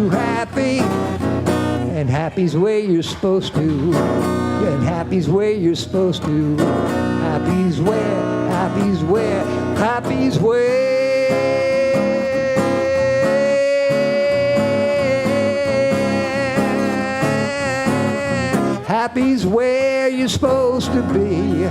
to happy, and happy's where you're supposed to, and happy's where you're supposed to. Happy's where, happy's where, happy's where. Happy's where you're supposed to be.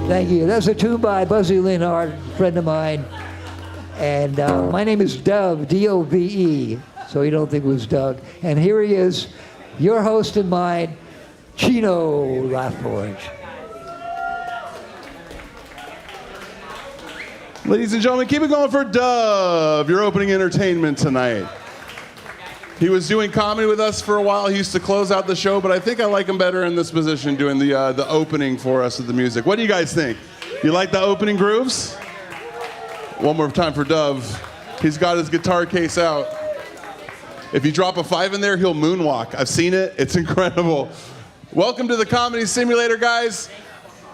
Thank you. That's a tune by Buzzy Linhart, a friend of mine. And my name is Dove, D-O-V-E, so you don't think it was Doug. And here he is, your host and mine, Chino Rothforge. Ladies and gentlemen, keep it going for Dove, your opening entertainment tonight. He was doing comedy with us for a while. He used to close out the show, but I think I like him better in this position doing the opening for us with the music. What do you guys think? You like the opening grooves? One more time for Dove. He's got his guitar case out. If you drop a 5 in there, he'll moonwalk. I've seen it. It's incredible. Welcome to the Comedy Simulator, guys.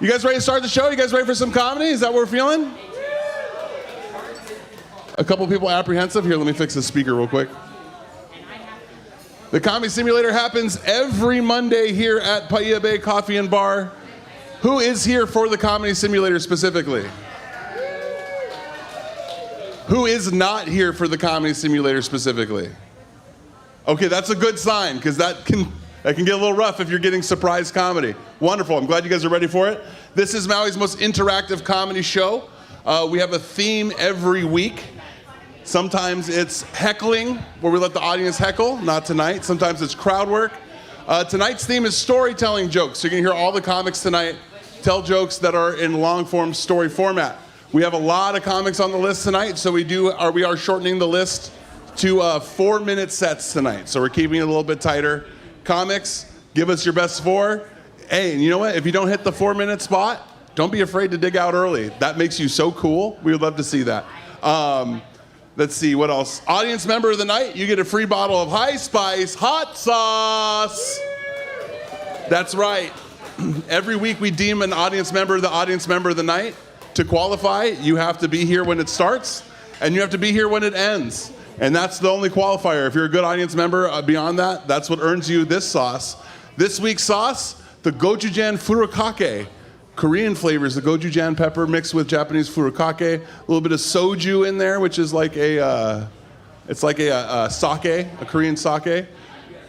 You guys ready to start the show? You guys ready for some comedy? Is that what we're feeling? A couple people apprehensive. Here, let me fix the speaker real quick. The Comedy Simulator happens every Monday here at Paia Bay Coffee and Bar. Who is here for the Comedy Simulator specifically? Who is not here for the Comedy Simulator specifically? Okay, that's a good sign, because that can get a little rough if you're getting surprise comedy. Wonderful, I'm glad you guys are ready for it. This is Maui's most interactive comedy show. We have a theme every week. Sometimes it's heckling, where we let the audience heckle. Not tonight. Sometimes it's crowd work. Tonight's theme is storytelling jokes. So you're gonna hear all the comics tonight tell jokes that are in long-form story format. We have a lot of comics on the list tonight, so we are shortening the list to 4-minute sets tonight. So we're keeping it a little bit tighter. Comics, give us your best 4. Hey, and you know what? If you don't hit the 4-minute spot, don't be afraid to dig out early. That makes you so cool. We would love to see that. Let's see, what else? Audience member of the night, you get a free bottle of High Spice hot sauce. That's right. Every week we deem an audience member the audience member of the night. To qualify, you have to be here when it starts, and you have to be here when it ends. And that's the only qualifier. If you're a good audience member beyond that, that's what earns you this sauce. This week's sauce, the gochujang furikake. Korean flavors, the gochujang pepper mixed with Japanese furikake, a little bit of soju in there, which is like a sake, a Korean sake.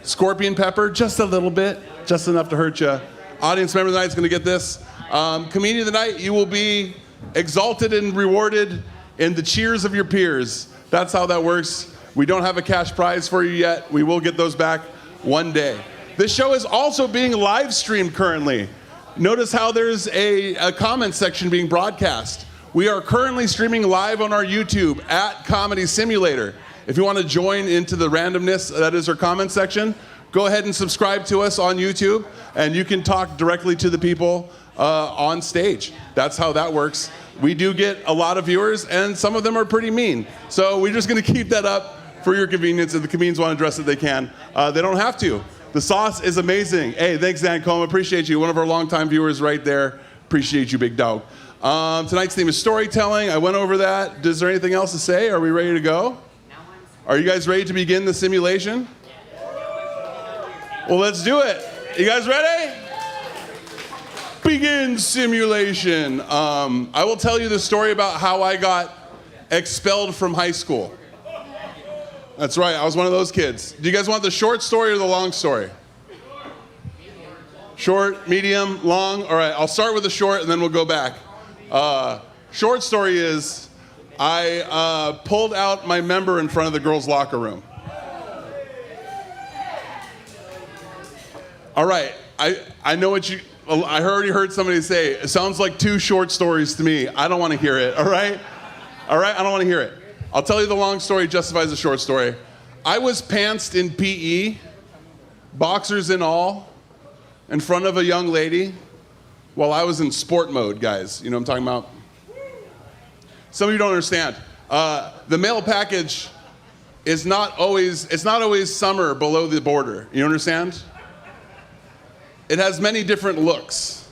Scorpion pepper, just a little bit, just enough to hurt you. Audience member of the night is going to get this. Comedian of the night, you will be exalted and rewarded in the cheers of your peers. That's how that works. We don't have a cash prize for you yet. We will get those back one day. This show is also being live streamed currently. Notice how there's a comment section being broadcast. We are currently streaming live on our YouTube at Comedy Simulator. If you want to join into the randomness that is our comment section, go ahead and subscribe to us on YouTube, and you can talk directly to the people on stage. That's how that works. We do get a lot of viewers, and some of them are pretty mean. So we're just going to keep that up for your convenience. If the comedians want to address it, they can. They don't have to. The sauce is amazing. Hey, thanks, Dan Coma. Appreciate you. One of our longtime viewers right there. Appreciate you, big dog. Tonight's theme is storytelling. I went over that. Is there anything else to say? Are we ready to go? Are you guys ready to begin the simulation? Well, let's do it. You guys ready? Begin simulation. I will tell you the story about how I got expelled from high school. That's right, I was one of those kids. Do you guys want the short story or the long story? Short, medium, long? All right, I'll start with the short and then we'll go back. Short story is, I pulled out my member in front of the girls' locker room. All right, I know what I already heard somebody say, it sounds like 2 short stories to me. I don't want to hear it, all right? All right, I don't want to hear it. I'll tell you the long story justifies the short story. I was pantsed in PE, boxers and all, in front of a young lady while I was in sport mode, guys. You know what I'm talking about? Some of you don't understand. The mail package is not always summer below the border. You understand? It has many different looks,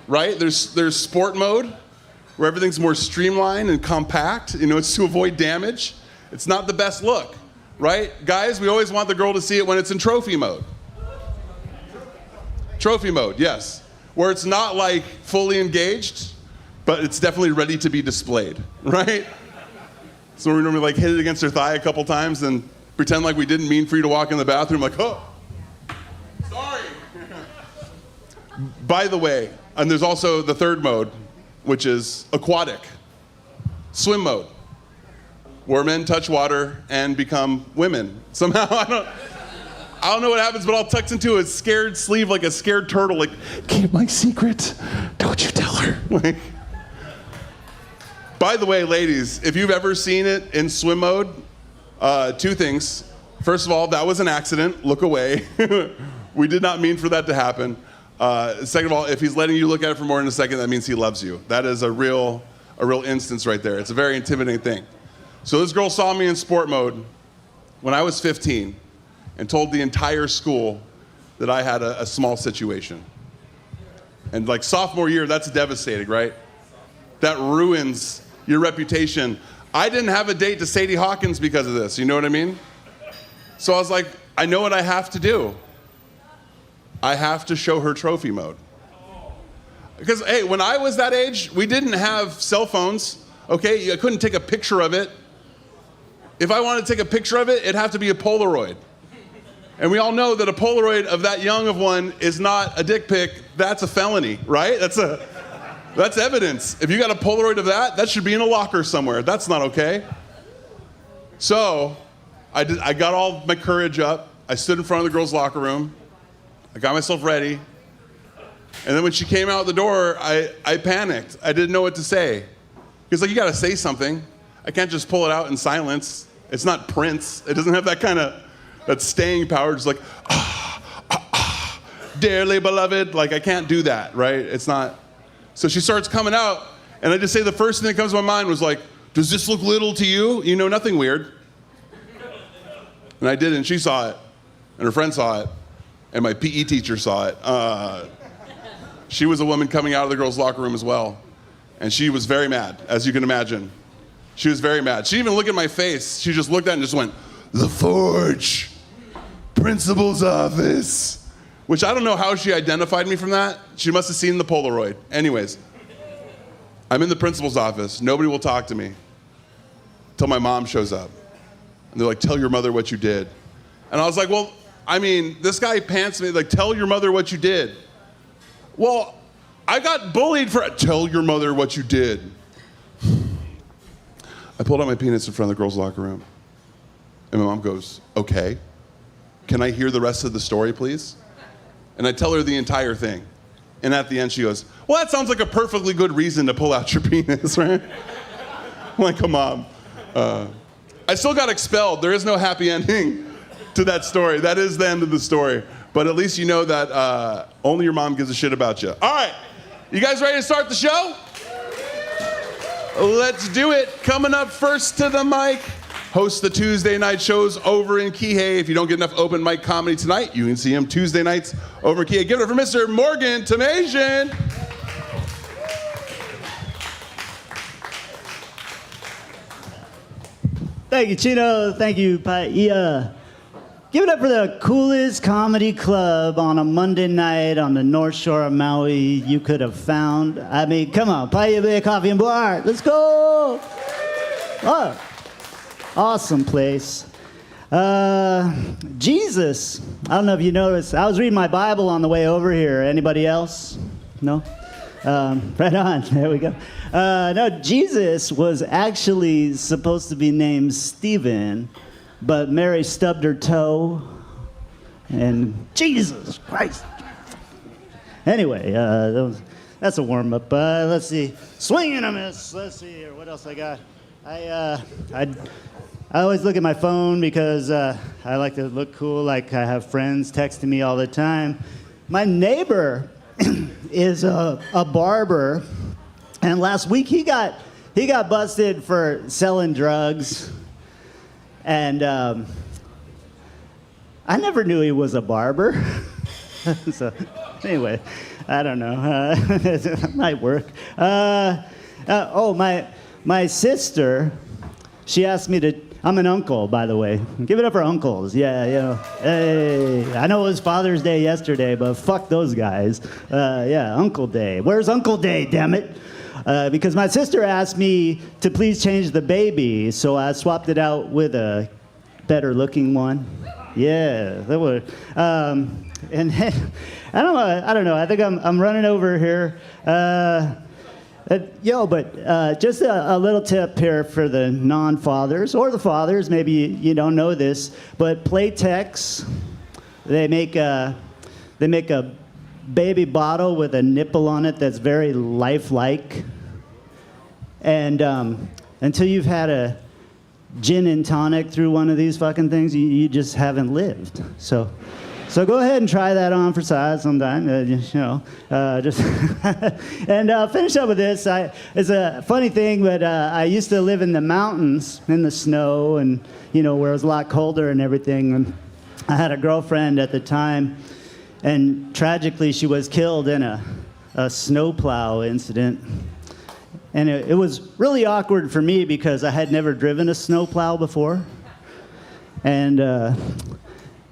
right? There's sport mode, where everything's more streamlined and compact. You know, it's to avoid damage. It's not the best look, right? Guys, we always want the girl to see it when it's in trophy mode. Trophy mode, yes. Where it's not like fully engaged, but it's definitely ready to be displayed, right? So we normally like hit it against her thigh a couple times and pretend like we didn't mean for you to walk in the bathroom, like, oh, sorry. By the way, and there's also the third mode, which is aquatic, swim mode, where men touch water and become women. Somehow, I don't know what happens, but I'll tuck into a scared sleeve like a scared turtle, like, keep my secret, don't you tell her. Like, by the way, ladies, if you've ever seen it in swim mode, two things. First of all, that was an accident, look away. We did not mean for that to happen. Second of all, if he's letting you look at it for more than a second, that means he loves you. That is a real instance right there. It's a very intimidating thing. So this girl saw me in sport mode when I was 15 and told the entire school that I had a small situation. And like sophomore year, that's devastating, right? That ruins your reputation. I didn't have a date to Sadie Hawkins because of this, you know what I mean? So I was like, I know what I have to do. I have to show her trophy mode. Because, hey, when I was that age, we didn't have cell phones, okay? I couldn't take a picture of it. If I wanted to take a picture of it, it'd have to be a Polaroid. And we all know that a Polaroid of that young of one is not a dick pic. That's a felony, right? That's evidence. If you got a Polaroid of that, that should be in a locker somewhere. That's not okay. So I got all my courage up. I stood in front of the girls' locker room. I got myself ready. And then when she came out the door, I panicked. I didn't know what to say. He's like, you gotta say something. I can't just pull it out in silence. It's not Prince. It doesn't have that staying power. Just like, dearly beloved. Like, I can't do that, right? It's not. So she starts coming out, and I just say the first thing that comes to my mind was like, does this look little to you? You know, nothing weird. And I did, and she saw it, and her friend saw it, and my PE teacher saw it. She was a woman coming out of the girls' locker room as well, and she was very mad, as you can imagine. She was very mad. She didn't even look at my face. She just looked at it and just went, the Forge, principal's office. Which I don't know how she identified me from that. She must have seen the Polaroid. Anyways, I'm in the principal's office. Nobody will talk to me until my mom shows up. And they're like, tell your mother what you did. And I was like, well, I mean, this guy pants me, like, tell your mother what you did. Well, I got bullied for, tell your mother what you did. I pulled out my penis in front of the girls' locker room. And my mom goes, okay, can I hear the rest of the story, please? And I tell her the entire thing. And at the end, she goes, well, that sounds like a perfectly good reason to pull out your penis, right? I'm like, come on. I still got expelled. There is no happy ending to that story. That is the end of the story. But at least you know that only your mom gives a shit about you. All right, you guys ready to start the show? Let's do it. Coming up first to the mic, hosts the Tuesday night shows over in Kihei. If you don't get enough open mic comedy tonight, you can see him Tuesday nights over in Kihei. Give it up for Mr. Morgan Tmasian. Thank you, Chino. Thank you, Paia. Give it up for the coolest comedy club on a Monday night on the North Shore of Maui you could have found. I mean, come on, Paia Bay Coffee and Bar. Let's go. Oh, awesome place. Jesus. I don't know if you noticed. I was reading my Bible on the way over here. Anybody else? No? Right on. There we go. No, Jesus was actually supposed to be named Stephen, but Mary stubbed her toe, and Jesus Christ. Anyway, that's a warm-up. Let's see. Swing and a miss. Let's see here. What else I got? I always look at my phone because I like to look cool, like I have friends texting me all the time. My neighbor is a barber, and last week he got he got busted for selling drugs. And I never knew he was a barber. So anyway, I don't know. It might work. My sister, she asked me to, I'm an uncle, by the way. Give it up for uncles. Yeah, you know. Hey, I know it was Father's Day yesterday, but fuck those guys. Yeah, Uncle Day. Where's Uncle Day, damn it? Because my sister asked me to please change the baby, so I swapped it out with a better looking one. Yeah, that would. And then, I don't know. I think I'm running over here. Just a little tip here for the non-fathers or the fathers. Maybe you don't know this, but Playtex, they make a baby bottle with a nipple on it that's very lifelike. And until you've had a gin and tonic through one of these fucking things, you just haven't lived. So go ahead and try that on for size sometime. Just and finish up with this. It's a funny thing, but I used to live in the mountains in the snow, and where it was a lot colder and everything. And I had a girlfriend at the time, and tragically she was killed in a snowplow incident. And it was really awkward for me because I had never driven a snowplow before. And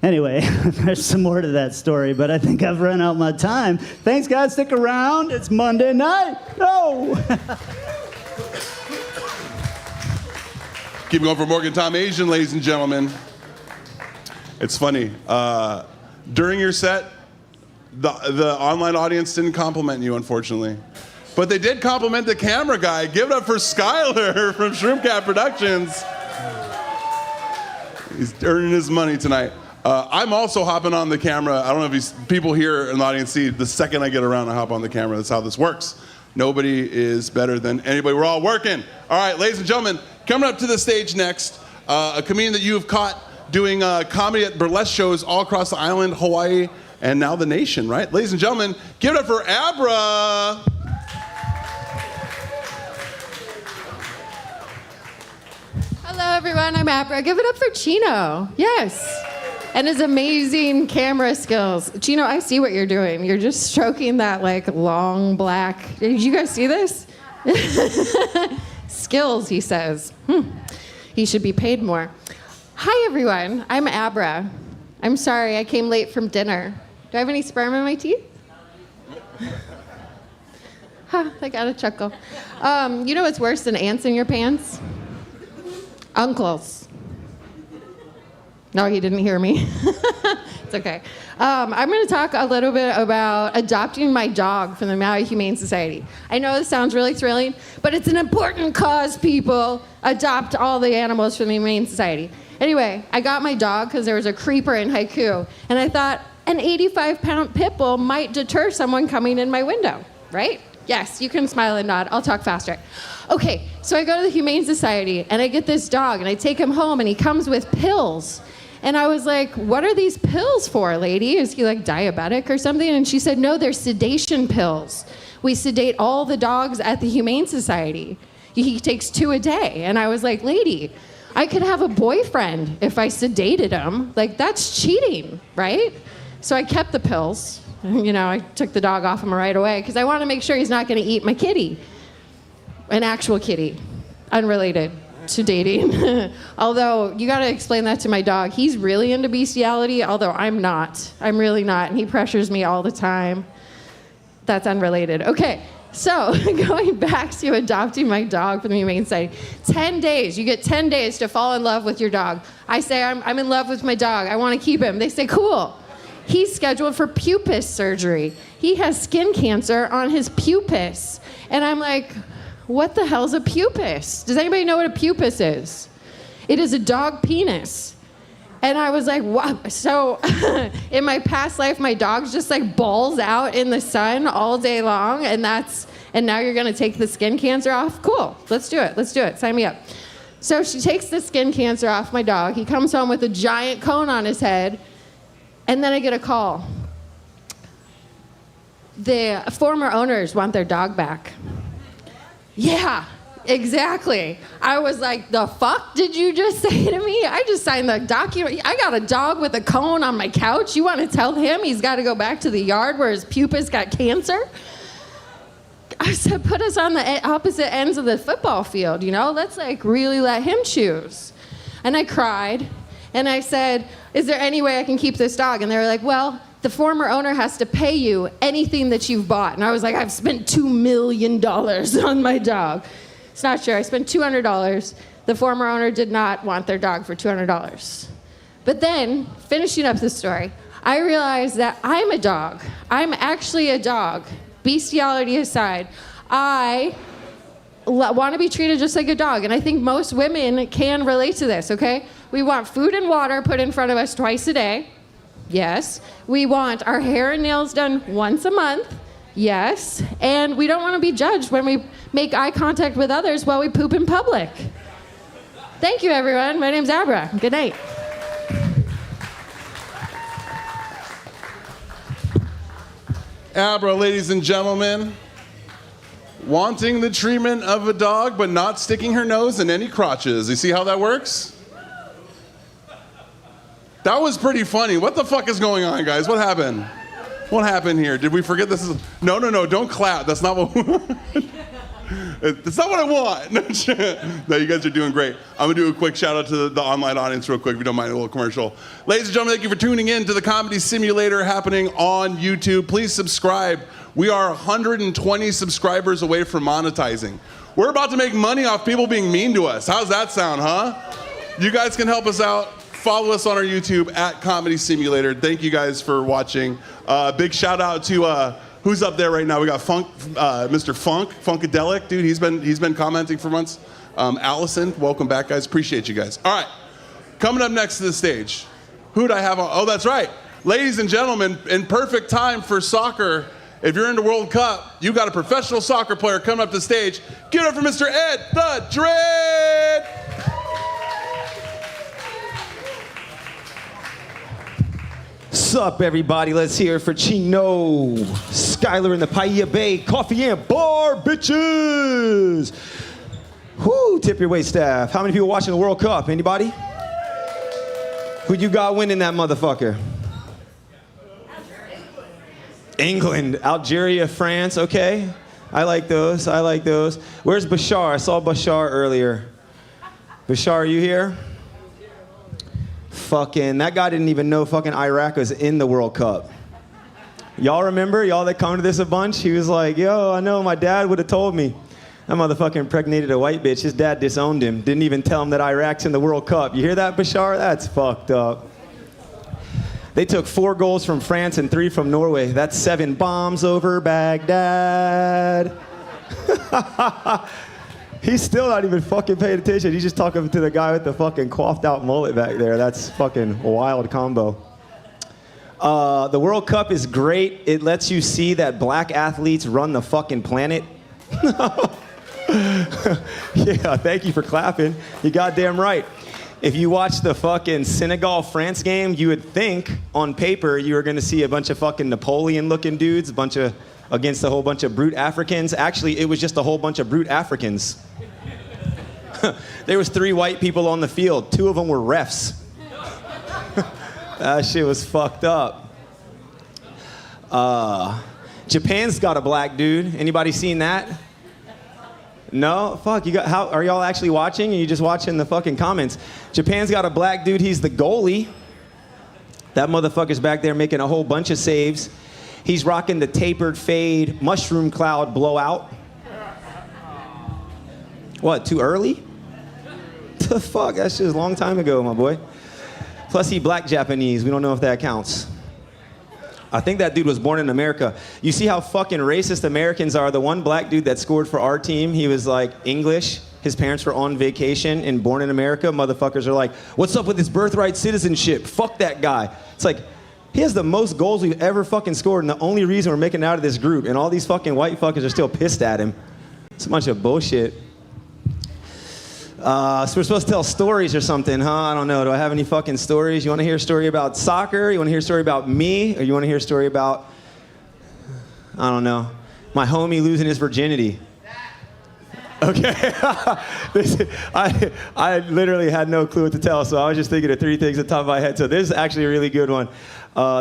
anyway, there's some more to that story, but I think I've run out my time. Thanks, guys. Stick around. It's Monday night. No! Keep going for Morgan Tmasian, ladies and gentlemen. It's funny. During your set, the online audience didn't compliment you, unfortunately. But they did compliment the camera guy. Give it up for Skyler from Shroomcat Productions. He's earning his money tonight. I'm also hopping on the camera. I don't know if people here in the audience see, the second I get around, I hop on the camera. That's how this works. Nobody is better than anybody. We're all working. All right, ladies and gentlemen, coming up to the stage next, a comedian that you have caught doing comedy at burlesque shows all across the island, Hawaii, and now the nation, right? Ladies and gentlemen, give it up for Abra. Hello, everyone. I'm Abra. Give it up for Chino. Yes. And his amazing camera skills. Chino, I see what you're doing. You're just stroking that, long black... Did you guys see this? Skills, he says. He should be paid more. Hi, everyone. I'm Abra. I'm sorry, I came late from dinner. Do I have any sperm in my teeth? I got a chuckle. You know what's worse than ants in your pants? Uncles. No, he didn't hear me. It's okay. I'm going to talk a little bit about adopting my dog from the Maui Humane Society. I know this sounds really thrilling, but it's an important cause, people. Adopt all the animals from the Humane Society. Anyway, I got my dog because there was a creeper in Haiku, and I thought an 85-pound pit bull might deter someone coming in my window, right? Yes, you can smile and nod. I'll talk faster. Okay, so I go to the Humane Society, and I get this dog, and I take him home, and he comes with pills. And I was like, what are these pills for, lady? Is he diabetic or something? And she said, no, they're sedation pills. We sedate all the dogs at the Humane Society. He takes 2 a day. And I was like, lady, I could have a boyfriend if I sedated him. That's cheating, right? So I kept the pills. I took the dog off him right away because I want to make sure he's not going to eat my kitty. An actual kitty, unrelated to dating. Although, you got to explain that to my dog. He's really into bestiality, although I'm not. I'm really not, and he pressures me all the time. That's unrelated. Okay, so going back to adopting my dog from the Humane Society. 10 days. You get 10 days to fall in love with your dog. I say, I'm in love with my dog. I want to keep him. They say, cool. He's scheduled for pupus surgery. He has skin cancer on his pupus. And I'm like, what the hell's a pupus? Does anybody know what a pupus is? It is a dog penis. And I was like, what? So in my past life, my dog's just balls out in the sun all day long, and now you're gonna take the skin cancer off? Cool, let's do it, sign me up. So she takes the skin cancer off my dog. He comes home with a giant cone on his head, and then I get a call. The former owners want their dog back. Yeah, Exactly. I was like, the fuck did you just say to me? I just signed the document. I got a dog with a cone on my couch. You want to tell him he's got to go back to the yard where his pupa's got cancer? I said, put us on the opposite ends of the football field, you know? Let's like really let him choose. And I cried. And I said, is there any way I can keep this dog? And they were like, well, the former owner has to pay you anything that you've bought. And I was like, I've spent $2 million on my dog. It's not sure. I spent $200. The former owner did not want their dog for $200. But then, finishing up the story, I realized that I'm a dog. I'm actually a dog. Bestiality aside, I want to be treated just like a dog. And I think most women can relate to this, okay? We want food and water put in front of us twice a day. Yes. We want our hair and nails done once a month. Yes. And we don't want to be judged when we make eye contact with others while we poop in public. Thank you, everyone. My name's Abra. Good night. Abra, ladies and gentlemen, wanting the treatment of a dog but not sticking her nose in any crotches. You see how that works? That was pretty funny. What the fuck is going on, guys? What happened? What happened here? Did we forget this is... No, don't clap. That's not what... That's not what I want. No, you guys are doing great. I'm going to do a quick shout out to the online audience real quick, if you don't mind a little commercial. Ladies and gentlemen, thank you for tuning in to the Comedy Simulator happening on YouTube. Please subscribe. We are 120 subscribers away from monetizing. We're about to make money off people being mean to us. How's that sound, huh? You guys can help us out. Follow us on our YouTube at Comedy Simulator. Thank you guys for watching. Big shout out to who's up there right now. We got Mr. Funkadelic, dude. He's been commenting for months. Allison, welcome back, guys. Appreciate you guys. All right, coming up next to the stage. Who do I have on? Oh, that's right, ladies and gentlemen. In perfect time for soccer. If you're in the World Cup, you got a professional soccer player coming up to the stage. Give it up for Mr. Ed the Dread. Sup, everybody? Let's hear it for Chino, Skylar in the Paia Bay, Coffee and Bar, bitches. Whoo, tip your wait staff. How many people watching the World Cup? Anybody? Who you got winning that motherfucker? England, Algeria, France, okay. I like those. Where's Bashar? I saw Bashar earlier. Bashar, are you here? Fucking, that guy didn't even know fucking Iraq was in the World Cup. Y'all remember? Y'all that come to this a bunch? He was like, yo, I know, my dad would have told me. That motherfucker impregnated a white bitch. His dad disowned him. Didn't even tell him that Iraq's in the World Cup. You hear that, Bashar? That's fucked up. They took 4 goals from France and 3 from Norway. That's 7 bombs over Baghdad. He's still not even fucking paying attention. He's just talking to the guy with the fucking coiffed out mullet back there. That's fucking wild combo. The World Cup is great. It lets you see that black athletes run the fucking planet. Yeah, thank you for clapping. You goddamn right. If you watch the fucking Senegal-France game, you would think, on paper, you were gonna see a bunch of fucking Napoleon-looking dudes, against a whole bunch of brute Africans. Actually, it was just a whole bunch of brute Africans. There was 3 white people on the field. 2 of them were refs. That shit was fucked up. Japan's got a black dude. Anybody seen that? No? Fuck, are y'all actually watching? Or are you just watching the fucking comments? Japan's got a black dude. He's the goalie. That motherfucker's back there making a whole bunch of saves. He's rocking the tapered fade mushroom cloud blowout. What, too early? The fuck, that shit was a long time ago, my boy. Plus he black Japanese, we don't know if that counts. I think that dude was born in America. You see how fucking racist Americans are? The one black dude that scored for our team, he was like English. His parents were on vacation and born in America. Motherfuckers are like, what's up with his birthright citizenship? Fuck that guy. It's like, he has the most goals we've ever fucking scored, and the only reason we're making it out of this group, and all these fucking white fuckers are still pissed at him. It's a bunch of bullshit. So we're supposed to tell stories or something, huh? I don't know. Do I have any fucking stories? You want to hear a story about soccer? You want to hear a story about me? Or you want to hear a story about, I don't know, my homie losing his virginity? Okay. I literally had no clue what to tell, so I was just thinking of 3 things at the top of my head. So this is actually a really good one.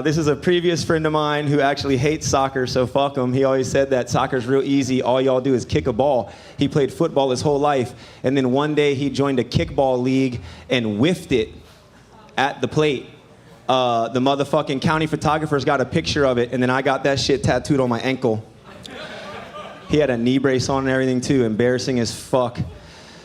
This is a previous friend of mine who actually hates soccer, so fuck him. He always said that soccer's real easy. All y'all do is kick a ball. He played football his whole life, and then one day he joined a kickball league and whiffed it at the plate. The motherfucking county photographer's got a picture of it, and then I got that shit tattooed on my ankle. He had a knee brace on and everything too, embarrassing as fuck.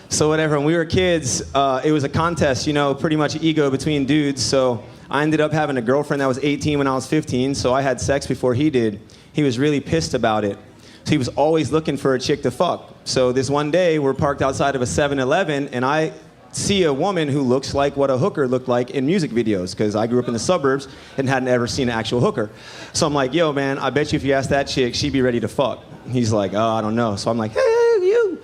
So whatever, when we were kids, it was a contest, you know, pretty much ego between dudes. So I ended up having a girlfriend that was 18 when I was 15, so I had sex before he did. He was really pissed about it. So he was always looking for a chick to fuck. So this one day, we're parked outside of a 7-Eleven, and I see a woman who looks like what a hooker looked like in music videos, because I grew up in the suburbs and hadn't ever seen an actual hooker. So I'm like, yo, man, I bet you if you ask that chick, she'd be ready to fuck. He's like, oh, I don't know. So I'm like, hey, you.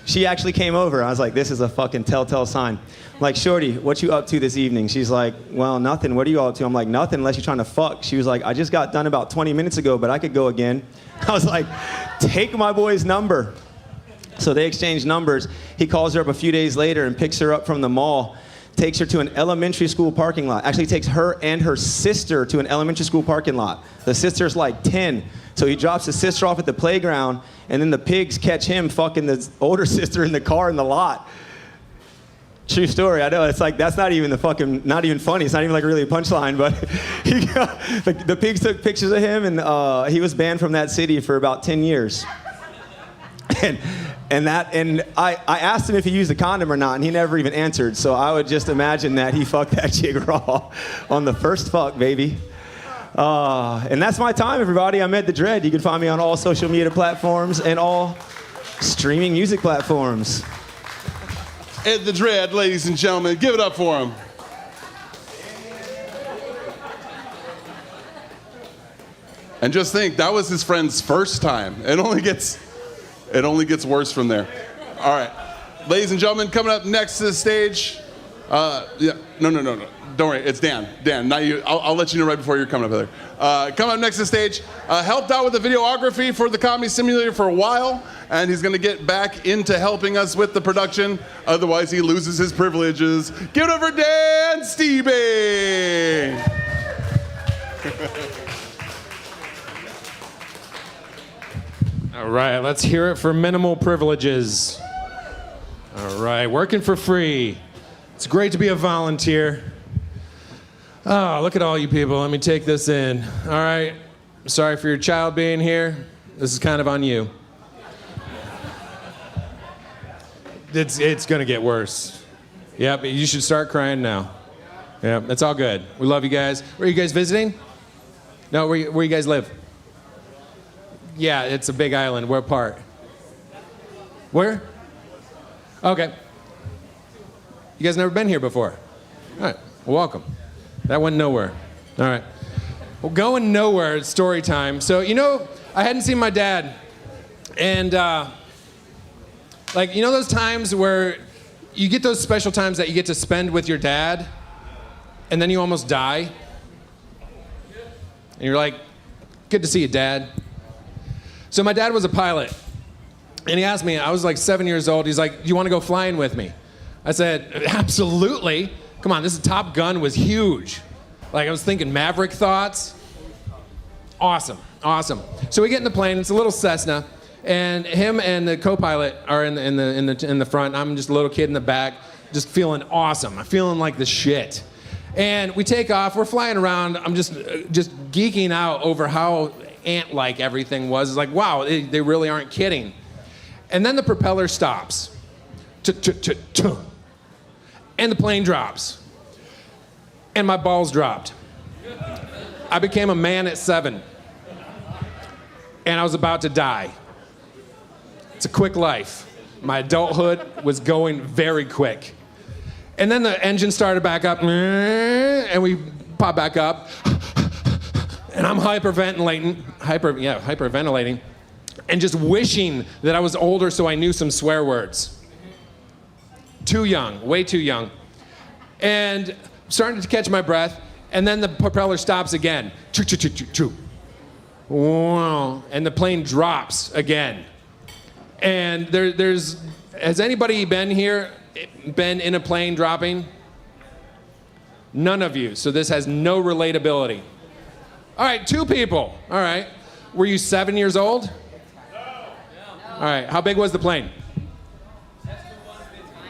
She actually came over. I was like, this is a fucking telltale sign. I'm like, shorty, what you up to this evening? She's like, well, nothing. What are you all up to? I'm like, nothing unless you're trying to fuck. She was like, I just got done about 20 minutes ago, but I could go again. I was like, take my boy's number. So they exchanged numbers. He calls her up a few days later and picks her up from the mall, takes her to an elementary school parking lot. Actually takes her and her sister to an elementary school parking lot. The sister's like 10. So he drops his sister off at the playground, and then the pigs catch him fucking the older sister in the car in the lot. True story, I know. It's like, that's not even not even funny. It's not even like really a punchline, but the pigs took pictures of him, and he was banned from that city for about 10 years. And I asked him if he used a condom or not, and he never even answered. So I would just imagine that he fucked that chick raw on the first fuck, baby. And that's my time, everybody. I'm Ed the Dread. You can find me on all social media platforms and all streaming music platforms. Ed the Dread, ladies and gentlemen. Give it up for him. And just think, that was his friend's first time. It only gets worse from there. All right. Ladies and gentlemen, coming up next to the stage. No. Don't worry, it's Dan. Dan, not you. I'll let you know right before you're coming up there. Coming up next to the stage, helped out with the videography for the Comedy Simulator for a while, and he's going to get back into helping us with the production. Otherwise, he loses his privileges. Give it up for Dan Steeby. All right, let's hear it for minimal privileges. All right, working for free. It's great to be a volunteer. Oh, look at all you people. Let me take this in. All right, sorry for your child being here. This is kind of on you. It's gonna get worse. Yep, you should start crying now. Yep, it's all good. We love you guys. Where are you guys visiting? No, where you guys live? Yeah, it's a big island. Where part? Where? Okay. You guys never been here before? All right, well, welcome. That went nowhere. All right. Well, going nowhere, it's story time. So, you know, I hadn't seen my dad. And, like, you know those times where you get those special times that you get to spend with your dad, and then you almost die? And you're like, good to see you, Dad. So my dad was a pilot, and he asked me, I was like 7 years old, he's like, do you want to go flying with me? I said, absolutely. Come on, this Top Gun was huge. Like, I was thinking Maverick thoughts. Awesome, awesome. So we get in the plane, it's a little Cessna, and him and the co-pilot are in the front. I'm just a little kid in the back, just feeling awesome. I'm feeling like the shit. And we take off, we're flying around, I'm just geeking out over how ant-like everything was. It's like, wow, they really aren't kidding. And then the propeller stops. And the plane drops. And my balls dropped. I became a man at 7. And I was about to die. It's a quick life. My adulthood was going very quick. And then the engine started back up, and we pop back up. And I'm hyperventilating, and just wishing that I was older so I knew some swear words. Too young, way too young. And starting to catch my breath, and then the propeller stops again. Wow. And the plane drops again. And has anybody been in a plane dropping? None of you. So this has no relatability. All right, 2 people. All right. Were you 7 years old? No. All right. How big was the plane?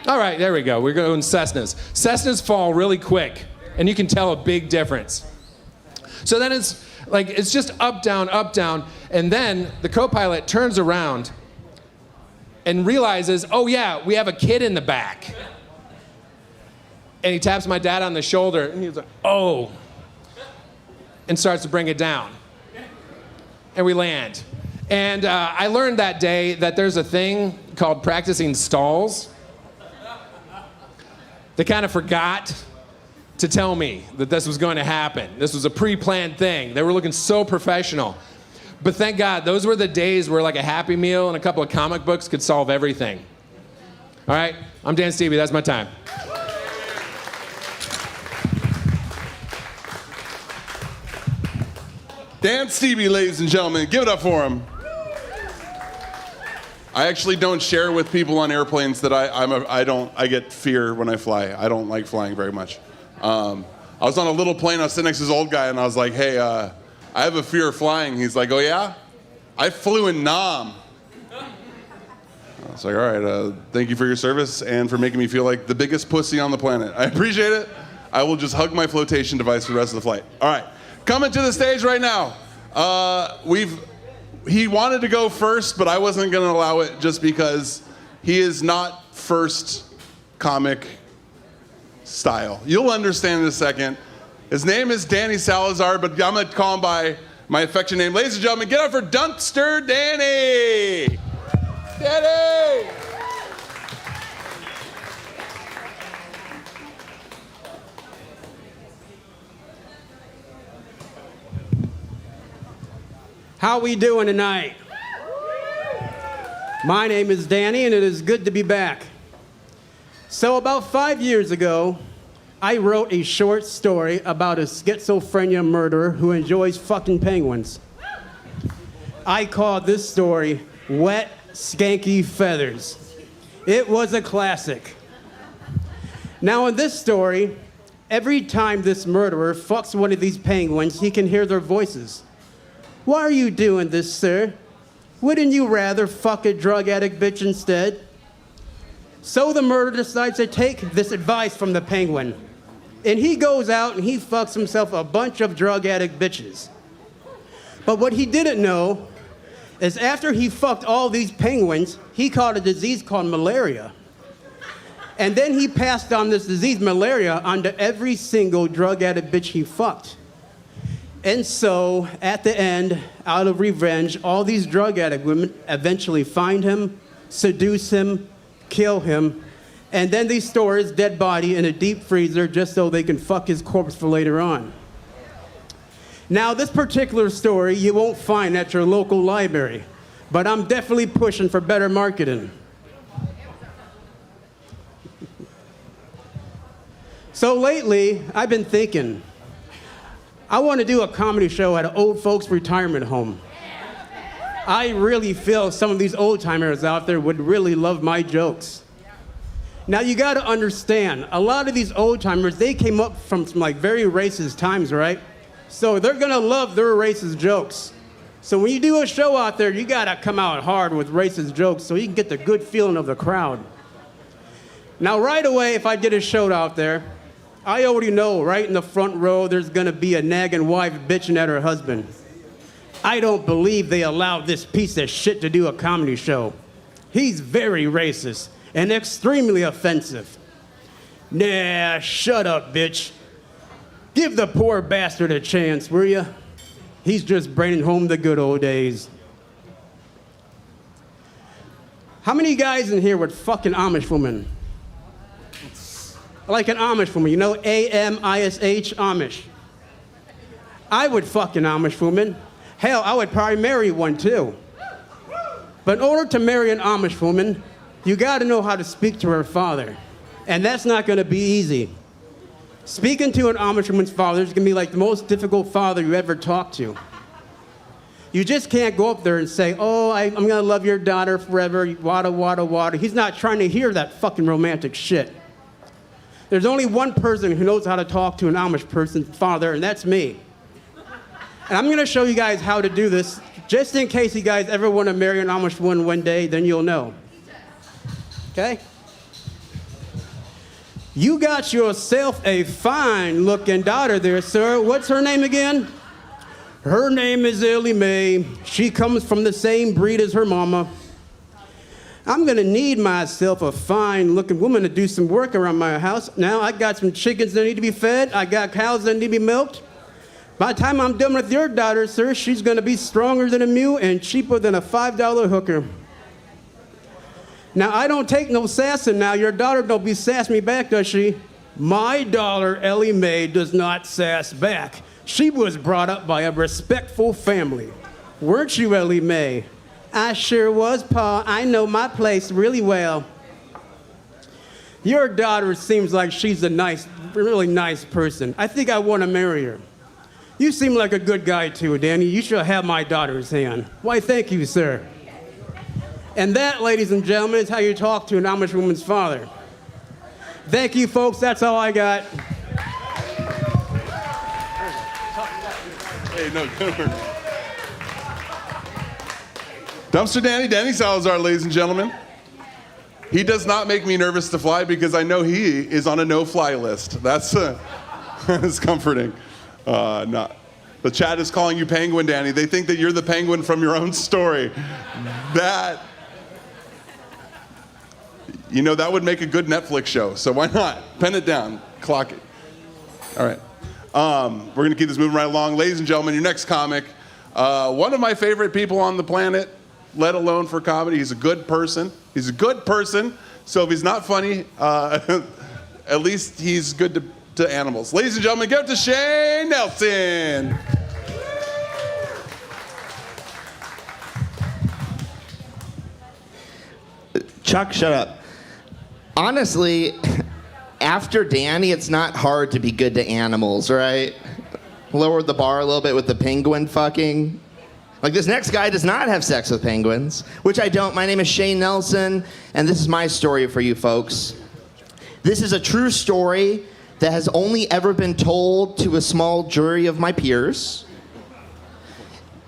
All right, there we go. We're going Cessnas. Cessnas fall really quick, and you can tell a big difference. So then it's just up, down, and then the co-pilot turns around and realizes, oh yeah, we have a kid in the back. And he taps my dad on the shoulder, and he's like, oh, and starts to bring it down. And we land. And I learned that day that there's a thing called practicing stalls. They kind of forgot to tell me that this was going to happen. This was a pre-planned thing. They were looking so professional. But thank God, those were the days where like a Happy Meal and a couple of comic books could solve everything. All right, I'm Dan Steeby, that's my time. Dan Steeby, ladies and gentlemen, give it up for him. I actually don't share with people on airplanes that I get fear when I fly. I don't like flying very much. I was on a little plane, I was sitting next to this old guy, and I was like, hey, I have a fear of flying. He's like, oh yeah? I flew in Nam. I was like, all right, thank you for your service and for making me feel like the biggest pussy on the planet. I appreciate it. I will just hug my flotation device for the rest of the flight. All right, coming to the stage right now. He wanted to go first, but I wasn't going to allow it just because he is not first comic style. You'll understand in a second. His name is Danny Salazar, but I'm going to call him by my affectionate name. Ladies and gentlemen, get up for Dunkster Danny. Danny! How we doing tonight? My name is Danny, and it is good to be back. So about 5 years ago, I wrote a short story about a schizophrenia murderer who enjoys fucking penguins. I called this story Wet Skanky Feathers. It was a classic. Now in this story, every time this murderer fucks one of these penguins, he can hear their voices. Why are you doing this, sir? Wouldn't you rather fuck a drug addict bitch instead? So the murderer decides to take this advice from the penguin. And he goes out and he fucks himself a bunch of drug addict bitches. But what he didn't know is after he fucked all these penguins, he caught a disease called malaria. And then he passed on this disease, malaria, onto every single drug addict bitch he fucked. And so, at the end, out of revenge, all these drug addict women eventually find him, seduce him, kill him, and then they store his dead body in a deep freezer just so they can fuck his corpse for later on. Now, this particular story you won't find at your local library, but I'm definitely pushing for better marketing. So lately, I've been thinking, I want to do a comedy show at an old folks retirement home. I really feel some of these old timers out there would really love my jokes. Now you got to understand, a lot of these old timers, they came up from some like very racist times, right? So they're gonna love their racist jokes. So when you do a show out there, you gotta come out hard with racist jokes so you can get the good feeling of the crowd. Now right away, if I did a show out there, I already know right in the front row there's gonna be a nagging wife bitching at her husband. I don't believe they allowed this piece of shit to do a comedy show. He's very racist and extremely offensive. Nah, shut up, bitch. Give the poor bastard a chance, will ya? He's just bringing home the good old days. How many guys in here would fuck an Amish woman? Like an Amish woman, you know, A-M-I-S-H, Amish. I would fuck an Amish woman. Hell, I would probably marry one too. But in order to marry an Amish woman, you gotta know how to speak to her father. And that's not gonna be easy. Speaking to an Amish woman's father is gonna be like the most difficult father you ever talked to. You just can't go up there and say, oh, I'm going to love your daughter forever, water, water, water. He's not trying to hear that fucking romantic shit. There's only one person who knows how to talk to an Amish person's father, and that's me. And I'm going to show you guys how to do this, just in case you guys ever want to marry an Amish woman one day, then you'll know. Okay? You got yourself a fine-looking daughter there, sir. What's her name again? Her name is Ellie Mae. She comes from the same breed as her mama. I'm gonna need myself a fine-looking woman to do some work around my house. Now, I got some chickens that need to be fed. I got cows that need to be milked. By the time I'm done with your daughter, sir, she's gonna be stronger than a mule and cheaper than a $5 hooker. Now, I don't take no sassing now. Your daughter don't be sassing me back, does she? My daughter, Ellie Mae, does not sass back. She was brought up by a respectful family. Weren't you, Ellie Mae? I sure was, Pa. I know my place really well. Your daughter seems like she's a nice, really nice person. I think I want to marry her. You seem like a good guy, too, Danny. You should have my daughter's hand. Why, thank you, sir. And that, ladies and gentlemen, is how you talk to an Amish woman's father. Thank you, folks. That's all I got. Hey, no, Dumpster Danny Salazar, ladies and gentlemen. He does not make me nervous to fly because I know he is on a no-fly list. That's comforting. Not. The chat is calling you Penguin Danny. They think that you're the penguin from your own story. That would make a good Netflix show. So why not? Pen it down. Clock it. All right. We're going to keep this moving right along. Ladies and gentlemen, your next comic, one of my favorite people on the planet, let alone for comedy. He's a good person. He's a good person. So if he's not funny, at least he's good to animals. Ladies and gentlemen, give it to Shane Nelson. Chuck, shut up. Honestly, after Danny, it's not hard to be good to animals, right? Lowered the bar a little bit with the penguin fucking. Like, this next guy does not have sex with penguins, which I don't. My name is Shane Nelson, and this is my story for you folks. This is a true story that has only ever been told to a small jury of my peers.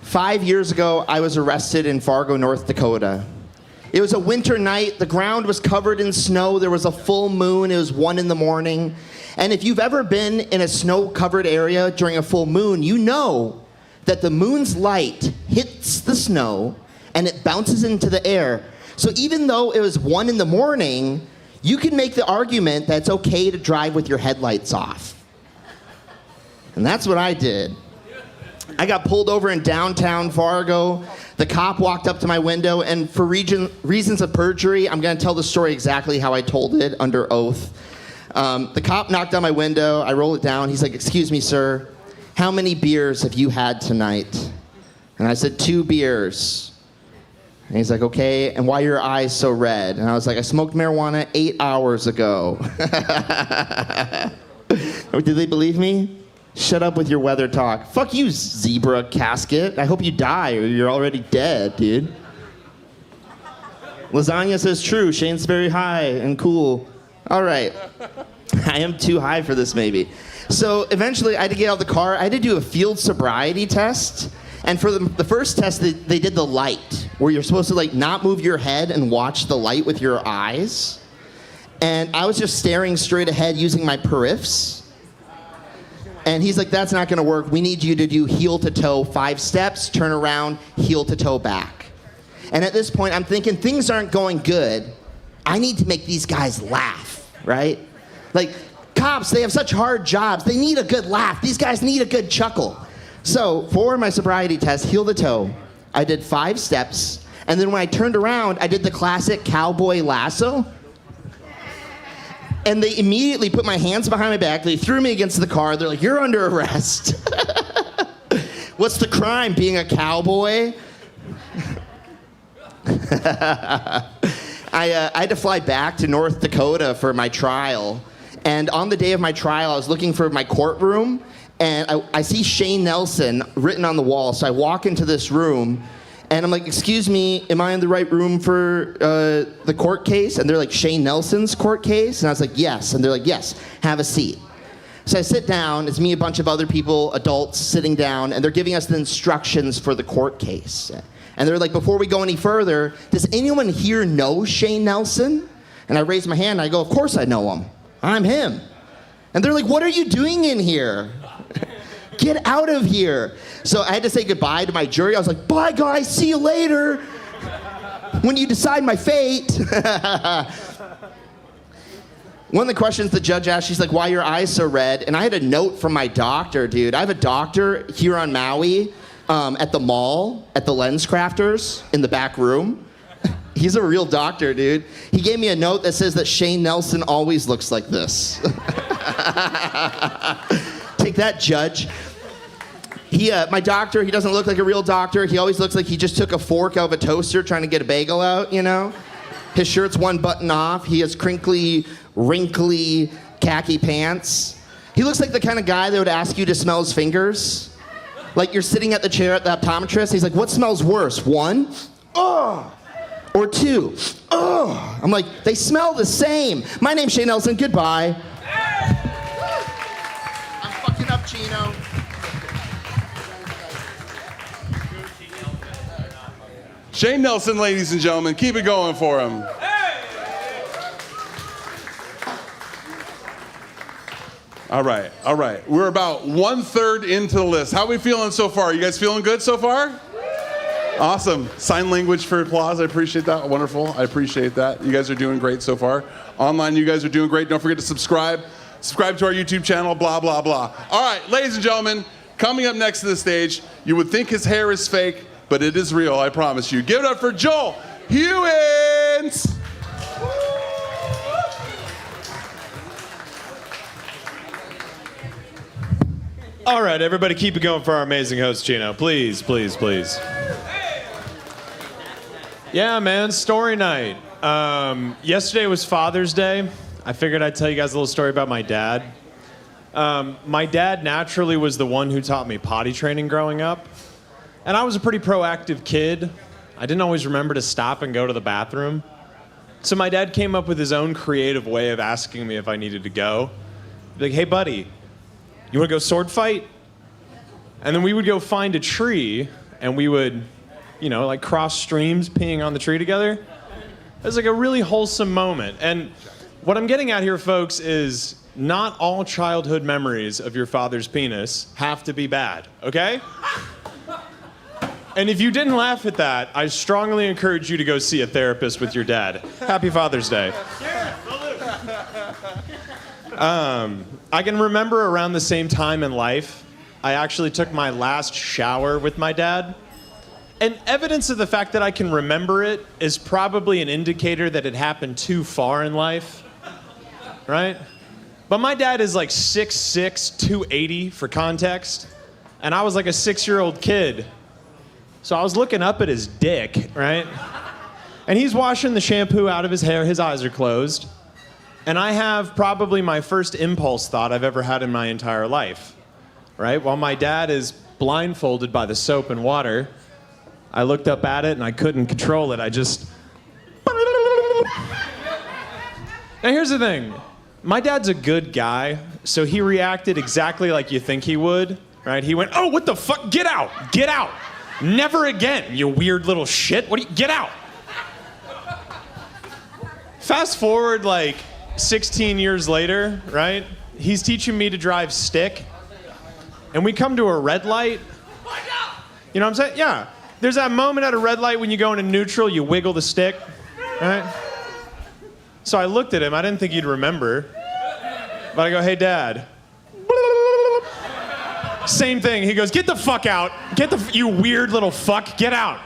5 years ago, I was arrested in Fargo, North Dakota. It was a winter night. The ground was covered in snow. There was a full moon. It was 1 a.m. And if you've ever been in a snow-covered area during a full moon, you know that the moon's light hits the snow and it bounces into the air. So even though it was 1 a.m, you can make the argument that it's okay to drive with your headlights off. And that's what I did. I got pulled over in downtown Fargo. The cop walked up to my window, and for reasons of perjury, I'm going to tell the story exactly how I told it under oath. The cop knocked on my window. I rolled it down. He's like, "Excuse me, sir. How many beers have you had tonight?" And I said, 2 beers. And he's like, "Okay, and why are your eyes so red?" And I was like, "I smoked marijuana 8 hours ago." Did they believe me? Shut up with your weather talk. Fuck you, zebra casket. I hope you die or you're already dead, dude. Lasagna says true. Shane's very high and cool. All right. I am too high for this, maybe. So eventually I had to get out of the car. I had to do a field sobriety test. And for the first test, they did the light, where you're supposed to like not move your head and watch the light with your eyes. And I was just staring straight ahead using my periffs. And he's like, "That's not going to work. We need you to do heel to toe, 5 steps, turn around, heel to toe back." And at this point, I'm thinking things aren't going good. I need to make these guys laugh, right? Like, cops, they have such hard jobs. They need a good laugh. These guys need a good chuckle. So for my sobriety test, heel to toe, I did 5 steps. And then when I turned around, I did the classic cowboy lasso. And they immediately put my hands behind my back. They threw me against the car. They're like, "You're under arrest." What's the crime, being a cowboy? I had to fly back to North Dakota for my trial. And on the day of my trial, I was looking for my courtroom. and I see Shane Nelson written on the wall. So I walk into this room, and I'm like, excuse me, am I in the right room for the court case? And they're like, Shane Nelson's court case? And I was like, yes. And they're like, yes, have a seat. So I sit down, it's me, a bunch of other people, adults, sitting down, and they're giving us the instructions for the court case. And they're like, before we go any further, does anyone here know Shane Nelson? And I raise my hand, and I go, of course I know him. I'm him. And they're like, what are you doing in here? Get out of here. So I had to say goodbye to my jury. I was like, bye guys, see you later. When you decide my fate. One of the questions the judge asked, she's like, why are your eyes so red? And I had a note from my doctor, dude. I have a doctor here on Maui at the mall, at the Lens Crafters in the back room. He's a real doctor, dude. He gave me a note that says that Shane Nelson always looks like this. Take that, judge. My doctor, he doesn't look like a real doctor. He always looks like he just took a fork out of a toaster trying to get a bagel out, you know? His shirt's one button off. He has crinkly, wrinkly, khaki pants. He looks like the kind of guy that would ask you to smell his fingers. Like you're sitting at the chair at the optometrist. He's like, what smells worse? 1? Oh. Or 2? Oh. I'm like, they smell the same. My name's Shane Nelson. Goodbye. I'm fucking up, Chino. Shane Nelson, ladies and gentlemen, keep it going for him. All right. We're about 1/3 into the list. How are we feeling so far? You guys feeling good so far? Awesome. Sign language for applause. I appreciate that. Wonderful. I appreciate that. You guys are doing great so far. Online, you guys are doing great. Don't forget to subscribe. Subscribe to our YouTube channel, blah, blah, blah. All right, ladies and gentlemen, coming up next to the stage, you would think his hair is fake, but it is real, I promise you. Give it up for Joel Huitt! All right, everybody keep it going for our amazing host, Chino. Please, please, please. Yeah, man, story night. Yesterday was Father's Day. I figured I'd tell you guys a little story about my dad. My dad naturally was the one who taught me potty training growing up. And I was a pretty proactive kid. I didn't always remember to stop and go to the bathroom. So my dad came up with his own creative way of asking me if I needed to go. He'd be like, hey, buddy, you want to go sword fight? And then we would go find a tree, and we would, like cross streams peeing on the tree together. It was like a really wholesome moment. And what I'm getting at here, folks, is not all childhood memories of your father's penis have to be bad, okay? And if you didn't laugh at that, I strongly encourage you to go see a therapist with your dad. Happy Father's Day. I can remember around the same time in life, I actually took my last shower with my dad. And evidence of the fact that I can remember it is probably an indicator that it happened too far in life, right? But my dad is like 6'6", 280 for context, and I was like a 6-year-old kid. So I was looking up at his dick, right? And he's washing the shampoo out of his hair, his eyes are closed. And I have probably my first impulse thought I've ever had in my entire life, right? While my dad is blindfolded by the soap and water, I looked up at it and I couldn't control it. I just... Now here's the thing. My dad's a good guy, so he reacted exactly like you think he would, right? He went, oh, what the fuck? Get out! Get out! Never again, you weird little shit. Get out! Fast forward like 16 years later, right? He's teaching me to drive stick. And we come to a red light. You know what I'm saying? Yeah. There's that moment at a red light when you go into neutral, you wiggle the stick, right? So I looked at him. I didn't think he'd remember. But I go, hey, Dad. Same thing. He goes, get the fuck out. You weird little fuck. Get out.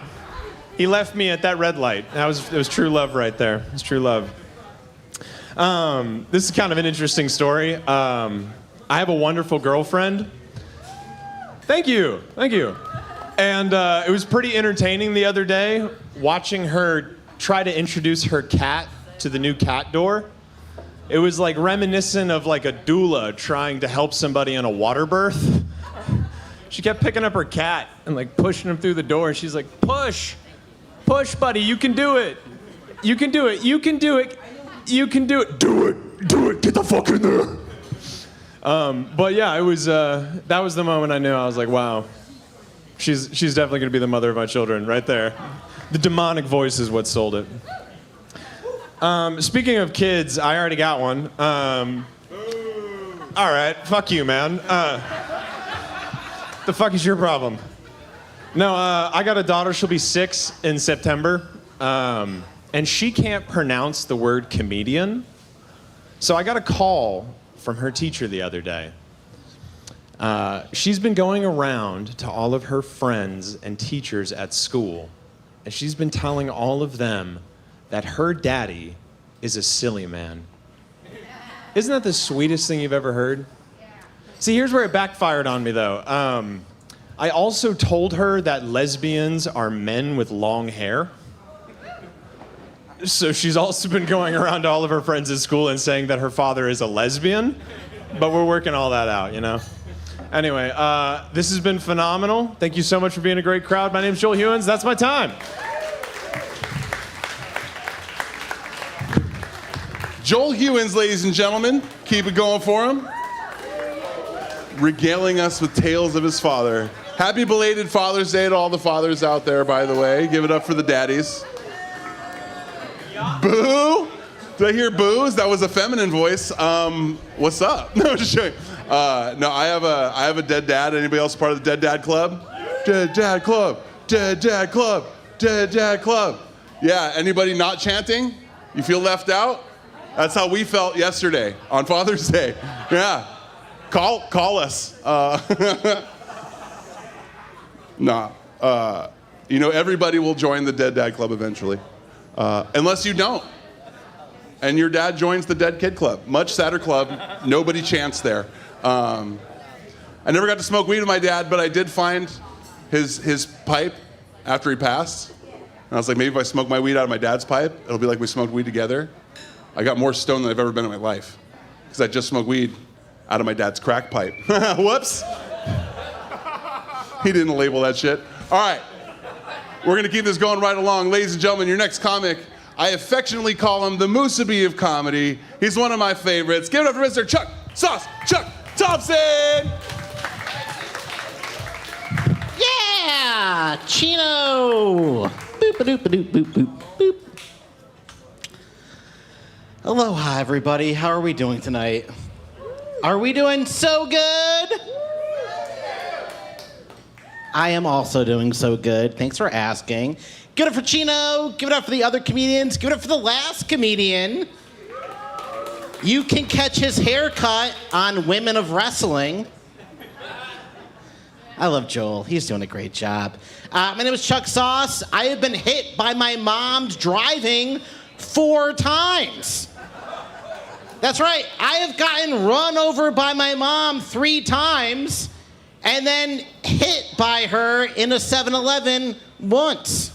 He left me at that red light. It was true love right there. It was true love. This is kind of an interesting story. I have a wonderful girlfriend. Thank you. And it was pretty entertaining the other day watching her try to introduce her cat to the new cat door. It was like reminiscent of like a doula trying to help somebody in a water birth. she kept picking up her cat and like pushing him through the door. And she's like, push, buddy, you can do it. You can do it. You can do it. You can do it. Do it. Get the fuck in there. But yeah, it was. That was the moment I knew. I was like, wow, she's definitely gonna be the mother of my children, right there. The demonic voice is what sold it. Speaking of kids, I already got one. All right, fuck you, man. The fuck is your problem? No, I got a daughter. She'll be 6 in September, and she can't pronounce the word comedian. So I got a call from her teacher the other day. She's been going around to all of her friends and teachers at school, and she's been telling all of them that her daddy is a silly man. Isn't that the sweetest thing you've ever heard? See, here's where it backfired on me, though. I also told her that lesbians are men with long hair. So she's also been going around to all of her friends at school and saying that her father is a lesbian. But we're working all that out, you know? Anyway, this has been phenomenal. Thank you so much for being a great crowd. My name's Joel Huitt. That's my time. Joel Huitt, ladies and gentlemen. Keep it going for him. Regaling us with tales of his father. Happy belated Father's Day to all the fathers out there, by the way. Give it up for the daddies. Boo! Did I hear boos? That was a feminine voice. What's up? No, just joking. No, I have a dead dad. Anybody else part of the Dead Dad Club? Dead Dad Club. Dead Dad Club. Dead Dad Club. Yeah, anybody not chanting? You feel left out? That's how we felt yesterday on Father's Day. Yeah. Call us. Nah. You know, everybody will join the Dead Dad Club eventually. Unless you don't. And your dad joins the Dead Kid Club. Much sadder club. Nobody chants there. I never got to smoke weed with my dad, but I did find his pipe after he passed. And I was like, maybe if I smoke my weed out of my dad's pipe, it'll be like we smoked weed together. I got more stoned than I've ever been in my life. Because I just smoked weed out of my dad's crack pipe. Whoops. He didn't label that shit. All right. We're going to keep this going right along. Ladies and gentlemen, your next comic, I affectionately call him the Musabi of comedy. He's one of my favorites. Give it up for Mr. Chuck Thompson! Yeah! Chino! Boop-a-doop-a-doop-boop-boop. Boop. Aloha, everybody. How are we doing tonight? Are we doing so good? I am also doing so good. Thanks for asking. Give it up for Chino. Give it up for the other comedians. Give it up for the last comedian. You can catch his haircut on Women of Wrestling. I love Joel. He's doing a great job. My name is Chuck Sauce. I have been hit by my mom's driving 4 times. That's right. I have gotten run over by my mom 3 times and then hit by her in a 7-Eleven once.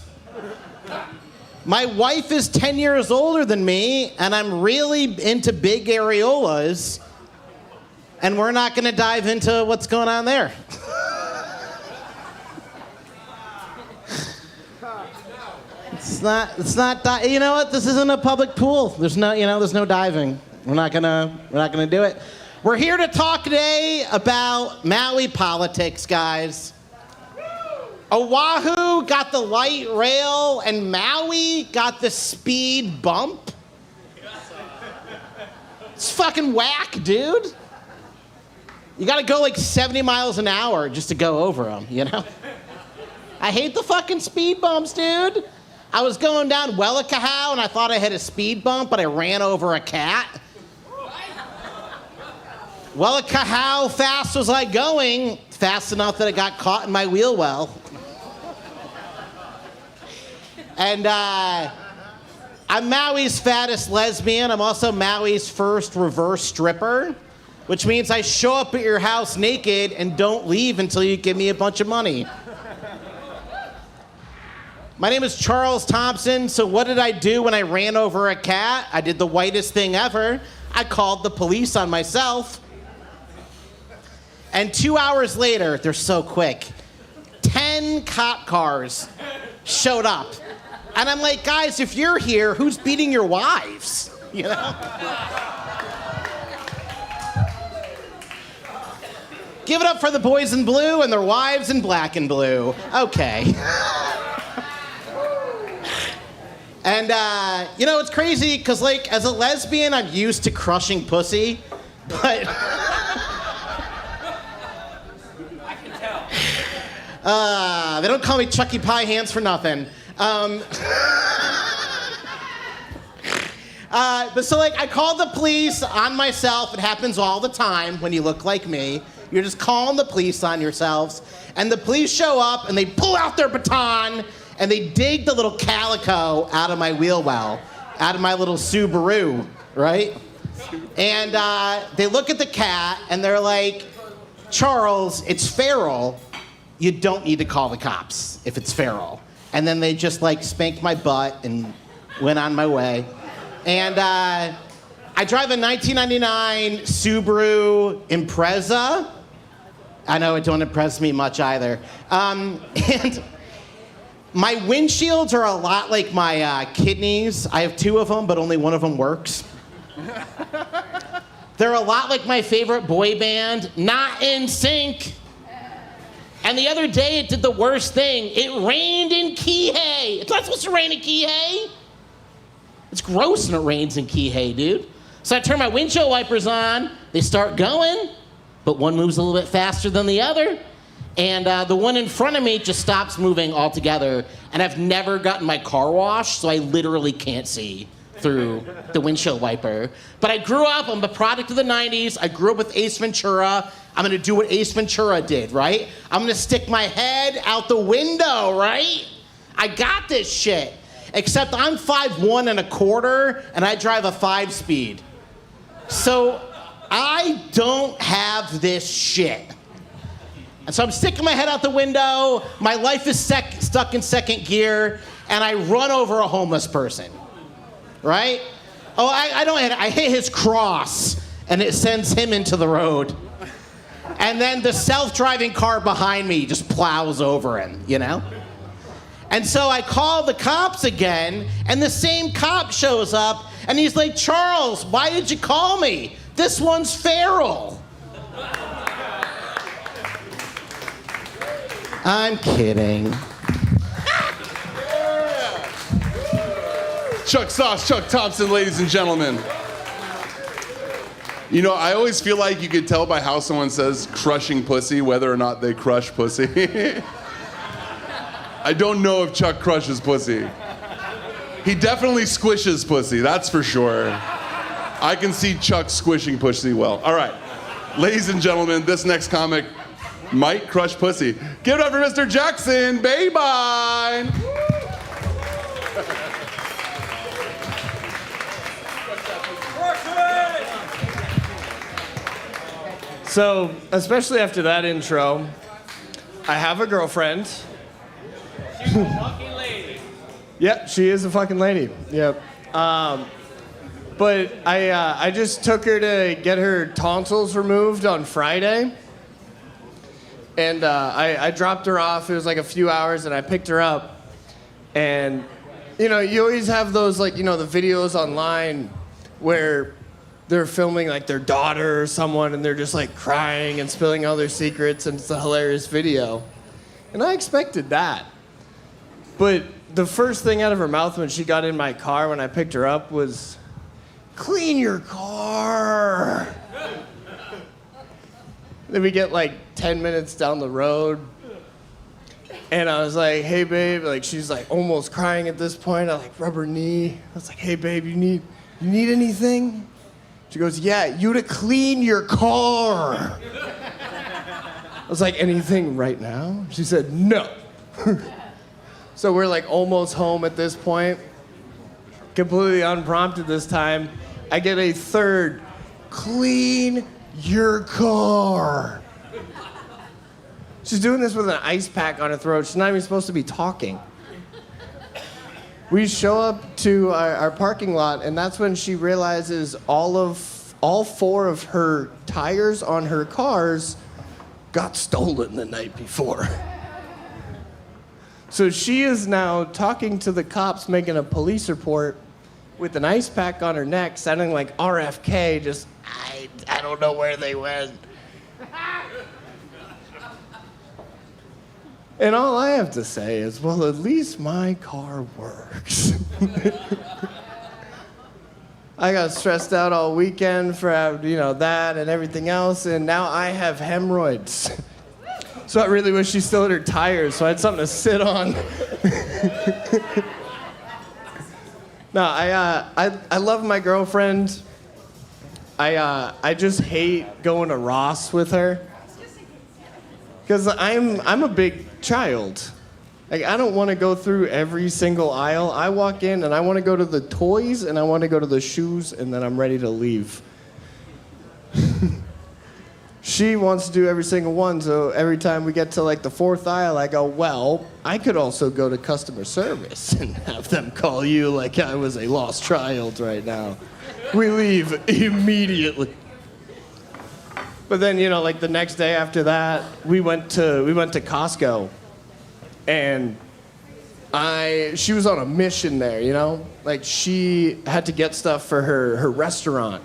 My wife is 10 years older than me, and I'm really into big areolas, and we're not going to dive into what's going on there. It's not, you know what? This isn't a public pool. There's no diving. We're not gonna do it. We're here to talk today about Maui politics, guys. Oahu got the light rail and Maui got the speed bump. It's fucking whack, dude. You gotta go like 70 miles an hour just to go over them, you know? I hate the fucking speed bumps, dude. I was going down Wellicahau and I thought I hit a speed bump, but I ran over a cat. Wellicahau, how fast was I going? Fast enough that I got caught in my wheel well. And I'm Maui's fattest lesbian. I'm also Maui's first reverse stripper, which means I show up at your house naked and don't leave until you give me a bunch of money. My name is Charles Thompson, so what did I do when I ran over a cat? I did the whitest thing ever. I called the police on myself. And 2 hours later, they're so quick, 10 cop cars showed up. And I'm like, guys, if you're here, who's beating your wives? You know? Give it up for the boys in blue and their wives in black and blue. Okay. And, you know, it's crazy, because, like, as a lesbian, I'm used to crushing pussy, but... I can tell. They don't call me Chucky Pie Hands for nothing. But so, like, I called the police on myself. It happens all the time when you look like me. You're just calling the police on yourselves. And the police show up, and they pull out their baton, and they dig the little calico out of my wheel well, out of my little Subaru, right? And they look at the cat, and they're like, Charles, it's feral. You don't need to call the cops if it's feral. And then they just, like, spanked my butt and went on my way. And I drive a 1999 Subaru Impreza. I know it don't impress me much either. And my windshields are a lot like my kidneys. I have 2 of them, but only one of them works. They're a lot like my favorite boy band, Not In Sync. And the other day, it did the worst thing. It rained in Kihei. It's not supposed to rain in Kihei. It's gross when it rains in Kihei, dude. So I turn my windshield wipers on. They start going, but one moves a little bit faster than the other. And the one in front of me just stops moving altogether. And I've never gotten my car washed, so I literally can't see through the windshield wiper. But I grew up, I'm a product of the 90s. I grew up with Ace Ventura. I'm gonna do what Ace Ventura did, right? I'm gonna stick my head out the window, right? I got this shit. Except I'm 5'1" and a quarter, and I drive a 5-speed. So I don't have this shit. And so I'm sticking my head out the window, my life is stuck in second gear, and I run over a homeless person, right? Oh, I hit his cross, and it sends him into the road. And then the self-driving car behind me just plows over him, you know? And so I call the cops again, and the same cop shows up, and he's like, Charles, why did you call me? This one's feral. I'm kidding. Chuck Sauce, Chuck Thompson, ladies and gentlemen. You know, I always feel like you could tell by how someone says crushing pussy whether or not they crush pussy. I don't know if Chuck crushes pussy. He definitely squishes pussy, that's for sure. I can see Chuck squishing pussy well. All right, ladies and gentlemen, this next comic might crush pussy. Give it up for Mr. Jackson, Babine. So, especially after that intro, I have a girlfriend. She's a fucking lady. Yep, she is a fucking lady. Yep. But I just took her to get her tonsils removed on Friday. And I dropped her off. It was like a few hours, and I picked her up. And, you know, you always have those, like, you know, the videos online where they're filming, like, their daughter or someone, and they're just, like, crying and spilling all their secrets, and it's a hilarious video. And I expected that. But the first thing out of her mouth when she got in my car when I picked her up was, clean your car. Then we get like 10 minutes down the road, and I was like, hey babe, like she's like almost crying at this point. I like rub her knee. I was like, hey babe, you need anything? She goes, yeah, you to clean your car. I was like, anything right now? She said, no. So we're like almost home at this point. Completely unprompted this time. I get a third, clean your car. She's doing this with an ice pack on her throat. She's not even supposed to be talking. We show up to our parking lot, and that's when she realizes all 4 of her tires on her cars got stolen the night before. So she is now talking to the cops, making a police report with an ice pack on her neck, sounding like RFK, just, I don't know where they went. And all I have to say is, well, at least my car works. I got stressed out all weekend for, that and everything else, and now I have hemorrhoids. So I really wish she still had her tires, so I had something to sit on. No, I love my girlfriend. I just hate going to Ross with her. Because I'm a big child. Like, I don't want to go through every single aisle. I walk in and I want to go to the toys and I want to go to the shoes and then I'm ready to leave. She wants to do every single one, so every time we get to like the fourth aisle, I go, well, I could also go to customer service and have them call you like I was a lost child right now. We leave immediately. But then, like the next day after that, we went to Costco, and she was on a mission there, like she had to get stuff for her restaurant.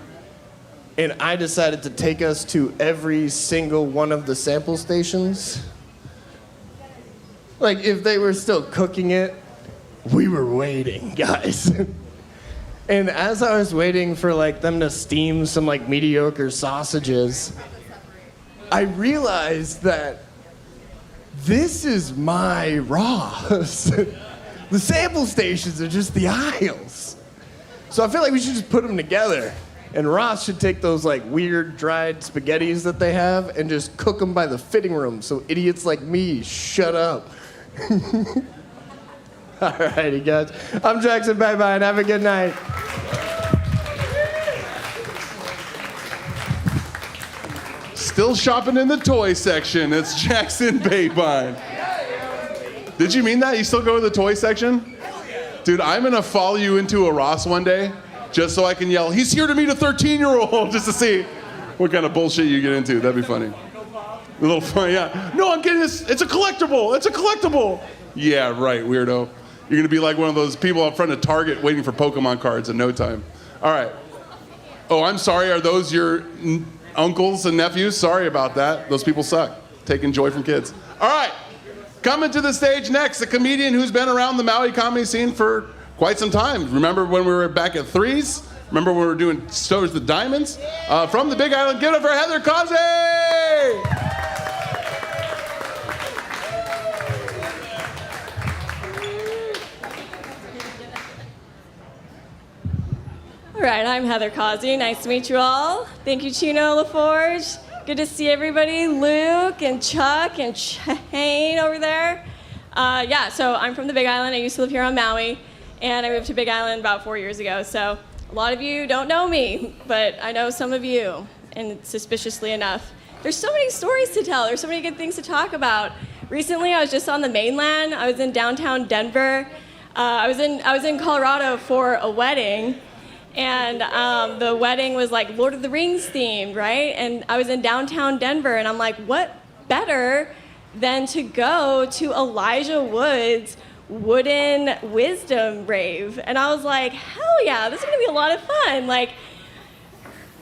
And I decided to take us to every single one of the sample stations. Like, if they were still cooking it, we were waiting, guys. And as I was waiting for, them to steam some, mediocre sausages, I realized that this is my Ross. The sample stations are just the aisles. So I feel like we should just put them together. And Ross should take those weird dried spaghettis that they have and just cook them by the fitting room so idiots like me shut up. All righty, guys. I'm Jackson. Bye-bye, and have a good night. Still shopping in the toy section. It's Jackson Babine. Did you mean that? You still go to the toy section? Dude, I'm going to follow you into a Ross one day. Just so I can yell, he's here to meet a 13-year-old, just to see what kind of bullshit you get into. That'd be funny. A little fun, yeah. No, I'm getting this. It's a collectible. It's a collectible. Yeah, right, weirdo. You're going to be like one of those people up front of Target waiting for Pokemon cards in no time. All right. Oh, I'm sorry. Are those your uncles and nephews? Sorry about that. Those people suck. Taking joy from kids. All right. Coming to the stage next, a comedian who's been around the Maui comedy scene for quite some time. Remember when we were back at Threes? Remember when we were doing Stores with Diamonds? From the Big Island, give it up for Heather Causey! All right, I'm Heather Causey. Nice to meet you all. Thank you, Chino, LaForge. Good to see everybody. Luke and Chuck and Shane over there. So I'm from the Big Island. I used to live here on Maui. And I moved to Big Island about 4 years ago, so a lot of you don't know me, but I know some of you, and suspiciously enough. There's so many stories to tell. There's so many good things to talk about. Recently, I was just on the mainland. I was in downtown Denver. I was in Colorado for a wedding, and the wedding was like Lord of the Rings themed, right? And I was in downtown Denver, and I'm like, what better than to go to Elijah Wood's wooden wisdom rave? And I was like, hell yeah, this is gonna be a lot of fun.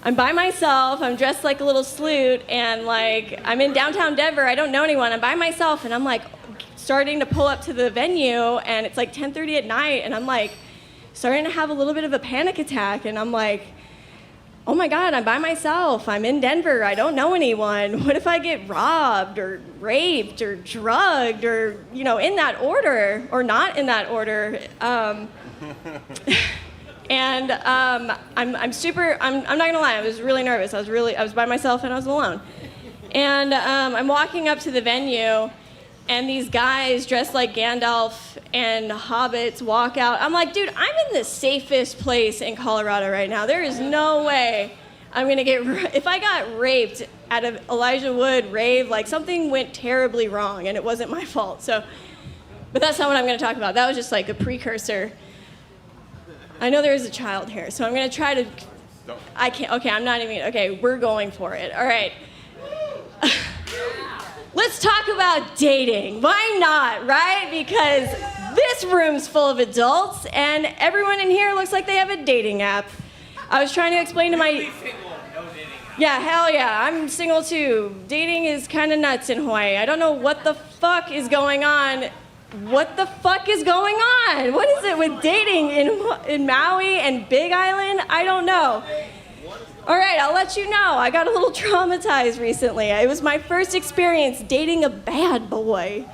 I'm by myself, I'm dressed like a little sleut, and I'm in downtown Denver, I don't know anyone, I'm by myself, and I'm starting to pull up to the venue, and it's 10:30 at night, and I'm starting to have a little bit of a panic attack, and I'm like, oh my God, I'm by myself, I'm in Denver, I don't know anyone. What if I get robbed or raped or drugged or, in that order or not in that order? I'm not gonna lie, I was really nervous. I was by myself and I was alone. And I'm walking up to the venue and these guys dressed like Gandalf and hobbits walk out. I'm like, dude, I'm in the safest place in Colorado right now. There is no way I'm gonna if I got raped at an Elijah Wood rave, something went terribly wrong and it wasn't my fault. But that's not what I'm gonna talk about. That was just a precursor. I know there is a child here, so I'm gonna try to, I can't, okay, I'm not even, okay, we're going for it, all right. Let's talk about dating. Why not, right? Because this room's full of adults, and everyone in here looks like they have a dating app. I was trying to explain to my... Yeah, hell yeah, I'm single too. Dating is kind of nuts in Hawaii. I don't know what the fuck is going on. What the fuck is going on? What is it with dating in Maui and Big Island? I don't know. All right, I'll let you know. I got a little traumatized recently. It was my first experience dating a bad boy.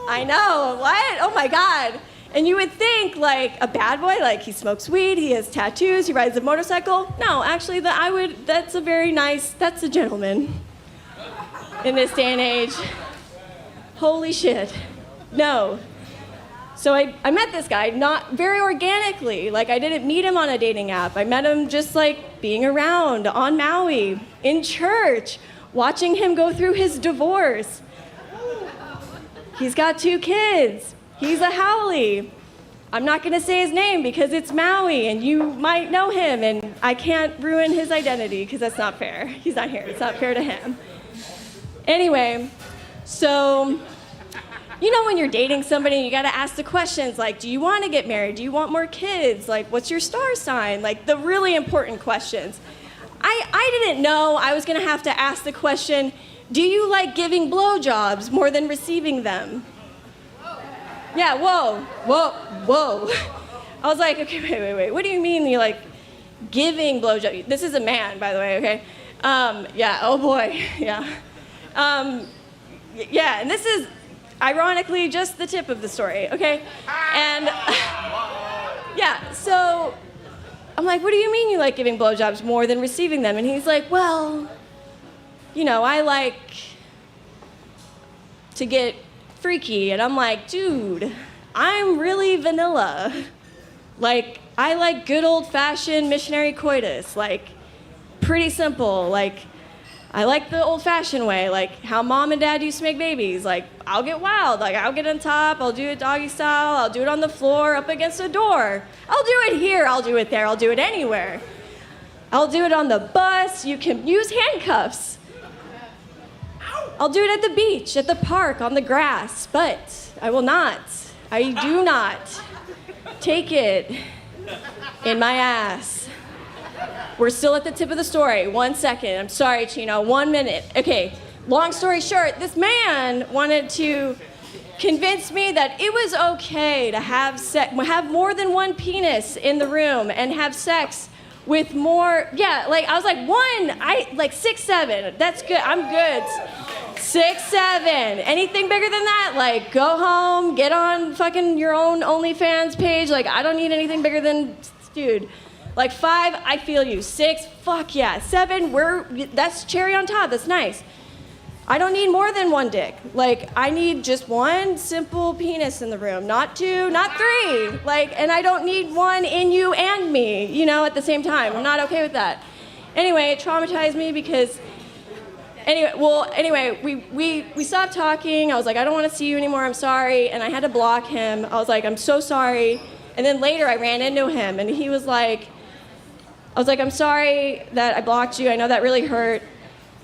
I know, what? Oh my God. And you would think, like, a bad boy, like he smokes weed, he has tattoos, he rides a motorcycle. No, actually, that's a gentleman in this day and age. Holy shit. No. So I met this guy not very organically. Like, I didn't meet him on a dating app. I met him just like being around on Maui, in church, watching him go through his divorce. He's got 2 kids. He's a haole. I'm not gonna say his name because it's Maui and you might know him and I can't ruin his identity because that's not fair. He's not here, it's not fair to him. Anyway, so, you know when you're dating somebody, you gotta ask the questions like, do you wanna get married? Do you want more kids? Like, what's your star sign? Like, the really important questions. I didn't know I was gonna have to ask the question, do you like giving blowjobs more than receiving them? Yeah, whoa. I was like, okay, wait. What do you mean you like giving blowjobs? This is a man, by the way, okay? Yeah, oh boy, yeah. Yeah, and this is ironically just the tip of the story, okay? And yeah, so I'm like, what do you mean you like giving blowjobs more than receiving them? And he's like, well, you know, I like to get freaky. And I'm like, dude, I'm really vanilla. Like, I like good old-fashioned missionary coitus. Like, pretty simple. Like, I like the old-fashioned way, like how mom and dad used to make babies. Like, I'll get wild. Like, I'll get on top. I'll do it doggy style. I'll do it on the floor, up against a door. I'll do it here. I'll do it there. I'll do it anywhere. I'll do it on the bus. You can use handcuffs. I'll do it at the beach, at the park, on the grass, but I do not take it in my ass. We're still at the tip of the story. 1 second. I'm sorry, Chino. 1 minute. Okay, long story short, this man wanted to convince me that it was okay to have more than one penis in the room and have sex with more, yeah, like, I was like 6, 7. That's good. I'm good. 6, 7. Anything bigger than that, like, go home, get on fucking your own OnlyFans page. Like, I don't need anything bigger than, dude. Like, 5, I feel you. 6, fuck yeah. 7, that's cherry on top. That's nice. I don't need more than one dick. Like, I need just one simple penis in the room. Not 2, not 3. Like, and I don't need one in you and me, you know, at the same time. I'm not okay with that. Anyway, it traumatized me because, we stopped talking. I was like, I don't want to see you anymore. I'm sorry. And I had to block him. I was like, I'm so sorry. And then later I ran into him and he was like, I'm sorry that I blocked you. I know that really hurt.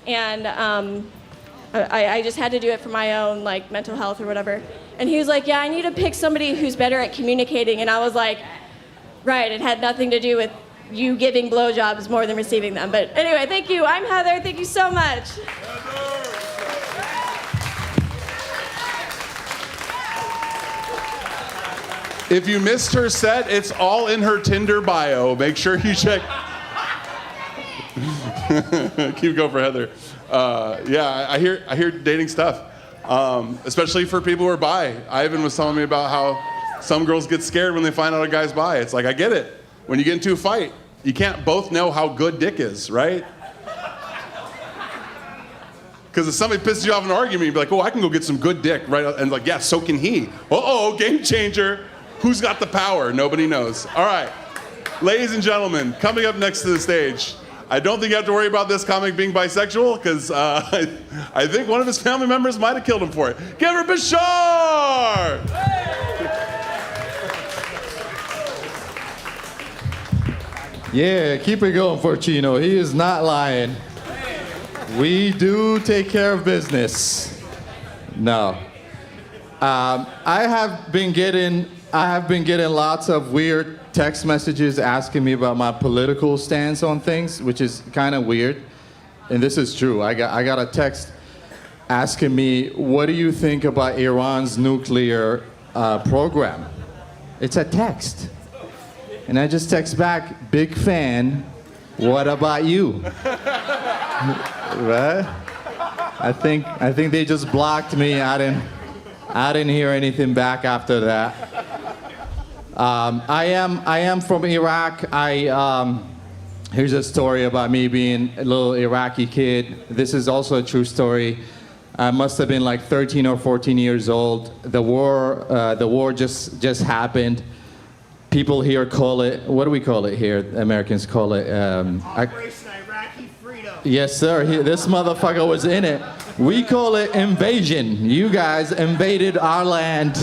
And, I just had to do it for my own, like, mental health or whatever. And he was like, yeah, I need to pick somebody who's better at communicating. And I was like, right, it had nothing to do with you giving blowjobs more than receiving them. But anyway, thank you. I'm Heather. Thank you so much. If you missed her set, it's all in her Tinder bio. Make sure you check. Keep going for Heather. Yeah, I hear dating stuff, especially for people who are bi. Ivan was telling me about how some girls get scared when they find out a guy's bi. It's like, I get it. When you get into a fight, you can't both know how good dick is, right? Because if somebody pisses you off in an argument, you'd be like, oh, I can go get some good dick, right? And like, yeah, so can he. Uh-oh, game changer. Who's got the power? Nobody knows. All right, ladies and gentlemen, coming up next to the stage, I don't think you have to worry about this comic being bisexual, because I think one of his family members might have killed him for it. Give her Bashar! Yeah, keep it going for Chino. He is not lying. We do take care of business. No. I have been getting lots of weird text messages asking me about my political stance on things, which is kind of weird. And this is true. I got a text asking me, what do you think about Iran's nuclear program? It's a text. And I just text back, big fan, what about you? Right? I think they just blocked me. I didn't hear anything back after that. I am from Iraq. Here's a story about me being a little Iraqi kid. This is also a true story. I must have been like 13 or 14 years old. The war just happened. People here call it, what do we call it here? Americans call it Operation Iraqi Freedom. Yes, sir. This motherfucker was in it. We call it invasion. You guys invaded our land.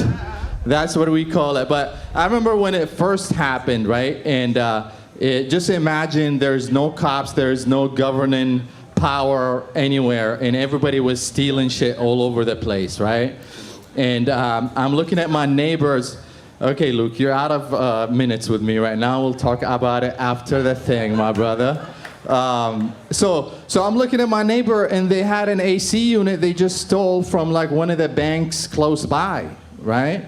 That's what we call it. But I remember when it first happened, right? And just imagine there's no cops, there's no governing power anywhere, and everybody was stealing shit all over the place, right? And I'm looking at my neighbors. Okay, Luke, you're out of minutes with me right now. We'll talk about it after the thing, my brother. So I'm looking at my neighbor, and they had an AC unit they just stole from like one of the banks close by, right?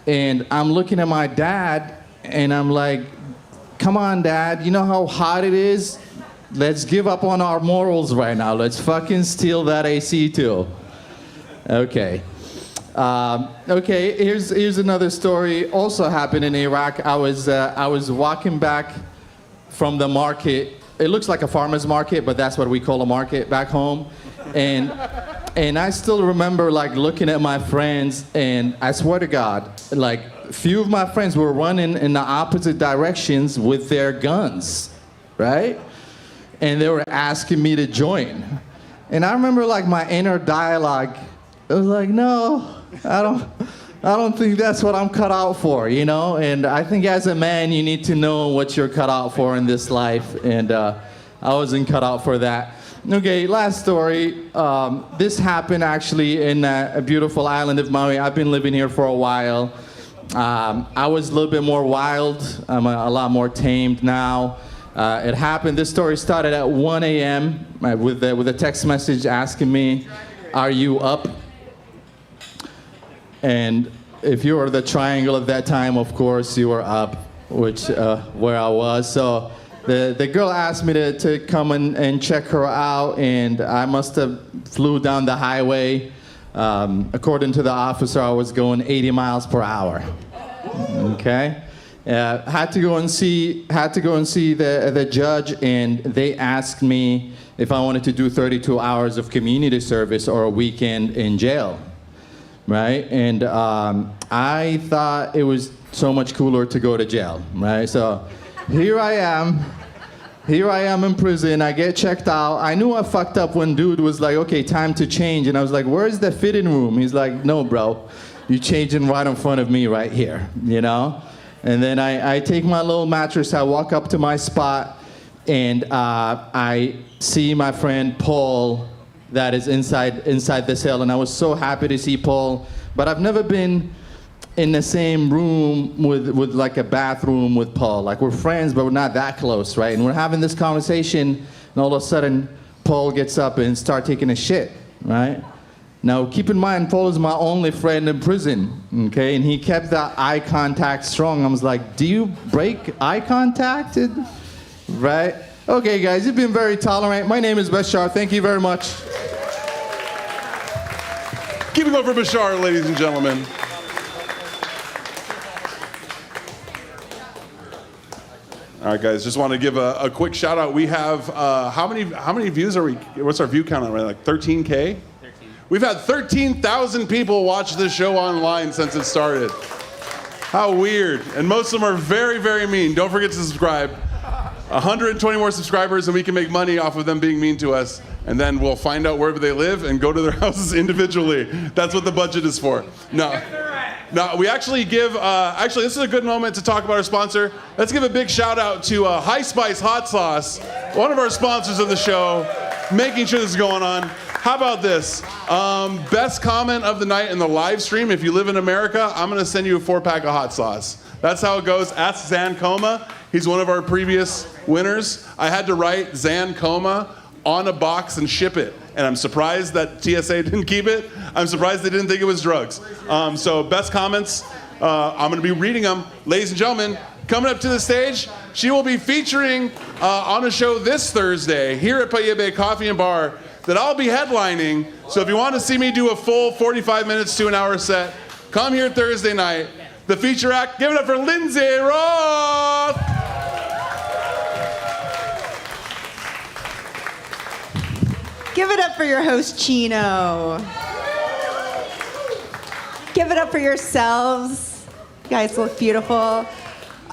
And I'm looking at my dad, and I'm like, come on, Dad, you know how hot it is? Let's give up on our morals right now. Let's fucking steal that AC too. Okay. Here's another story. Also happened in Iraq. I was walking back from the market. It looks like a farmer's market, but that's what we call a market back home. And I still remember like looking at my friends, and I swear to God, like a few of my friends were running in the opposite directions with their guns, right? And they were asking me to join. And I remember like my inner dialogue, I was like, no, I don't think that's what I'm cut out for, you know? And I think as a man, you need to know what you're cut out for in this life. And I wasn't cut out for that. Okay, last story. This happened actually in a beautiful island of Maui. I've been living here for a while. I was a little bit more wild. I'm a lot more tamed now. It happened, this story started at 1 a.m. With a text message asking me, are you up? And if you were the triangle at that time, of course you were up, which where I was. So the girl asked me to come and check her out, and I must have flew down the highway. According to the officer, I was going 80 miles per hour. Okay? Had to go and see the judge, and they asked me if I wanted to do 32 hours of community service or a weekend in jail, right? And I thought it was so much cooler to go to jail, right? So here I am in prison. I get checked out. I knew I fucked up when dude was like, okay, time to change, and I was like, where's the fitting room? He's like, no, bro, you're changing right in front of me right here, you know? And then I take my little mattress, I walk up to my spot, and I see my friend Paul that is inside the cell, and I was so happy to see Paul. But I've never been in the same room with like a bathroom with Paul. Like we're friends, but we're not that close, right? And we're having this conversation, and all of a sudden, Paul gets up and starts taking a shit, right? Now, keep in mind, Paul is my only friend in prison, okay? And he kept that eye contact strong. I was like, do you break eye contact? Right? Okay, guys, you've been very tolerant. My name is Bashar. Thank you very much. Keep it going for Bashar, ladies and gentlemen. All right, guys, just want to give a quick shout out. We have, how many views are we, what's our view count on, right? Like 13K? We've had 13,000 people watch this show online since it started. How weird. And most of them are very, very mean. Don't forget to subscribe. 120 more subscribers and we can make money off of them being mean to us. And then we'll find out wherever they live and go to their houses individually. That's what the budget is for. No, we actually give, actually this is a good moment to talk about our sponsor. Let's give a big shout out to High Spice Hot Sauce, one of our sponsors of the show. making sure this is going on. How about this? Best comment of the night in the live stream. If you live in America, I'm going to send you a 4-pack of hot sauce. That's how it goes. Ask Zan Coma. He's one of our previous winners. I had to write Zan Coma on a box and ship it. And I'm surprised that TSA didn't keep it. I'm surprised they didn't think it was drugs. So best comments, I'm going to be reading them. Ladies and gentlemen, coming up to the stage, she will be featuring on a show this Thursday here at Payebe Coffee and Bar that I'll be headlining. So if you want to see me do a full 45 minutes to an hour set, come here Thursday night. The feature act, give it up for Lindsay Roth. Give it up for your host, Chino. Give it up for yourselves. You guys look beautiful.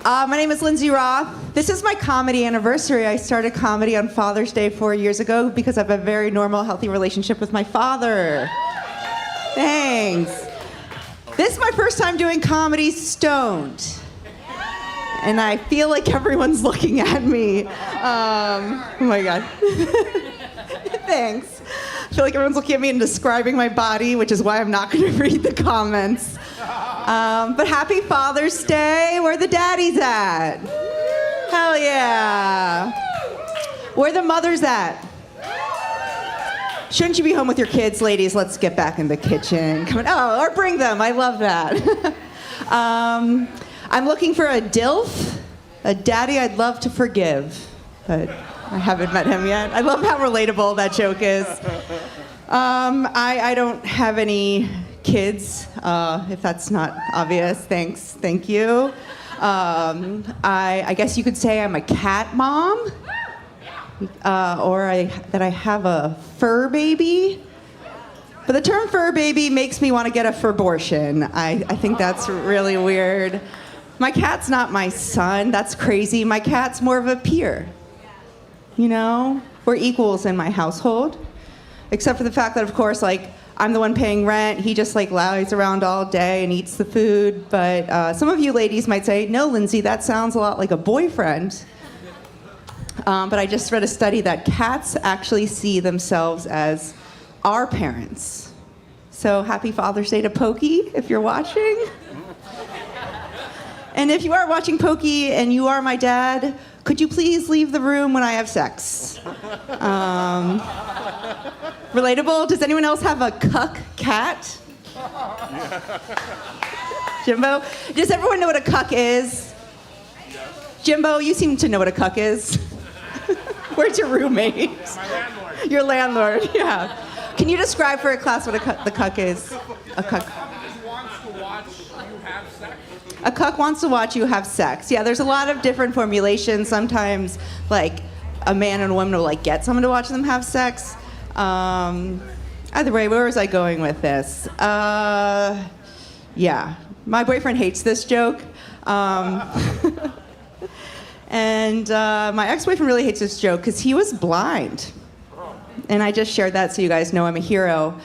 My name is Lindsay Roth. This is my comedy anniversary. I started comedy on Father's Day 4 years ago because I have a very normal, healthy relationship with my father. Thanks. This is my first time doing comedy stoned. And I feel like everyone's looking at me. Oh my God. Thanks. I feel like everyone's looking at me and describing my body, which is why I'm not going to read the comments. But happy Father's Day. Where the daddies at? Hell yeah. Where the mothers at? Shouldn't you be home with your kids, ladies? Let's get back in the kitchen. Come on. Oh, or bring them. I love that. I'm looking for a DILF, a daddy I'd love to forgive, but I haven't met him yet. I love how relatable that joke is. I don't have any kids, if that's not obvious. Thanks. Thank you. I guess you could say I'm a cat mom, or that I have a fur baby. But the term fur baby makes me want to get a furbortion. I think that's really weird. My cat's not my son. That's crazy. My cat's more of a peer. You know, we're equals in my household, except for the fact that, of course, like, I'm the one paying rent. He just like lies around all day and eats the food. But some of you ladies might say, no, Lindsay, that sounds a lot like a boyfriend. But I just read a study that cats actually see themselves as our parents. So happy Father's Day to Pokey, if you're watching. And if you are watching Pokey and you are my dad, could you please leave the room when I have sex? Relatable? Does anyone else have a cuck cat? Jimbo? Does everyone know what a cuck is? Jimbo, you seem to know what a cuck is. Where's your roommate? My landlord. Your landlord, yeah. Can you describe for a class what the cuck is? A cuck. A cuck wants to watch you have sex. Yeah, there's a lot of different formulations. Sometimes, like, a man and a woman will, like, get someone to watch them have sex. Either way, where was I going with this? Yeah, my boyfriend hates this joke. And my ex-boyfriend really hates this joke because he was blind. And I just shared that so you guys know I'm a hero.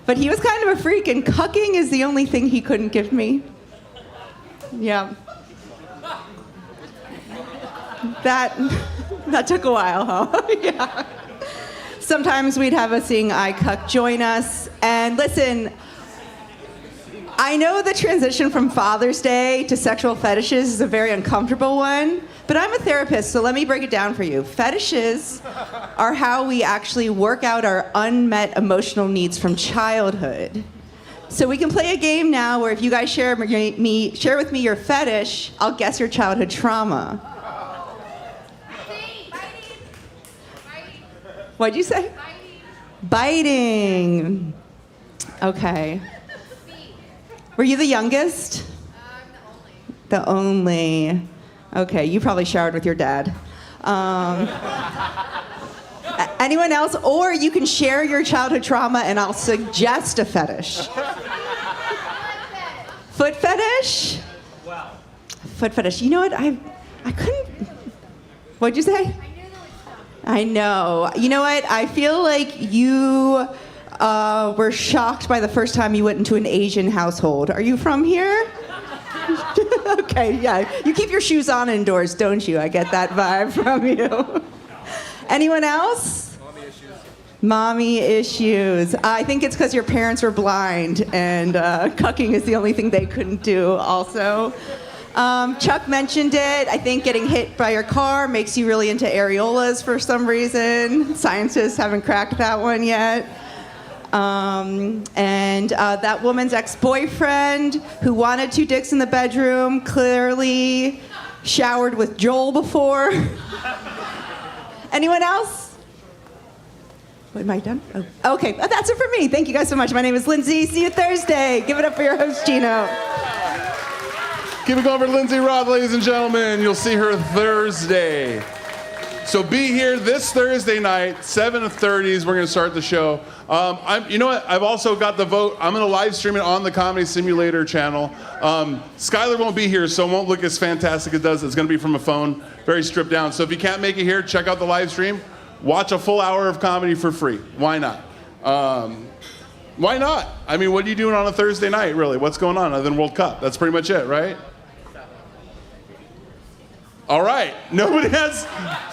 But he was kind of a freak, and cucking is the only thing he couldn't give me. Yeah. That took a while, huh? Yeah. Sometimes we'd have a seeing eye cuck join us. And listen, I know the transition from Father's Day to sexual fetishes is a very uncomfortable one, but I'm a therapist, so let me break it down for you. Fetishes are how we actually work out our unmet emotional needs from childhood. So we can play a game now where if you guys share with me your fetish, I'll guess your childhood trauma. What'd you say? Biting. Okay. Were you the youngest? The only. Okay, you probably showered with your dad. Anyone else? Or you can share your childhood trauma and I'll suggest a fetish. Foot fetish? Foot fetish. You know what? I couldn't. What'd you say? I know. You know what? I feel like you were shocked by the first time you went into an Asian household. Are you from here? Okay, yeah. You keep your shoes on indoors, don't you? I get that vibe from you. Anyone else? Mommy issues. I think it's because your parents were blind and cucking is the only thing they couldn't do also. Chuck mentioned it. I think getting hit by your car makes you really into areolas for some reason. Scientists haven't cracked that one yet. And that woman's ex-boyfriend who wanted 2 dicks in the bedroom clearly showered with Joel before. Anyone else? Am I done? Oh. Okay, that's it for me. Thank you guys so much. My name is Lindsay. See you Thursday. Give it up for your host, Chino. Keep it going for Lindsay Roth, ladies and gentlemen. You'll see her Thursday. So be here this Thursday night, 7:30. We're going to start the show. You know what? I've also got the vote. I'm going to live stream it on the Comedy Simulator channel. Skylar won't be here, so it won't look as fantastic as it does. It's going to be from a phone, very stripped down. So if you can't make it here, check out the live stream. Watch a full hour of comedy for free. Why not? Why not? I mean, what are you doing on a Thursday night, really? What's going on other than World Cup? That's pretty much it, right? All right. Nobody has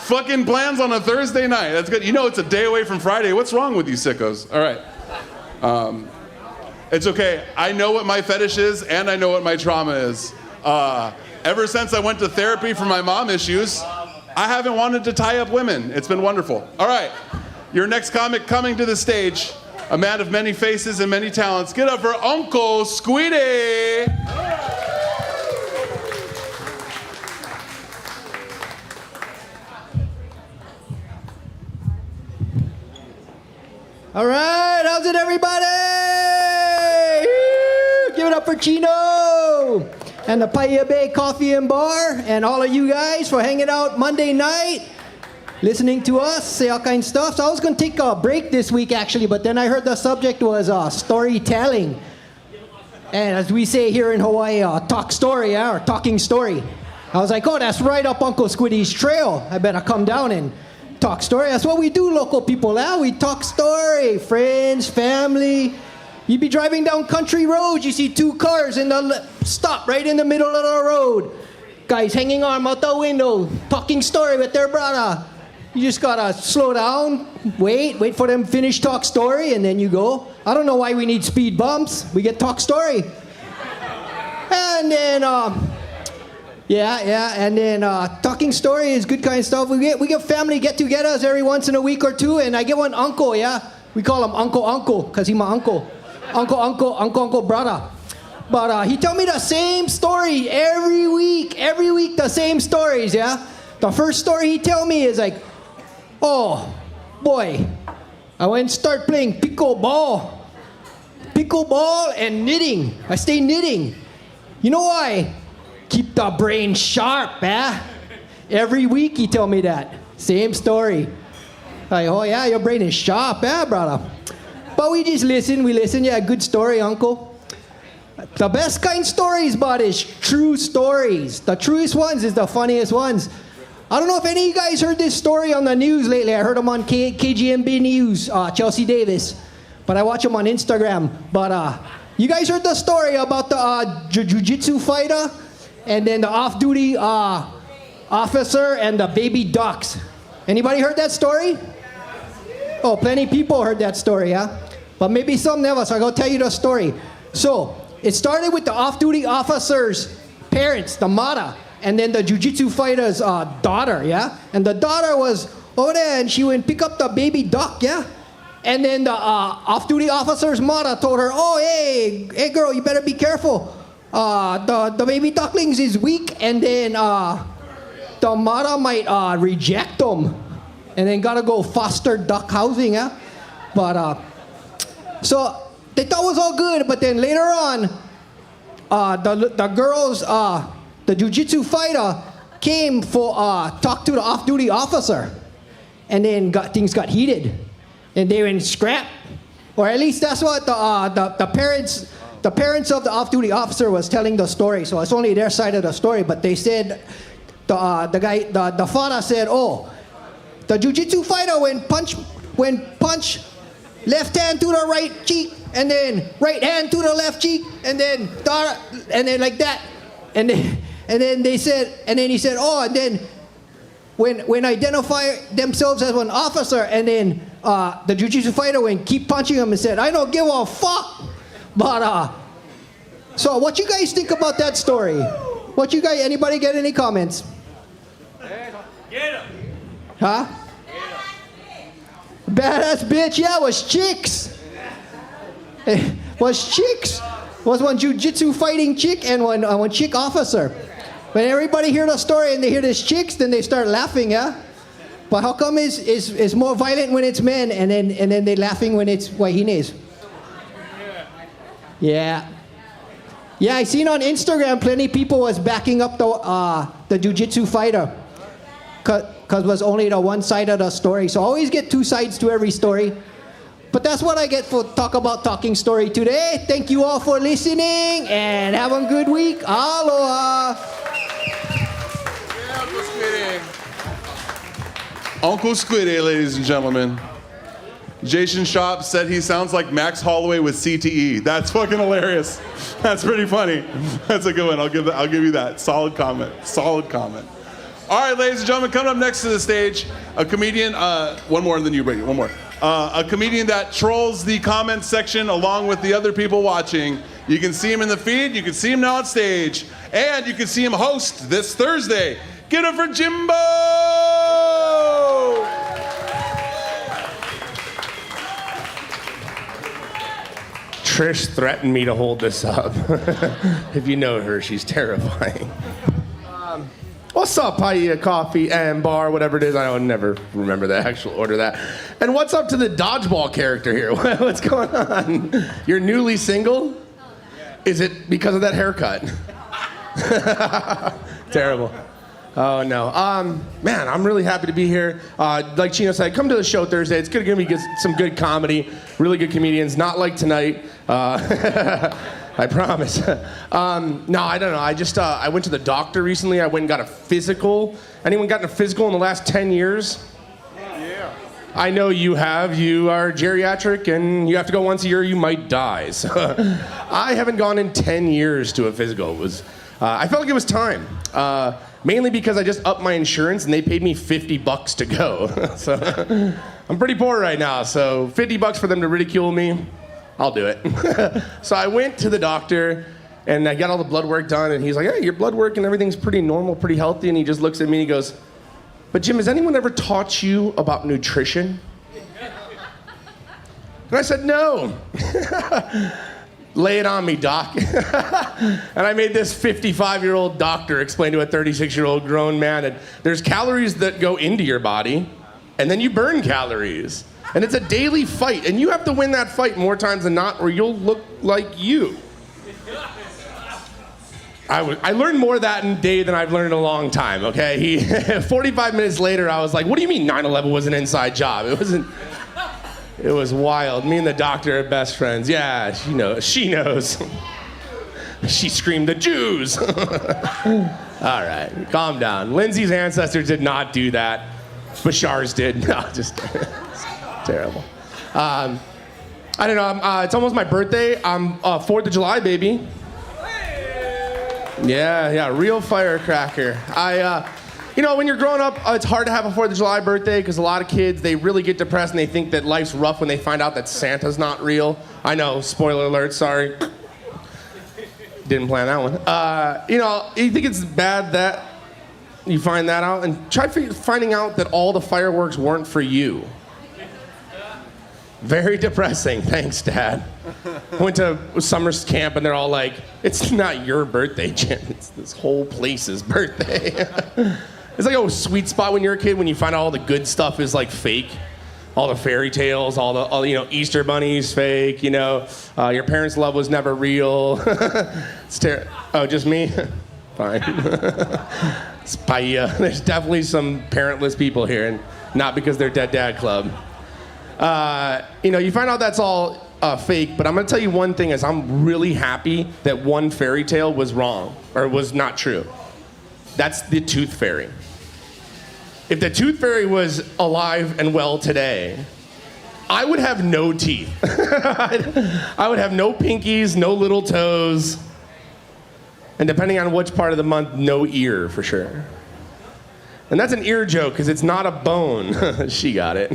fucking plans on a Thursday night. That's good. You know it's a day away from Friday. What's wrong with you sickos? All right. It's okay. I know what my fetish is, and I know what my trauma is. Ever since I went to therapy for my mom issues, I haven't wanted to tie up women. It's been wonderful. All right. Your next comic coming to the stage, a man of many faces and many talents. Get up for Uncle Squee. All right, how's it, everybody? Give it up for Chino and the Paia Bay Coffee and Bar and all of you guys for hanging out Monday night, listening to us say all kinds of stuff. So I was going to take a break this week, actually, but then I heard the subject was storytelling. And as we say here in Hawaii, talk story, or talking story. I was like, oh, that's right up Uncle Squiddy's trail. I better come down and talk story. That's what we do, local people. We talk story. Friends, family. You be driving down country roads, you see 2 cars in the stop right in the middle of the road. Guys hanging arm out the window, talking story with their brother. You just gotta slow down, wait for them to finish talk story, and then you go. I don't know why we need speed bumps. We get talk story. And then and then talking story is good kind of stuff. We get family get-togethers every once in a week or two, and I get one uncle, We call him Uncle, because he's my uncle. Uncle brother. But he tell me the same story every week the same stories, The first story he tell me is like, oh, boy, I went and start playing pickleball and knitting. I stay knitting. You know why? Keep the brain sharp, Every week he tell me that. Same story. Like, oh yeah, your brain is sharp, brother? But we just listen, good story, uncle. The best kind of stories, but is true stories. The truest ones is the funniest ones. I don't know if any of you guys heard this story on the news lately. I heard them on KGMB News, Chelsea Davis. But I watch them on Instagram. But you guys heard the story about the jiu-jitsu fighter? And then the off-duty officer and the baby ducks. Anybody heard that story? Oh, plenty of people heard that story, But maybe some never, so I'm going to tell you the story. So, it started with the off-duty officer's parents, the mother, and then the jiu-jitsu fighter's daughter, And the daughter was over there, and she went pick up the baby duck, And then the off-duty officer's mother told her, oh, hey girl, you better be careful. The baby ducklings is weak, and then the mother might reject them, and then gotta go foster duck housing, But so they thought it was all good, but then later on, the girls, the jiu-jitsu fighter came for talk to the off-duty officer, and then things got heated, and they were in scrap, or at least that's what the parents. The parents of the off-duty officer was telling the story, so it's only their side of the story. But they said, the father said, "Oh, the jiu-jitsu fighter went punch left hand to the right cheek, and then right hand to the left cheek, and then like that, and then he said, oh, and then when identify themselves as an officer, and then the jiu-jitsu fighter went keep punching him and said, "I don't give a fuck." But so what you guys think about that story? Anybody get any comments? Get him. Huh? Badass bitch, yeah, it was chicks. Was one jiu-jitsu fighting chick and one chick officer. When everybody hear the story and they hear this chicks, then they start laughing, yeah? But how come it's more violent when it's men and then they laughing when it's wahines? Yeah. Yeah, I seen on Instagram plenty people was backing up the jiu-jitsu fighter. Cause was only the one side of the story. So I always get two sides to every story. But that's what I get for Talk About Talking Story today. Thank you all for listening and have a good week. Aloha. Uncle Squee, ladies and gentlemen. Jason Shop said he sounds like Max Holloway with CTE. That's fucking hilarious. That's pretty funny. That's a good one. I'll give you that. Solid comment. All right, ladies and gentlemen, coming up next to the stage, a comedian, one more than you, Brady, one more. A comedian that trolls the comment section along with the other people watching. You can see him in the feed, you can see him now on stage, and you can see him host this Thursday. Get him for Jimbo! Trish threatened me to hold this up. If you know her, she's terrifying. What's up, paella, coffee, and bar, whatever it is. I don't never remember the actual order of that. And what's up to the dodgeball character here? What's going on? You're newly single? Is it because of that haircut? Terrible. Oh, no. Man, I'm really happy to be here. Like Chino said, come to the show Thursday. It's going to be some good comedy, really good comedians, not like tonight. I promise. No, I don't know. I went to the doctor recently. I went and got a physical. Anyone gotten a physical in the last 10 years? Yeah. I know you have. You are geriatric, and you have to go once a year. You might die. So I haven't gone in 10 years to a physical. I felt like it was time. Mainly because I just upped my insurance, and they paid me $50 to go. So I'm pretty poor right now. So $50 for them to ridicule me. I'll do it. So I went to the doctor, and I got all the blood work done, and he's like, hey, your blood work and everything's pretty normal, pretty healthy, and he just looks at me and he goes, but Jim, has anyone ever taught you about nutrition? And I said, no. Lay it on me, doc. And I made this 55-year-old doctor explain to a 36-year-old grown man that there's calories that go into your body, and then you burn calories. And it's a daily fight, and you have to win that fight more times than not, or you'll look like you. I learned more that day than I've learned in a long time, okay? 45 minutes later, I was like, what do you mean 9/11 was an inside job? It was wild. Me and the doctor are best friends. Yeah, she knows. She screamed, the Jews. All right, calm down. Lindsay's ancestors did not do that. Bashar's did. No, just terrible. I don't know. It's almost my birthday. I'm 4th of July, baby. Yeah, real firecracker. When you're growing up, it's hard to have a 4th of July birthday because a lot of kids, they really get depressed and they think that life's rough when they find out that Santa's not real. I know, spoiler alert, sorry. Didn't plan that one. You think it's bad that you find that out, and try finding out that all the fireworks weren't for you. Very depressing. Thanks, Dad. Went to summer camp, and they're all like, it's not your birthday, Jim. It's this whole place's birthday. It's like a sweet spot when you're a kid when you find out all the good stuff is like fake. All the fairy tales, all the Easter bunnies fake, your parents' love was never real. Oh, just me? Fine. It's paella. There's definitely some parentless people here, and not because they're Dead Dad Club. You find out that's all fake, but I'm gonna tell you one thing is I'm really happy that one fairy tale was wrong, or was not true. That's the tooth fairy. If the tooth fairy was alive and well today, I would have no teeth. I would have no pinkies, no little toes, and depending on which part of the month, no ear for sure. And that's an ear joke because it's not a bone. She got it.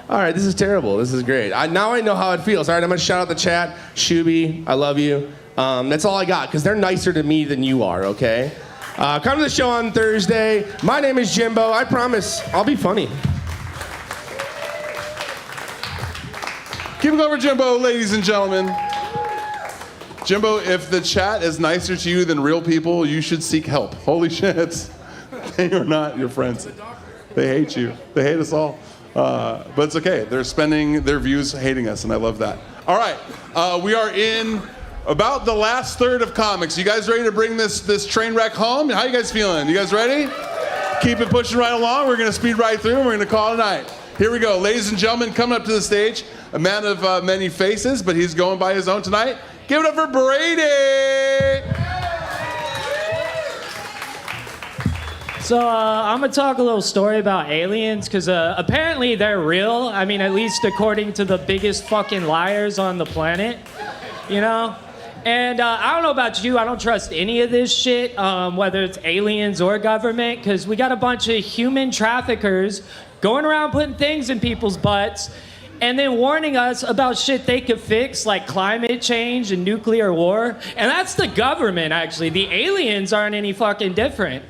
All right, this is terrible. This is great. Now I know how it feels. All right, I'm going to shout out the chat. Shuby, I love you. That's all I got because they're nicer to me than you are, okay? Come to the show on Thursday. My name is Jimbo. I promise I'll be funny. Keep it over, Jimbo, ladies and gentlemen. Jimbo, if the chat is nicer to you than real people, you should seek help. Holy shit. They are not your friends. They hate you. They hate us all. But it's okay. They're spending their views hating us, and I love that. All right. We are in about the last third of comics. You guys ready to bring this train wreck home? How you guys feeling? You guys ready? Keep it pushing right along. We're going to speed right through, and we're going to call it a night. Here we go. Ladies and gentlemen, coming up to the stage, a man of many faces, but he's going by his own tonight. Give it up for Brady! So I'm going to talk a little story about aliens, because apparently they're real. I mean, at least according to the biggest fucking liars on the planet, you know? And I don't know about you, I don't trust any of this shit, whether it's aliens or government, because we got a bunch of human traffickers going around putting things in people's butts, and then warning us about shit they could fix, like climate change and nuclear war. And that's the government, actually. The aliens aren't any fucking different.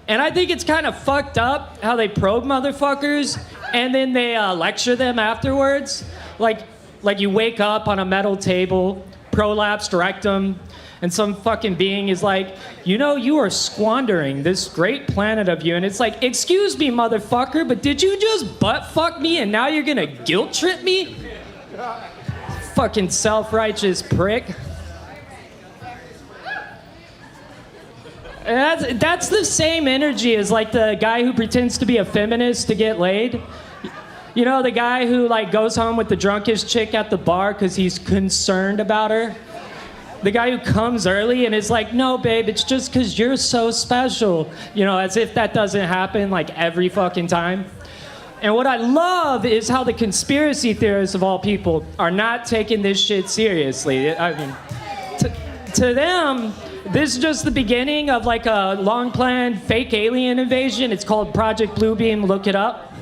And I think it's kind of fucked up how they probe motherfuckers, and then they lecture them afterwards. Like you wake up on a metal table, prolapsed rectum, and some fucking being is like, you know, you are squandering this great planet of you. And it's like, excuse me, motherfucker, but did you just butt fuck me and now you're gonna guilt trip me? Fucking self-righteous prick. And that's the same energy as like the guy who pretends to be a feminist to get laid. You know, the guy who like goes home with the drunkest chick at the bar because he's concerned about her. The guy who comes early and is like, no, babe, it's just because you're so special. You know, as if that doesn't happen like every fucking time. And what I love is how the conspiracy theorists of all people are not taking this shit seriously. I mean, to them, this is just the beginning of like a long-planned fake alien invasion. It's called Project Bluebeam, look it up.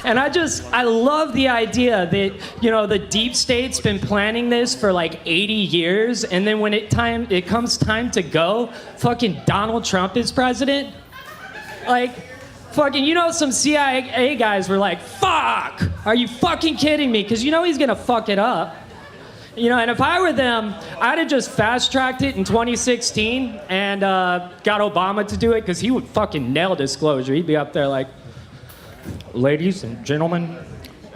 And I love the idea that, you know, the deep state's been planning this for like 80 years, and then when it comes time to go, fucking Donald Trump is president. Like, fucking, you know, some CIA guys were like, fuck, are you fucking kidding me? Because you know he's gonna fuck it up. You know, and if I were them, I'd have just fast-tracked it in 2016 and got Obama to do it, because he would fucking nail disclosure. He'd be up there like, ladies and gentlemen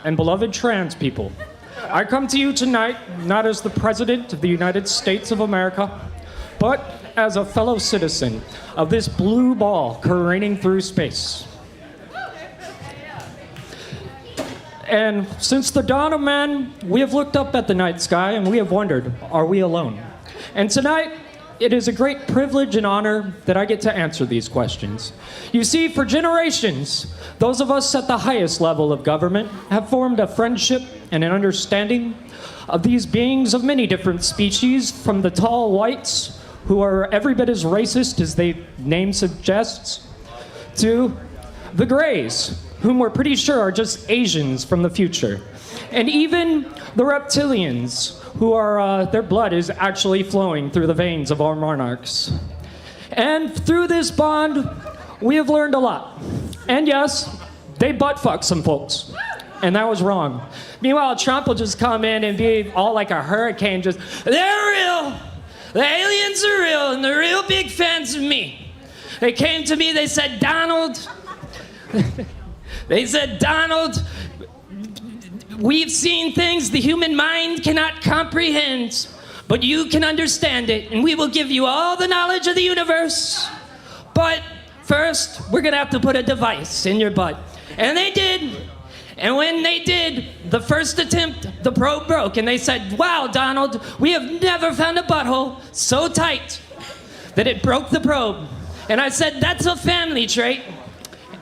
and beloved trans people, I come to you tonight not as the President of the United States of America, but as a fellow citizen of this blue ball careening through space. And since the dawn of man, we have looked up at the night sky and we have wondered, are we alone? And tonight, it is a great privilege and honor that I get to answer these questions. You see, for generations, those of us at the highest level of government have formed a friendship and an understanding of these beings of many different species, from the tall whites, who are every bit as racist as their name suggests, to the grays, whom we're pretty sure are just Asians from the future, and even the reptilians, who are, their blood is actually flowing through the veins of our monarchs. And through this bond, we have learned a lot. And yes, they butt fuck some folks, and that was wrong. Meanwhile, Trump will just come in and be all like a hurricane, just, they're real, the aliens are real, and they're real big fans of me. They came to me, they said, Donald, we've seen things the human mind cannot comprehend, but you can understand it, and we will give you all the knowledge of the universe. But first, we're gonna have to put a device in your butt. And they did. And when they did, the first attempt, the probe broke, and they said, wow, Donald, we have never found a butthole so tight that it broke the probe. And I said, that's a family trait.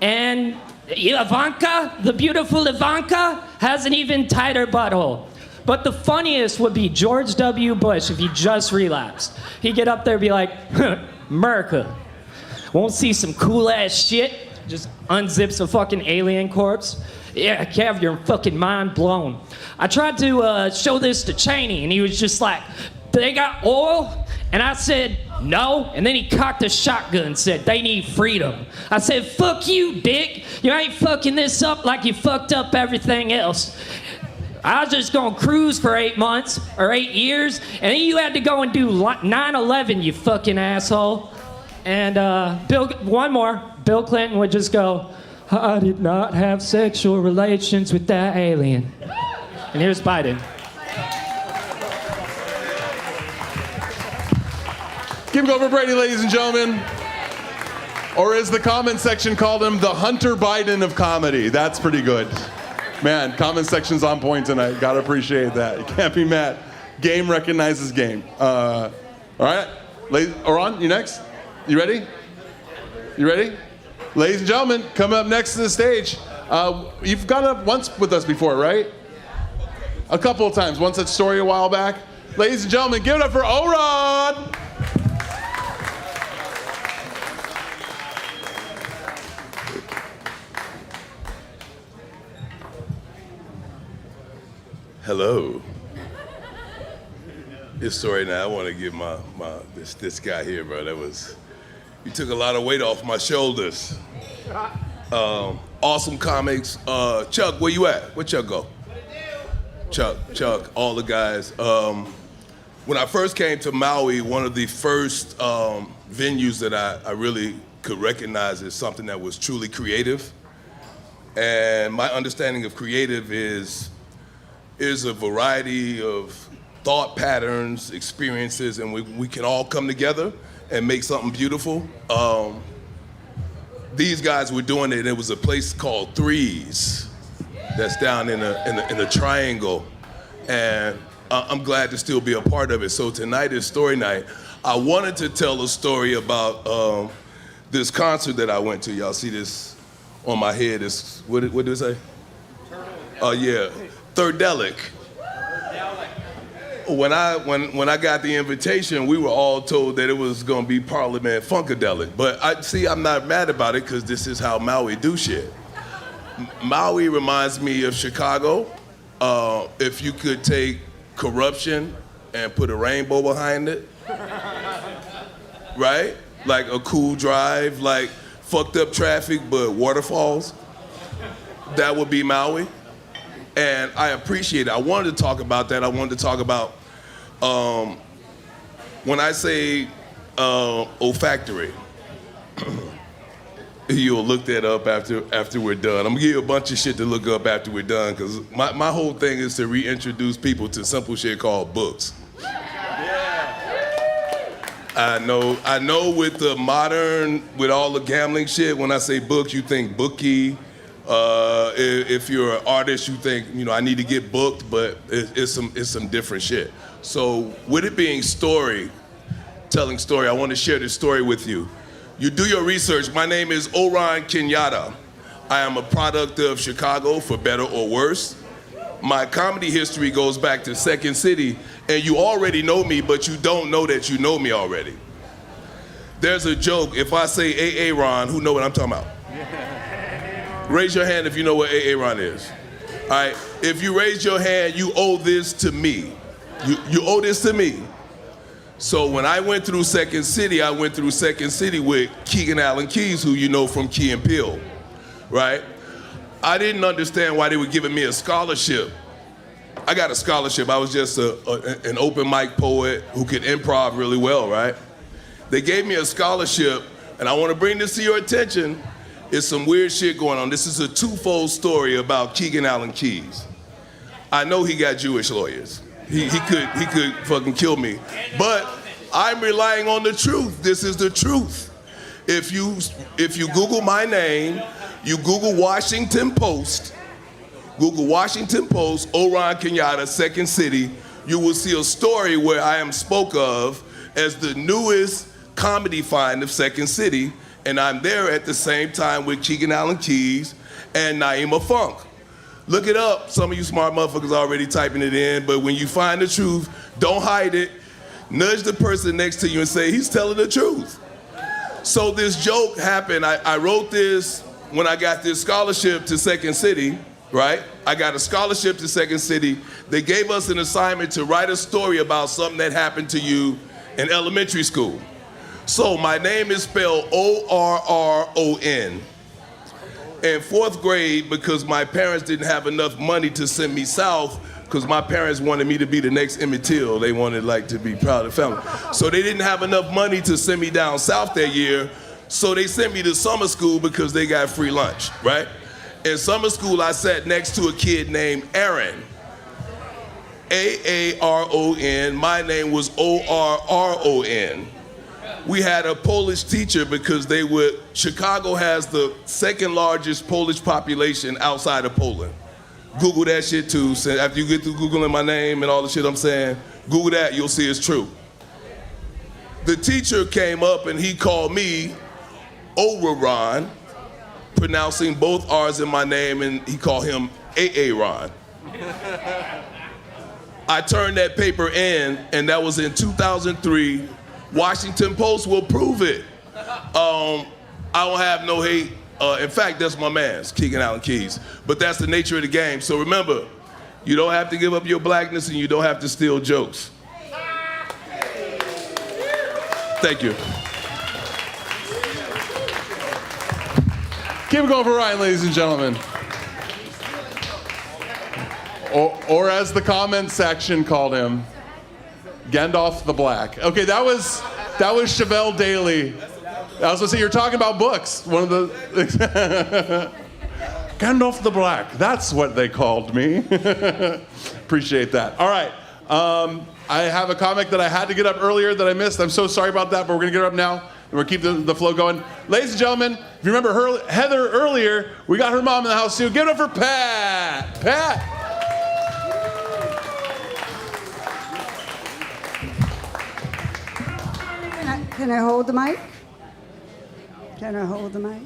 And Ivanka, the beautiful Ivanka, has an even tighter butthole. But the funniest would be George W. Bush if he just relapsed. He'd get up there and be like, America, won't see some cool ass shit. Just unzips a fucking alien corpse. Yeah, have your fucking mind blown. I tried to show this to Cheney, and he was just like, they got oil? And I said, no. And then he cocked a shotgun and said, they need freedom. I said, fuck you, dick. You ain't fucking this up like you fucked up everything else. I was just gonna cruise for 8 months or 8 years, and then you had to go and do 9/11, you fucking asshole. And one more. Bill Clinton would just go, I did not have sexual relations with that alien. And here's Biden. Give it over Brady, ladies and gentlemen. Or as the comment section called him, the Hunter Biden of comedy. That's pretty good. Man, comment section's on point tonight. Gotta appreciate that. You can't be mad. Game recognizes game. All right, Oran, you next? You ready? You ready? Ladies and gentlemen, coming up next to the stage. You've gone up once with us before, right? A couple of times. Once at Story a while back. Ladies and gentlemen, give it up for Oran! Hello. This story now, I want to give this guy here, bro. You took a lot of weight off my shoulders. Awesome comics. Chuck, where you at? Where Chuck go? Chuck, all the guys. When I first came to Maui, one of the first venues that I really could recognize as something that was truly creative. And my understanding of creative is a variety of thought patterns, experiences, and we can all come together and make something beautiful. These guys were doing it. It was a place called Threes that's down in a triangle, and I'm glad to still be a part of it. So tonight is story night. I wanted to tell a story about this concert that I went to. Y'all see this on my head? What did it say? Oh yeah, Thirdelic. When I got the invitation, we were all told that it was gonna be Parliament Funkadelic. But I'm not mad about it because this is how Maui do shit. Maui reminds me of Chicago. If you could take corruption and put a rainbow behind it, right? Like a cool drive, like fucked up traffic, but waterfalls. That would be Maui. And I appreciate it. I wanted to talk about that. I wanted to talk about when I say olfactory. You'll look that up after we're done. I'm gonna give you a bunch of shit to look up after we're done, because my whole thing is to reintroduce people to simple shit called books. I know with the modern, with all the gambling shit, when I say books, you think bookie. If you're an artist, you think, I need to get booked, but it's some different shit. So with it being telling story, I want to share this story with you. You do your research. My name is Oran Kenyatta. I am a product of Chicago, for better or worse. My comedy history goes back to Second City, and you already know me, but you don't know that you know me already. There's a joke. If I say A.A. Ron, who know what I'm talking about? Raise your hand if you know what A.A. Ron is. All right, if you raise your hand, you owe this to me. You owe this to me. So when I went through Second City, I went through Second City with Keegan Allen Keys, who you know from Key and Peele, right? I didn't understand why they were giving me a scholarship. I got a scholarship. I was just an open mic poet who could improv really well, right? They gave me a scholarship, and I want to bring this to your attention. It's some weird shit going on. This is a twofold story about Keegan Allen Keys. I know he got Jewish lawyers. He could fucking kill me. But I'm relying on the truth. This is the truth. If you Google my name, you Google Washington Post, Oran Kenyatta, Second City, you will see a story where I am spoke of as the newest comedy find of Second City, and I'm there at the same time with Keegan Allen Keys and Naima Funk. Look it up. Some of you smart motherfuckers already typing it in, but when you find the truth, don't hide it. Nudge the person next to you and say, he's telling the truth. So this joke happened. I wrote this when I got this scholarship to Second City, right? I got a scholarship to Second City. They gave us an assignment to write a story about something that happened to you in elementary school. So my name is spelled O-R-R-O-N. In 4th grade, because my parents didn't have enough money to send me south, because my parents wanted me to be the next Emmett Till. They wanted like to be proud of the family. So they didn't have enough money to send me down south that year. So they sent me to summer school because they got free lunch, right? In summer school, I sat next to a kid named Aaron. A-A-R-O-N. My name was O-R-R-O-N. We had a Polish teacher because Chicago has the 2nd largest Polish population outside of Poland. Google that shit too. So after you get through Googling my name and all the shit I'm saying, Google that, you'll see it's true. The teacher came up and he called me Oraron, pronouncing both R's in my name, and he called him Aaron. I turned that paper in, and that was in 2003. Washington Post will prove it. I don't have no hate. In fact, that's my man's, Keegan-Allen Keys. But that's the nature of the game. So remember, you don't have to give up your blackness and you don't have to steal jokes. Thank you. Keep it going for Ryan, ladies and gentlemen. Or as the comment section called him, Gandalf the Black. Okay, that was Chevelle Daly. I was gonna say, you're talking about books. One of the Gandalf the Black. That's what they called me. Appreciate that. All right. I have a comic that I had to get up earlier that I missed. I'm so sorry about that, but we're gonna get her up now. And we're gonna keep the flow going. Ladies and gentlemen, if you remember Heather earlier, we got her mom in the house too. Give it up for Pat. Pat. Can I hold the mic? Can I hold the mic?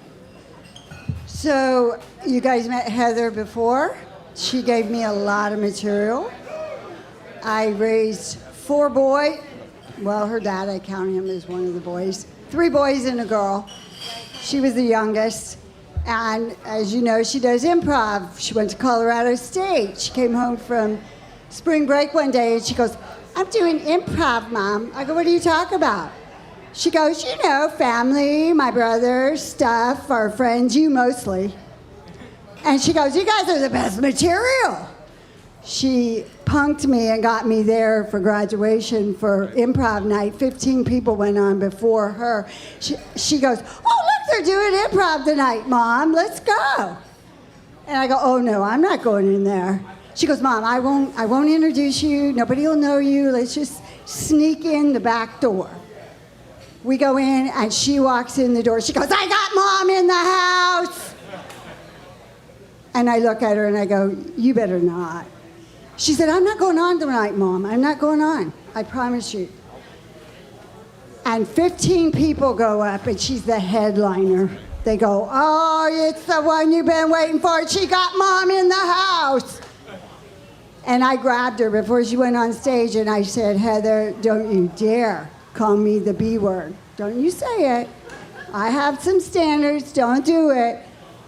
So, you guys met Heather before. She gave me a lot of material. I raised 4 boys. Well, her dad, I count him as one of the boys. 3 boys and a girl. She was the youngest. And as you know, she does improv. She went to Colorado State. She came home from spring break one day and she goes, "I'm doing improv, Mom." I go, "What do you talk about?" She goes, "You know, family, my brother, stuff, our friends, you mostly." And she goes, "You guys are the best material." She punked me and got me there for graduation for improv night. 15 people went on before her. She goes, "Oh, look, they're doing improv tonight, Mom. Let's go." And I go, "Oh, no, I'm not going in there." She goes, "Mom, I won't introduce you. Nobody will know you. Let's just sneak in the back door." We go in, and she walks in the door. She goes, "I got Mom in the house." And I look at her, and I go, "You better not." She said, "I'm not going on tonight, Mom. I'm not going on. I promise you." And 15 people go up, and she's the headliner. They go, "Oh, it's the one you've been waiting for. She got Mom in the house." And I grabbed her before she went on stage, and I said, "Heather, don't you dare call me the B word. Don't you say it. I have some standards. Don't do it."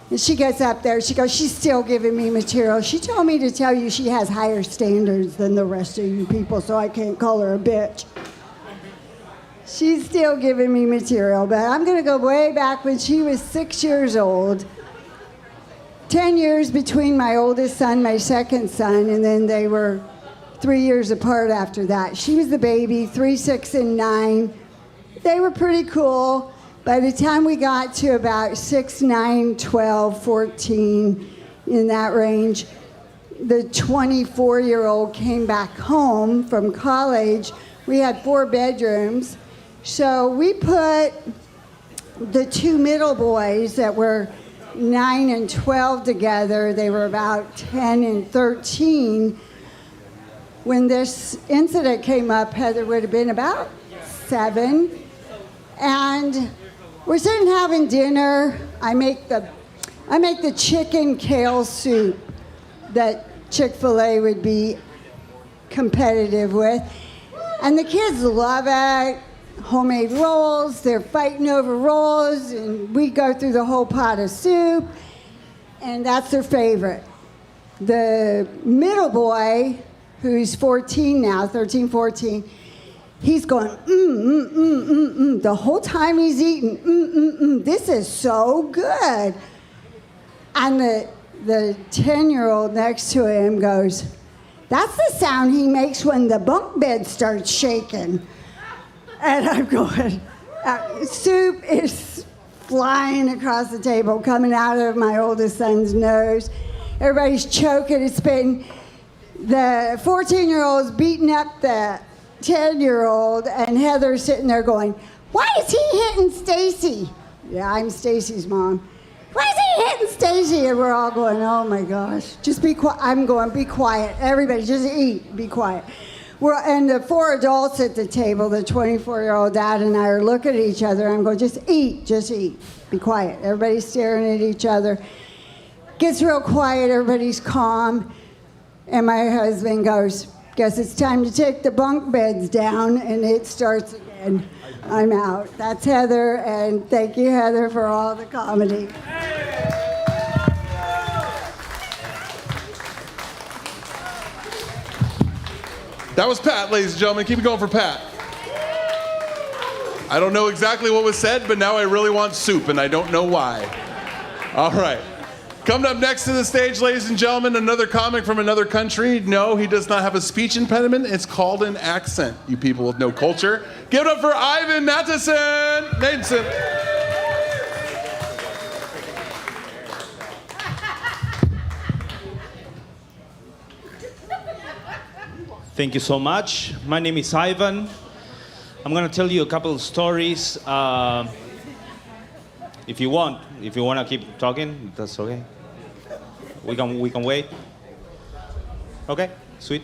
And she gets up there. She goes, "She's still giving me material. She told me to tell you she has higher standards than the rest of you people, so I can't call her a bitch." She's still giving me material, but I'm going to go way back when she was 6 years old. 10 years between my oldest son, my second son, and then they were 3 years apart after that. She was the baby, 3, 6, and 9. They were pretty cool. By the time we got to about 6, 9, 12, 14, in that range, the 24-year-old came back home from college. We had 4 bedrooms. So we put the 2 middle boys that were 9 and 12 together. They were about 10 and 13. When this incident came up, Heather would have been about 7. And we're sitting having dinner. I make the chicken kale soup that Chick-fil-A would be competitive with. And the kids love it. homemade rolls. They're fighting over rolls, and we go through the whole pot of soup, and that's their favorite. The middle boy, who's 14 now, 13, 14, he's going, the whole time he's eating, this is so good. And the 10-year-old next to him goes, that's the sound he makes when the bunk bed starts shaking. And I'm going, soup is flying across the table, coming out of my oldest son's nose. Everybody's choking and spitting. The 14-year-old's beating up the 10-year-old, and Heather's sitting there going, why is he hitting Stacy? Yeah, I'm Stacy's mom. Why is he hitting Stacy? And we're all going, oh my gosh. Just be quiet. I'm going, be quiet. Everybody, just eat. Be quiet. And the 4 adults at the table, the 24-year-old dad and I are looking at each other. I'm going, just eat. Be quiet. Everybody's staring at each other. Gets real quiet. Everybody's calm. And my husband goes, guess it's time to take the bunk beds down. And it starts again. I'm out. That's Heather, and thank you, Heather, for all the comedy. That was Pat, ladies and gentlemen. Keep it going for Pat. I don't know exactly what was said, but now I really want soup, and I don't know why. All right. Coming up next to the stage, ladies and gentlemen, another comic from another country. No, he does not have a speech impediment. It's called an accent, you people with no culture. Give it up for Ivan Matson. Thank you so much. My name is Ivan. I'm going to tell you a couple of stories. If you want to keep talking, that's okay. We can wait. Okay, sweet.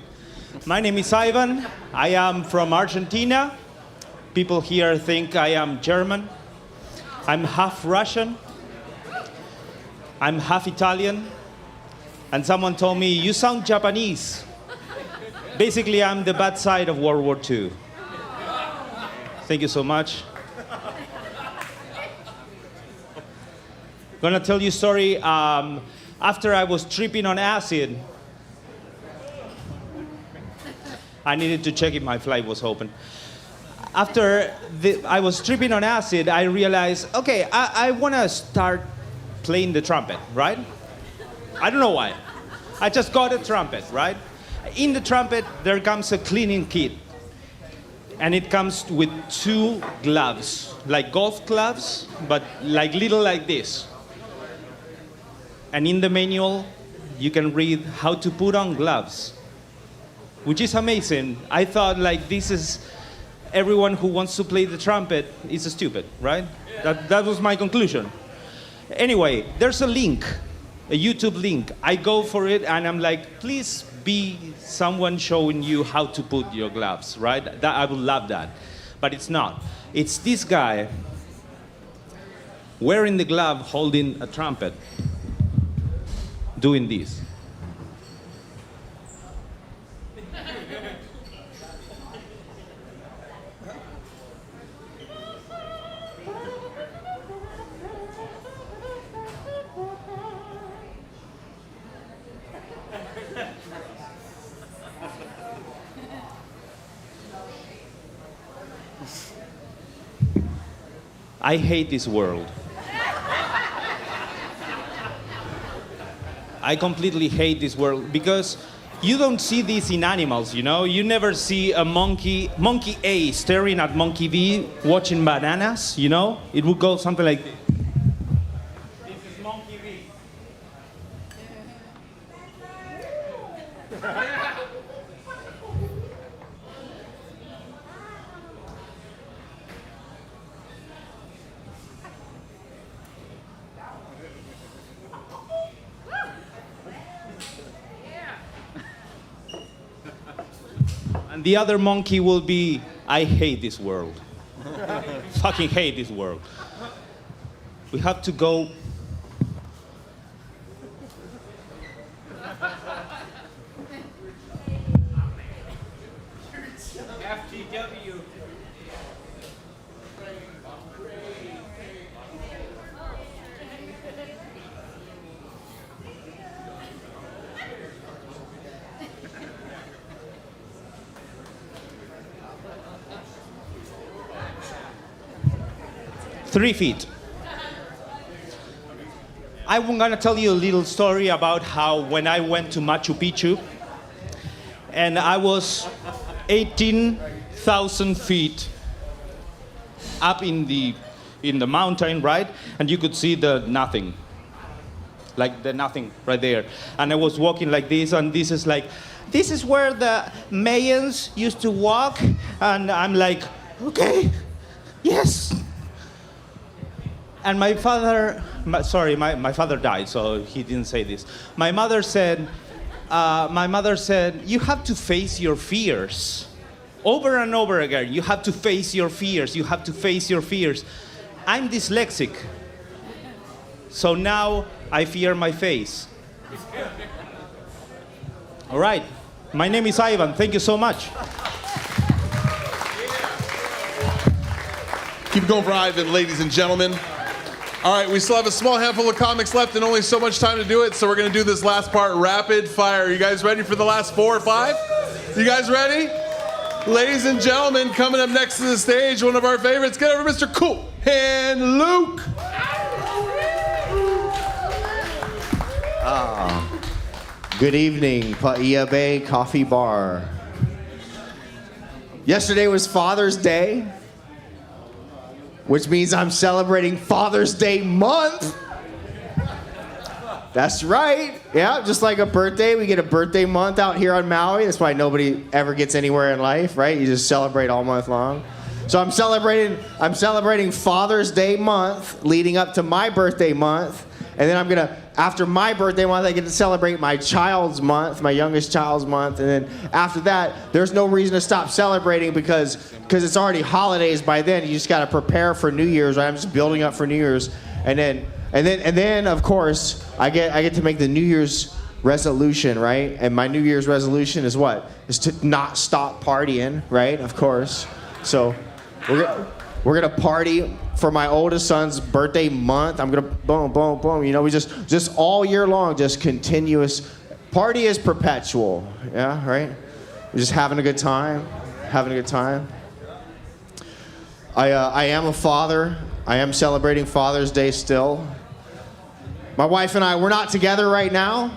My name is Ivan. I am from Argentina. People here think I am German. I'm half Russian. I'm half Italian. And someone told me, you sound Japanese. Basically, I'm the bad side of World War II. Thank you so much. Gonna tell you a story. After I was tripping on acid, I needed to check if my flight was open. After I was tripping on acid, I realized, okay, I want to start playing the trumpet, right? I don't know why. I just got a trumpet, right? In the trumpet, there comes a cleaning kit. And it comes with 2 gloves, like golf gloves, but like little like this. And in the manual, you can read how to put on gloves, which is amazing. I thought, like, this is everyone who wants to play the trumpet is stupid, right? That was my conclusion. Anyway, there's a link, a YouTube link. I go for it, and I'm like, please be someone showing you how to put your gloves, right? I would love that. But it's not. It's this guy wearing the glove, holding a trumpet, doing this. I hate this world. I completely hate this world because you don't see this in animals, you know? You never see a monkey A staring at monkey B watching bananas, you know? It would go something like this. This is monkey B. And the other monkey will be, I hate this world. Fucking hate this world. We have to go. FTW. 3 feet. I'm gonna tell you a little story about how when I went to Machu Picchu, and I was 18,000 feet up in the mountain, right? And you could see the nothing, like the nothing right there. And I was walking like this, and this is where the Mayans used to walk. And I'm like, okay, yes. And my father died, so he didn't say this. My mother said, you have to face your fears. Over and over again, you have to face your fears. You have to face your fears. I'm dyslexic, so now I fear my face. All right, my name is Ivan. Thank you so much. Keep going for Ivan, ladies and gentlemen. All right, we still have a small handful of comics left and only so much time to do it, so we're going to do this last part rapid fire. You guys ready for the last 4 or 5? You guys ready? Ladies and gentlemen, coming up next to the stage, one of our favorites. Get over Mr. Cool and Luke. Good evening, Paia Bay Coffee Bar. Yesterday was Father's Day, which means I'm celebrating Father's Day month. That's right. Yeah, just like a birthday, we get a birthday month out here on Maui. That's why nobody ever gets anywhere in life, right? You just celebrate all month long. So I'm celebrating Father's Day month leading up to my birthday month. And then after my birthday month, I get to celebrate my child's month, my youngest child's month. And then after that, there's no reason to stop celebrating because it's already holidays by then. You just got to prepare for New Year's, right? I'm just building up for New Year's. And then of course, I get to make the New Year's resolution, right? And my New Year's resolution is what? Is to not stop partying, right? Of course. So we're gonna party for my oldest son's birthday month. I'm gonna boom, boom, boom. You know, we just all year long, just continuous. Party is perpetual, yeah, right? We're just having a good time, I am a father. I am celebrating Father's Day still. My wife and I, we're not together right now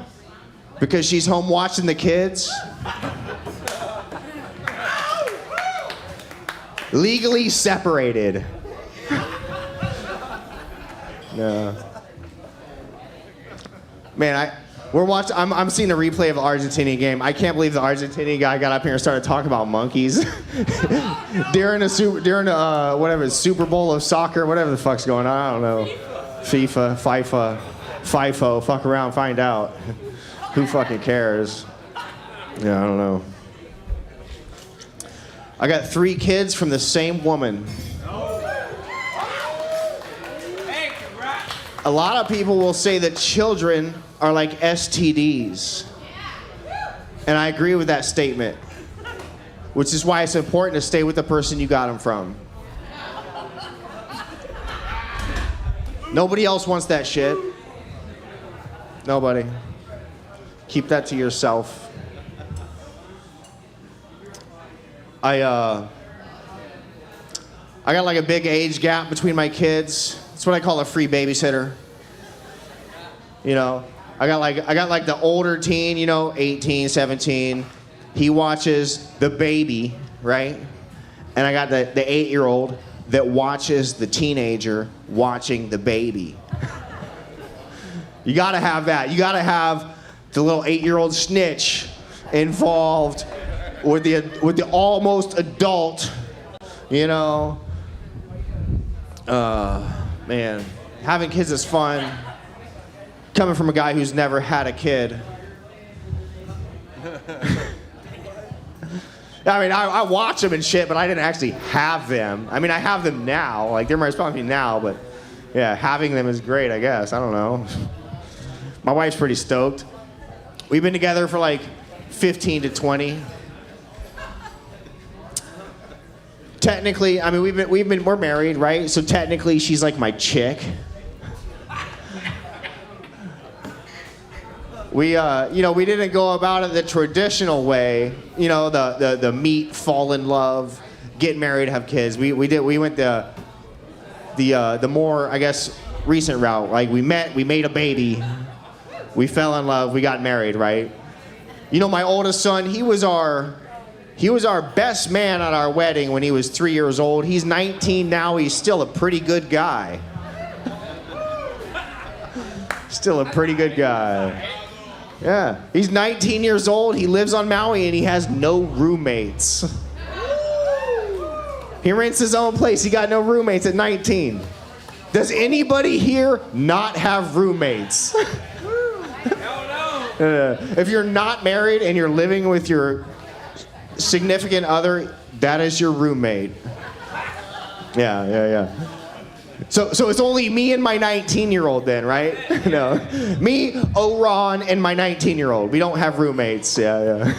because she's home watching the kids. Legally separated. No. Man, I'm seeing a replay of the Argentinian game. I can't believe the Argentinian guy got up here and started talking about monkeys during a Super Bowl of soccer, whatever the fuck's going on. I don't know. FIFA, FIFO, fuck around, find out. Who fucking cares? Yeah, I don't know. I got 3 kids from the same woman. A lot of people will say that children are like STDs. And I agree with that statement, which is why it's important to stay with the person you got them from. Nobody else wants that shit. Nobody. Keep that to yourself. I got like a big age gap between my kids. That's what I call a free babysitter. You know, I got like the older teen, 18, 17. He watches the baby, right? And I got the 8-year-old that watches the teenager watching the baby. You gotta have that. You gotta have the little 8-year-old snitch involved with the almost adult, man, having kids is fun. Coming from a guy who's never had a kid. I mean, I watch them and shit, but I didn't actually have them. I mean, I have them now. Like, they're my responsibility now, but yeah, having them is great, I guess. I don't know. My wife's pretty stoked. We've been together for like 15 to 20. Technically, I mean, we're married, right? So technically, she's like my chick. We didn't go about it the traditional way, the meet, fall in love, get married, have kids. We went the the more, I guess, recent route. Like we met, we made a baby, we fell in love, we got married, right? You know, my oldest son, he was our best man at our wedding when he was 3 years old. He's 19 now, he's still a pretty good guy. Still a pretty good guy. Yeah, he's 19 years old, he lives on Maui, and he has no roommates. He rents his own place, he got no roommates at 19. Does anybody here not have roommates? If you're not married and you're living with your significant other, that is your roommate. Yeah. So it's only me and my 19-year-old then, right? No. Me, Oron, and my 19-year-old. We don't have roommates. Yeah.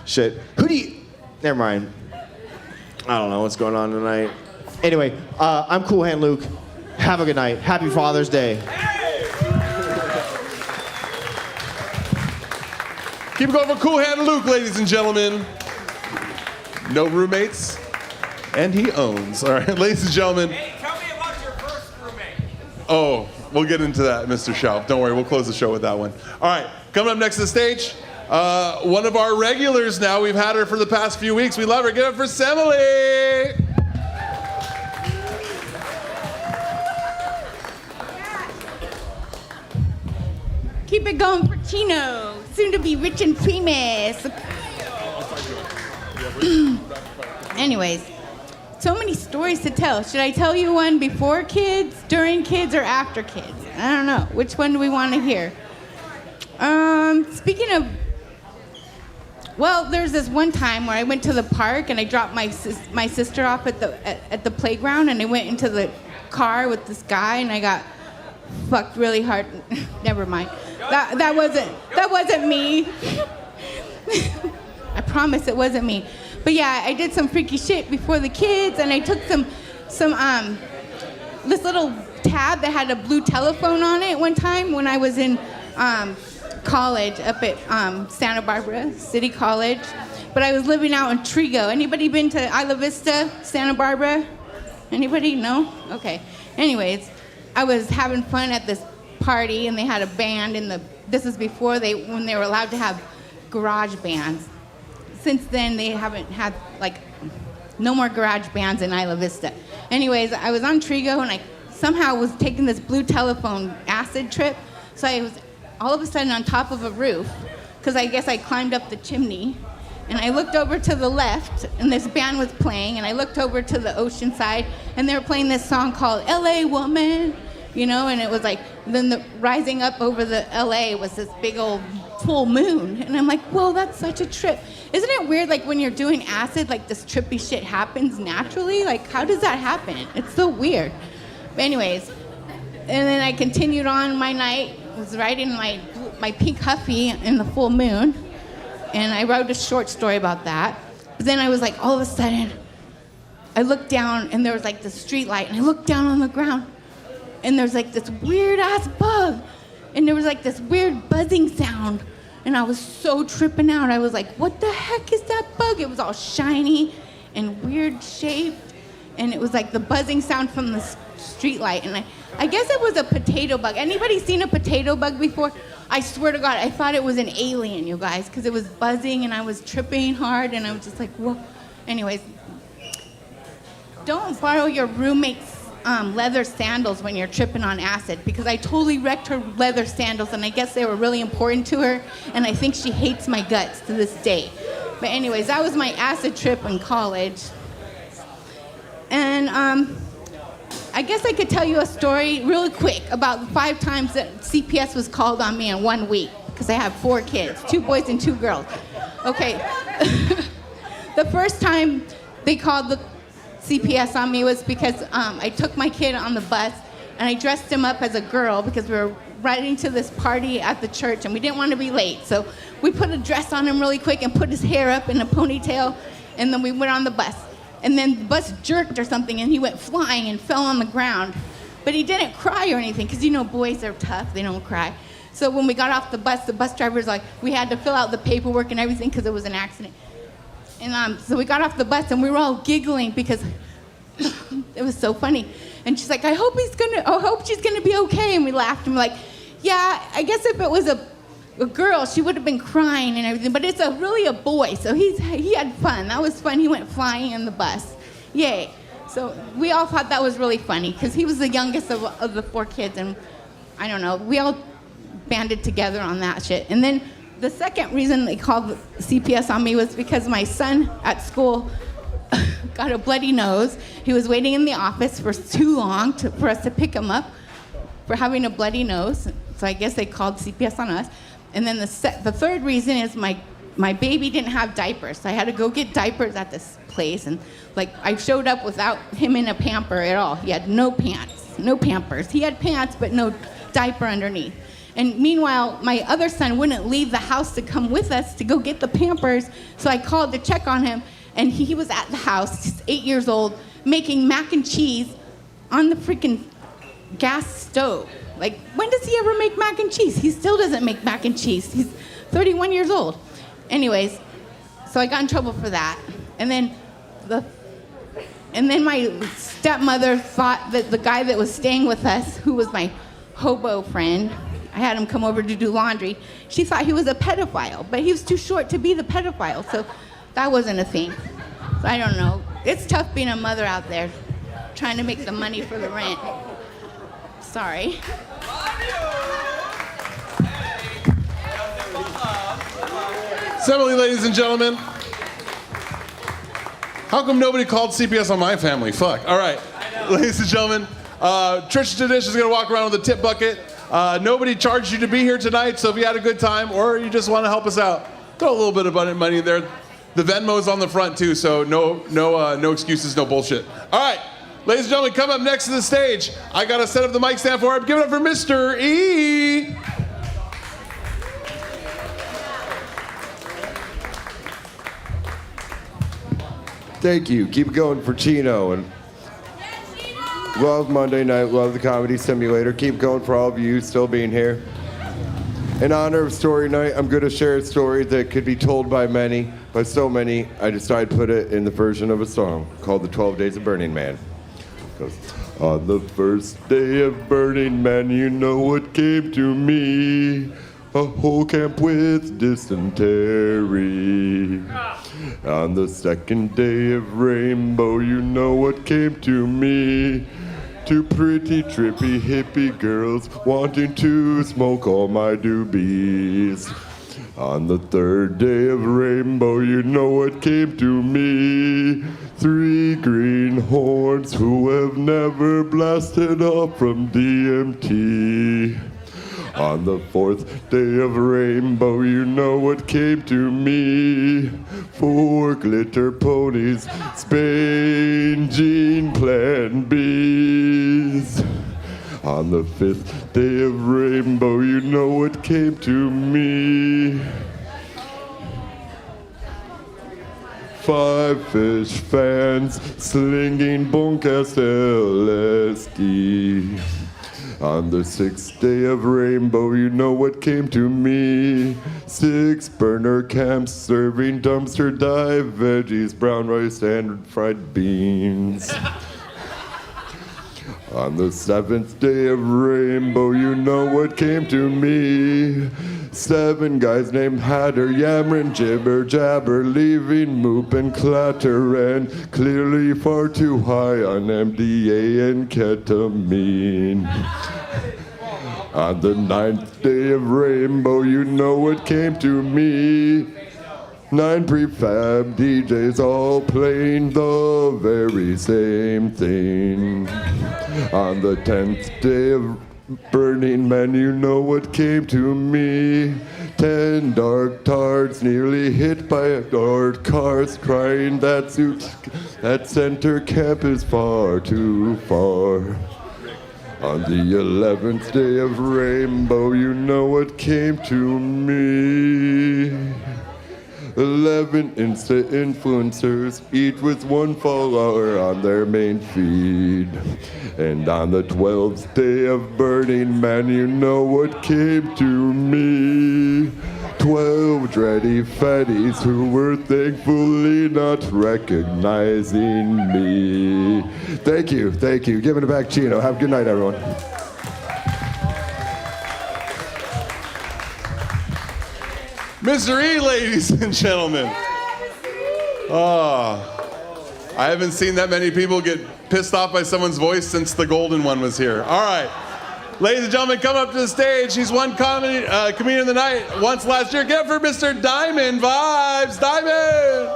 Shit. Who do you... Never mind. I don't know what's going on tonight. Anyway, I'm Cool Hand Luke. Have a good night. Happy Father's Day. Keep it going for Cool Hand Luke, ladies and gentlemen. No roommates, and he owns. All right, ladies and gentlemen. Hey, tell me about your first roommate. Oh, we'll get into that, Mr. Schauf. Don't worry, we'll close the show with that one. All right, coming up next to the stage, one of our regulars now. We've had her for the past few weeks. We love her. Give it up for Semele. Keep it going for Chino, soon to be rich and famous. Anyways, so many stories to tell. Should I tell you one before kids, during kids, or after kids? I don't know. Which one do we want to hear? Speaking of, well, there's this one time where I went to the park and I dropped my sister off at the playground, and I went into the car with this guy and I got fucked really hard. Never mind. That wasn't me. I promise it wasn't me. But yeah, I did some freaky shit before the kids, and I took this little tab that had a blue telephone on it one time when I was in college up at Santa Barbara City College. But I was living out in Trigo. Anybody been to Isla Vista, Santa Barbara? Anybody? No? Okay. Anyways, I was having fun at this party, and they had a band this is before when they were allowed to have garage bands. Since then, they haven't had, no more garage bands in Isla Vista. Anyways, I was on Trigo, and I somehow was taking this blue telephone acid trip. So I was all of a sudden on top of a roof, because I guess I climbed up the chimney. And I looked over to the left, and this band was playing, and I looked over to the ocean side, and they were playing this song called LA Woman, and it was then rising up over the LA was this big old full moon. And I'm like, whoa, that's such a trip. Isn't it weird, when you're doing acid, this trippy shit happens naturally? How does that happen? It's so weird. But anyways, and then I continued on my night, was riding my pink Huffy in the full moon, and I wrote a short story about that. But then I was all of a sudden, I looked down, and there was this street light, and I looked down on the ground, and there's this weird ass bug, and there was this weird buzzing sound, and I was so tripping out. I was like, what the heck is that bug? It was all shiny and weird shaped, and it was the buzzing sound from the street light, and I guess it was a potato bug. Anybody seen a potato bug before? I swear to God, I thought it was an alien, you guys, because it was buzzing, and I was tripping hard, and I was just like, whoa. Anyways, don't borrow your roommate's leather sandals when you're tripping on acid, because I totally wrecked her leather sandals, and I guess they were really important to her, and I think she hates my guts to this day. But anyways, that was my acid trip in college. And I guess I could tell you a story really quick about the 5 times that CPS was called on me in 1 week, because I have 4 kids, 2 boys and 2 girls. Okay. The first time they called the CPS on me was because I took my kid on the bus, and I dressed him up as a girl because we were riding to this party at the church, and we didn't want to be late. So we put a dress on him really quick and put his hair up in a ponytail, and then we went on the bus. And then the bus jerked or something, and he went flying and fell on the ground. But he didn't cry or anything, because boys are tough, they don't cry. So when we got off the bus driver was like, we had to fill out the paperwork and everything because it was an accident. And so we got off the bus, and we were all giggling because It was so funny. And she's like, I hope she's gonna be okay. And we laughed and we're like, yeah, I guess if it was a girl, she would have been crying and everything, but it's really a boy, so he had fun. That was fun. He went flying in the bus. Yay. So we all thought that was really funny because he was the youngest of the 4 kids, and I don't know, we all banded together on that shit. And then the second reason they called CPS on me was because my son at school got a bloody nose. He was waiting in the office for too long for us to pick him up for having a bloody nose. So I guess they called CPS on us. And then the third reason is my baby didn't have diapers. So I had to go get diapers at this place. And like I showed up without him in a pamper at all. He had no pants, no Pampers. He had pants, but no diaper underneath. And meanwhile, my other son wouldn't leave the house to come with us to go get the Pampers. So I called to check on him. And he was at the house, he's 8 years old, making mac and cheese on the freaking gas stove. Like, when does he ever make mac and cheese? He still doesn't make mac and cheese. He's 31 years old. Anyways, so I got in trouble for that. And then my stepmother thought that the guy that was staying with us, who was my hobo friend, I had him come over to do laundry, she thought he was a pedophile, but he was too short to be the pedophile, so that wasn't a thing. So I don't know. It's tough being a mother out there, trying to make the money for the rent. Sorry. Assembly, ladies and gentlemen. How come nobody called CPS on my family? Fuck. All right. Ladies and gentlemen, Trisha Tradish is going to walk around with a tip bucket. Nobody charged you to be here tonight, so if you had a good time or you just want to help us out, throw a little bit of money there. The Venmo's on the front too, so no excuses, no bullshit. All right, ladies and gentlemen, come up next to the stage. I gotta set up the mic stand for him. Give it up for Mr. E. Thank you. Keep it going for Chino. And love Monday night, love the Comedy Simulator. Keep going for all of you still being here. In honor of Story Night, I'm going to share a story that could be told by many, by so many, I decided to put it in the version of a song called The 12 Days of Burning Man. It goes, on the first day of Burning Man, you know what came to me? A whole camp with dysentery. On the second day of Rainbow, you know what came to me? 2 pretty, trippy, hippie girls wanting to smoke all my doobies. On the third day of Rainbow, you know what came to me? 3 greenhorns who have never blasted off from DMT. On the 4th day of Rainbow, you know what came to me? 4 glitter ponies, Spain Gene Plan Bs. On the 5th day of Rainbow, you know what came to me? 5 fish fans slinging Boncast LSD. On the 6th day of Rainbow, you know what came to me? 6 burner camps serving dumpster dive veggies, brown rice, and fried beans. On the 7th day of Rainbow, you know what came to me? 7 guys named Hatter, yammering, jibber, jabber, leaving moop and clatter, and clearly far too high on MDA and ketamine. On the 9th day of Rainbow, you know what came to me? 9 prefab DJs all playing the very same thing. On the 10th day of Burning Man, you know what came to me? 10 dark tards nearly hit by dark cars, crying that center camp is far too far. On the 11th day of Rainbow, you know what came to me? 11 Insta influencers, each with 1 follower on their main feed. And on the 12th day of Burning Man, you know what came to me? 12 dready fatties who were thankfully not recognizing me. Thank you. Giving it back, Chino. Have a good night, everyone. Mr. E, ladies and gentlemen. Oh, I haven't seen that many people get pissed off by someone's voice since the golden one was here. All right. Ladies and gentlemen, come up to the stage. He's won comedian of the night once last year. Get for Mr. Diamond Vibes. Diamond!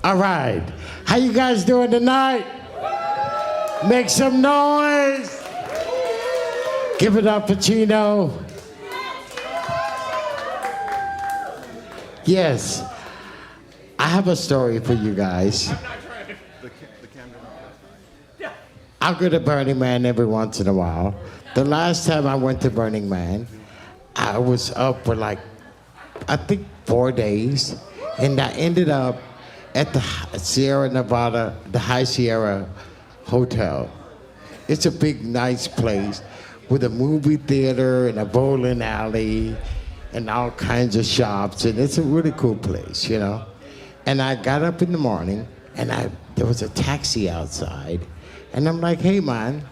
All right. How you guys doing tonight? Make some noise. Give it up for Chino. Yes. I have a story for you guys. I go to Burning Man every once in a while. The last time I went to Burning Man, I was up for like, I think 4 days. And I ended up at the Sierra Nevada, the High Sierra Hotel. It's a big, nice place with a movie theater and a bowling alley and all kinds of shops, and it's a really cool place, you know. And I got up in the morning, and there was a taxi outside, and I'm like, hey man,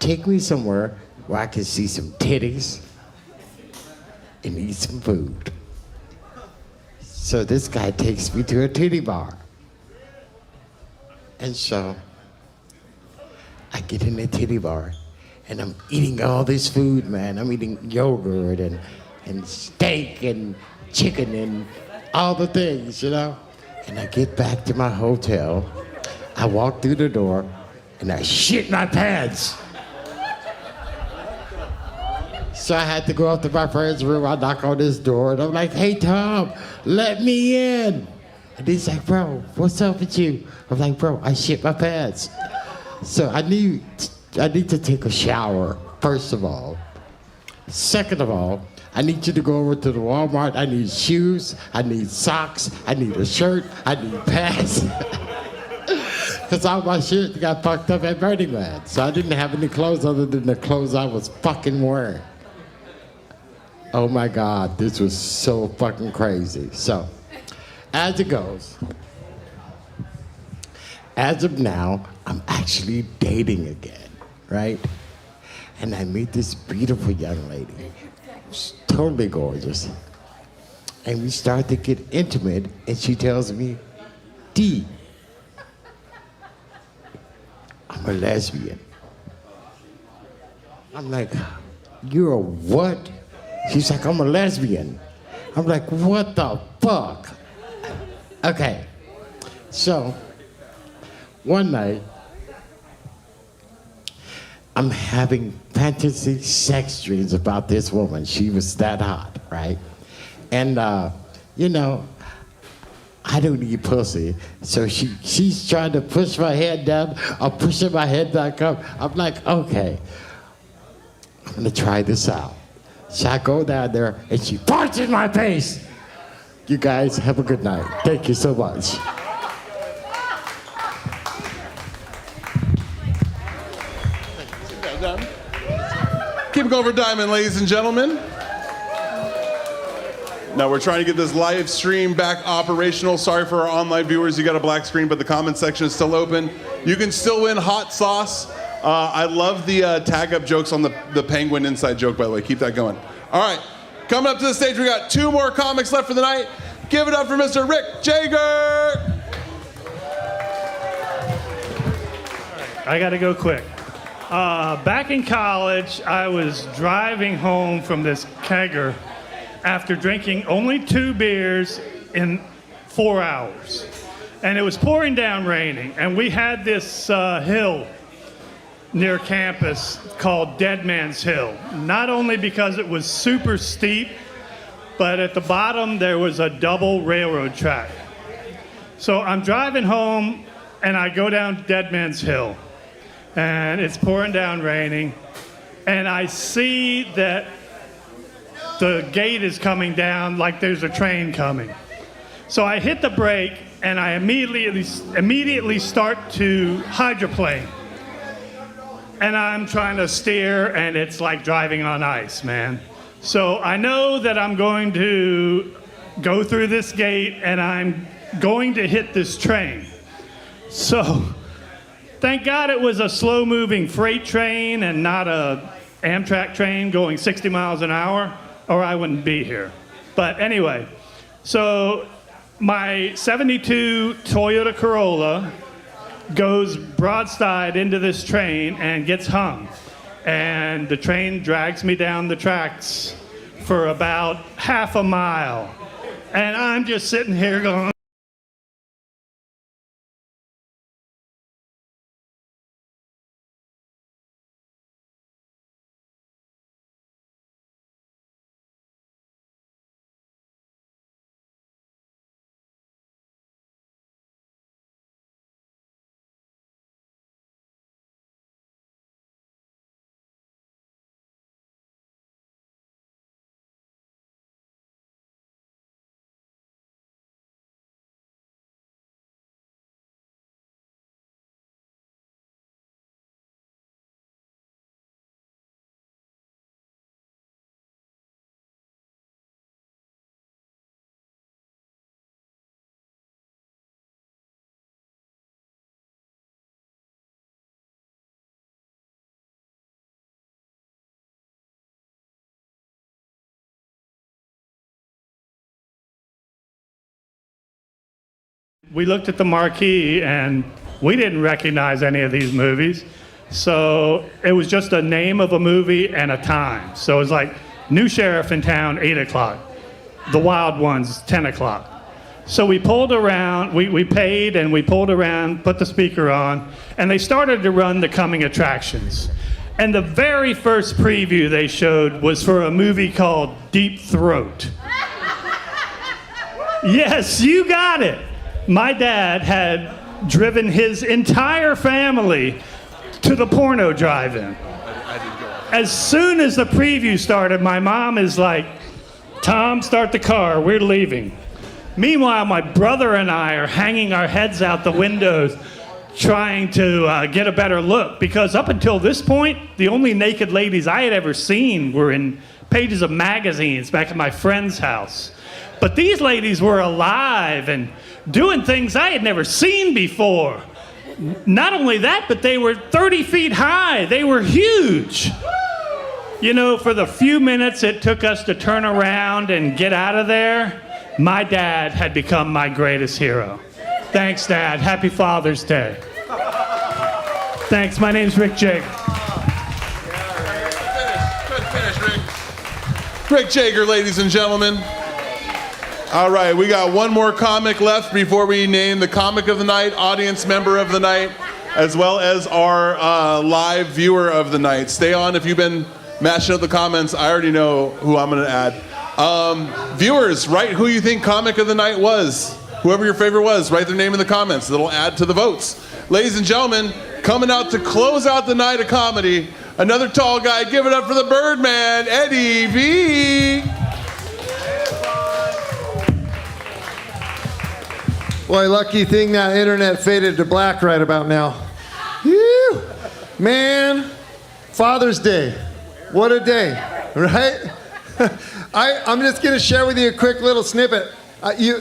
take me somewhere where I can see some titties and eat some food. So this guy takes me to a titty bar. And so I get in the titty bar, and I'm eating all this food, man. I'm eating yogurt and steak and chicken and all the things, you know? And I get back to my hotel. I walk through the door, and I shit my pants. So I had to go up to my friend's room. I knock on his door, and I'm like, hey, Tom, let me in. And he's like, bro, what's up with you? I'm like, bro, I shit my pants. So I need to take a shower, first of all. Second of all, I need you to go over to the Walmart. I need shoes, I need socks, I need a shirt, I need pants. Because all my shit got fucked up at Burning Man. So I didn't have any clothes other than the clothes I was fucking wearing. Oh my God, this was so fucking crazy. So, as it goes, as of now, I'm actually dating again, right? And I meet this beautiful young lady. She's totally gorgeous. And we start to get intimate, and she tells me, D, I'm a lesbian. I'm like, you're a what? She's like, I'm a lesbian. I'm like, what the fuck? Okay, so one night, I'm having fantasy sex dreams about this woman. She was that hot, right? And, you know, I don't eat pussy. So she's trying to push my head down. I'm pushing my head back up. I'm like, okay, I'm gonna try this out. So I go down there and she farts in my face. You guys have a good night. Thank you so much. Keep it going for Diamond, ladies and gentlemen. Now we're trying to get this live stream back operational. Sorry for our online viewers, you got a black screen, but the comment section is still open. You can still win hot sauce. I love the tag up jokes on the penguin inside joke, by the way. Keep that going. All right, coming up to the stage, we got 2 more comics left for the night. Give it up for Mr. Rick Jagger. I got to go quick. Back in college, I was driving home from this kegger after drinking only 2 beers in 4 hours. And it was pouring down raining. And we had this hill near campus called Dead Man's Hill. Not only because it was super steep, but at the bottom there was a double railroad track. So I'm driving home and I go down Dead Man's Hill. And it's pouring down raining. And I see that the gate is coming down like there's a train coming. So I hit the brake and I immediately start to hydroplane. And I'm trying to steer, and it's like driving on ice, man. So I know that I'm going to go through this gate, and I'm going to hit this train. So thank God it was a slow-moving freight train and not a Amtrak train going 60 miles an hour, or I wouldn't be here. But anyway, so my 72 Toyota Corolla goes broadside into this train and gets hung. And the train drags me down the tracks for about half a mile. And I'm just sitting here going, we looked at the marquee and we didn't recognize any of these movies. So it was just a name of a movie and a time. So it was like New Sheriff in Town, 8 o'clock. The Wild Ones, 10 o'clock. So we pulled around, we paid and we pulled around, put the speaker on, and they started to run the coming attractions. And the very first preview they showed was for a movie called Deep Throat. Yes, you got it. My dad had driven his entire family to the porno drive-in. As soon as the preview started, my mom is like, Tom, start the car, we're leaving. Meanwhile, my brother and I are hanging our heads out the windows trying to get a better look, because up until this point, the only naked ladies I had ever seen were in pages of magazines back at my friend's house. But these ladies were alive and doing things I had never seen before. Not only that, but they were 30 feet high. They were huge. You know, for the few minutes it took us to turn around and get out of there, my dad had become my greatest hero. Thanks, Dad. Happy Father's Day. Thanks. My name's Rick Jagger. Good finish, Rick. Rick Jagger, ladies and gentlemen. All right, we got one more comic left before we name the comic of the night, audience member of the night, as well as our live viewer of the night. Stay on if you've been mashing up the comments. I already know who I'm going to add. Viewers, write who you think comic of the night was. Whoever your favorite was, write their name in the comments. It'll add to the votes. Ladies and gentlemen, coming out to close out the night of comedy, another tall guy. Give it up for the Birdman, Eddie V. Boy, lucky thing that internet faded to black right about now. Whew. Man, Father's Day. What a day, right? I'm just going to share with you a quick little snippet.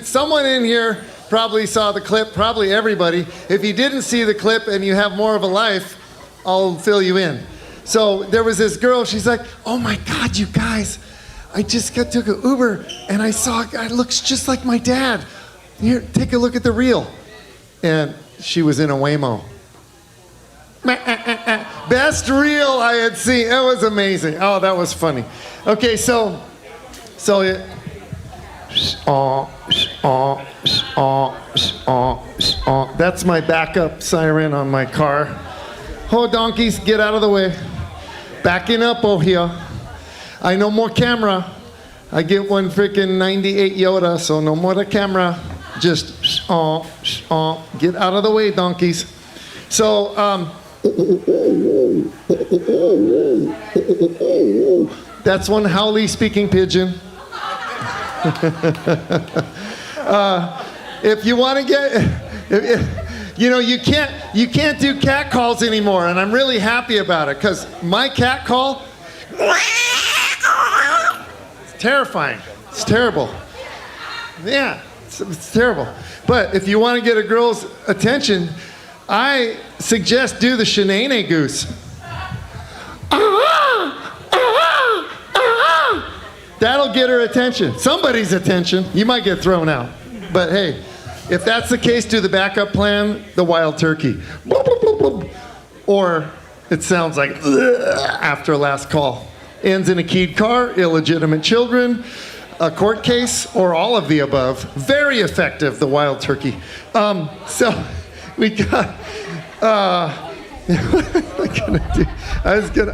Someone in here probably saw the clip, probably everybody. If you didn't see the clip and you have more of a life, I'll fill you in. So there was this girl, she's like, oh my God, you guys, I just took an Uber and I saw a guy looks just like my dad. Here, take a look at the reel. And she was in a Waymo. Best reel I had seen. It was amazing. Oh, that was funny. Okay, so that's my backup siren on my car. Oh, donkeys, get out of the way. Backing up over here. I no more camera. I get one freaking 98 Yoda, so no more the camera. Just get out of the way, donkeys. So that's one Howley speaking pigeon. if you want to get, you know, you can't do cat calls anymore, and I'm really happy about it because my cat call, it's terrifying. It's terrible. Yeah, it's terrible. But if you want to get a girl's attention, I suggest do the shenane goose. That'll get her attention. Somebody's attention. You might get thrown out. But hey, if that's the case, do the backup plan, the wild turkey. Or it sounds like after last call. Ends in a keyed car, illegitimate children, a court case, or all of the above. Very effective, the wild turkey. So we got, what am I gonna do?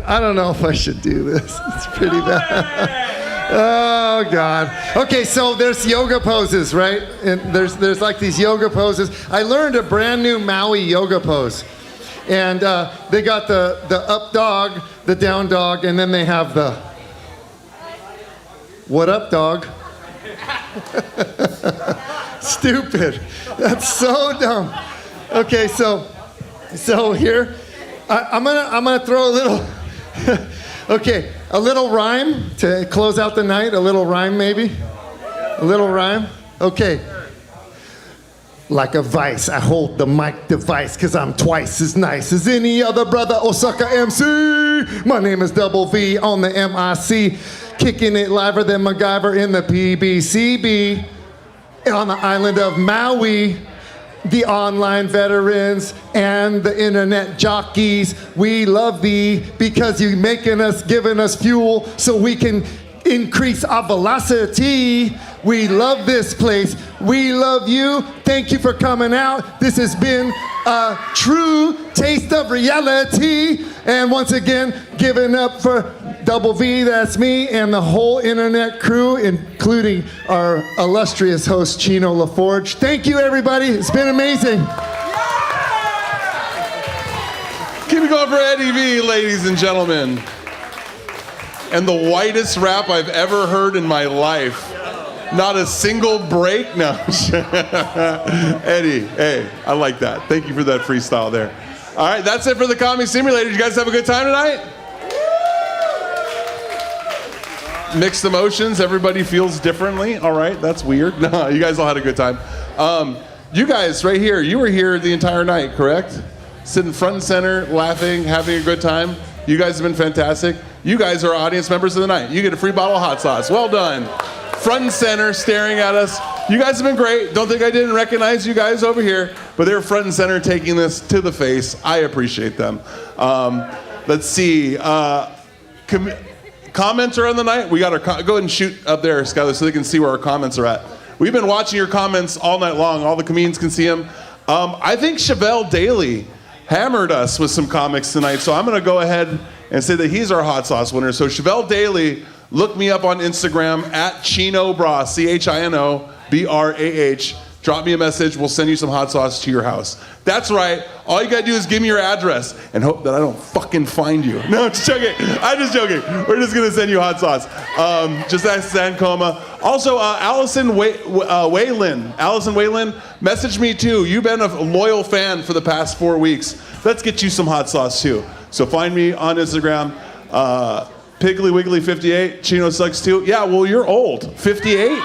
I don't know if I should do this. It's pretty bad. Oh God. Okay, so there's yoga poses, right? And there's like these yoga poses. I learned a brand new Maui yoga pose. And they got the up dog, the down dog, and then they have the what up dog. Stupid. That's so dumb. Okay, so here I'm gonna throw a little okay, a little rhyme to close out the night. A little rhyme, maybe? A little rhyme? Okay. Like a vice, I hold the mic device because I'm twice as nice as any other brother Osaka MC. My name is Double V on the MIC. Kicking it liver than MacGyver in the PBCB. On the island of Maui. The online veterans and the internet jockeys, we love thee because you're making us, giving us fuel so we can increase our velocity. We love this place. We love you. Thank you for coming out. This has been a true taste of reality. And once again, giving up for Double V, that's me, and the whole internet crew, including our illustrious host, Chino LaForge. Thank you, everybody. It's been amazing. Keep it going for Eddie V, ladies and gentlemen. And the whitest rap I've ever heard in my life. Not a single break? No. Eddie, hey, I like that. Thank you for that freestyle there. All right, that's it for the Comedy Simulator. You guys have a good time tonight? Mixed emotions. Everybody feels differently. All right, that's weird. No, you guys all had a good time. You guys right here, you were here the entire night, correct? Sitting front and center, laughing, having a good time. You guys have been fantastic. You guys are audience members of the night. You get a free bottle of hot sauce. Well done. Front and center, staring at us. You guys have been great. Don't think I didn't recognize you guys over here, but they're front and center taking this to the face. I appreciate them. Let's see. Comments are on the night. We got our go ahead and shoot up there, Skylar, so they can see where our comments are at. We've been watching your comments all night long. All the comedians can see them. I think Chevelle Daly hammered us with some comics tonight, so I'm going to go ahead and say that he's our hot sauce winner. So Chevelle Daly, look me up on Instagram at ChinoBrah, ChinoBrah. Drop me a message. We'll send you some hot sauce to your house. That's right. All you got to do is give me your address and hope that I don't fucking find you. No, I'm just joking. I'm just joking. We're just going to send you hot sauce. Just ask Sancoma. Also, Allison Wayland. Allison Wayland, message me too. You've been a loyal fan for the past 4 weeks. Let's get you some hot sauce too. So find me on Instagram. Piggly Wiggly 58. Chino sucks too. Yeah, well, you're old. 58?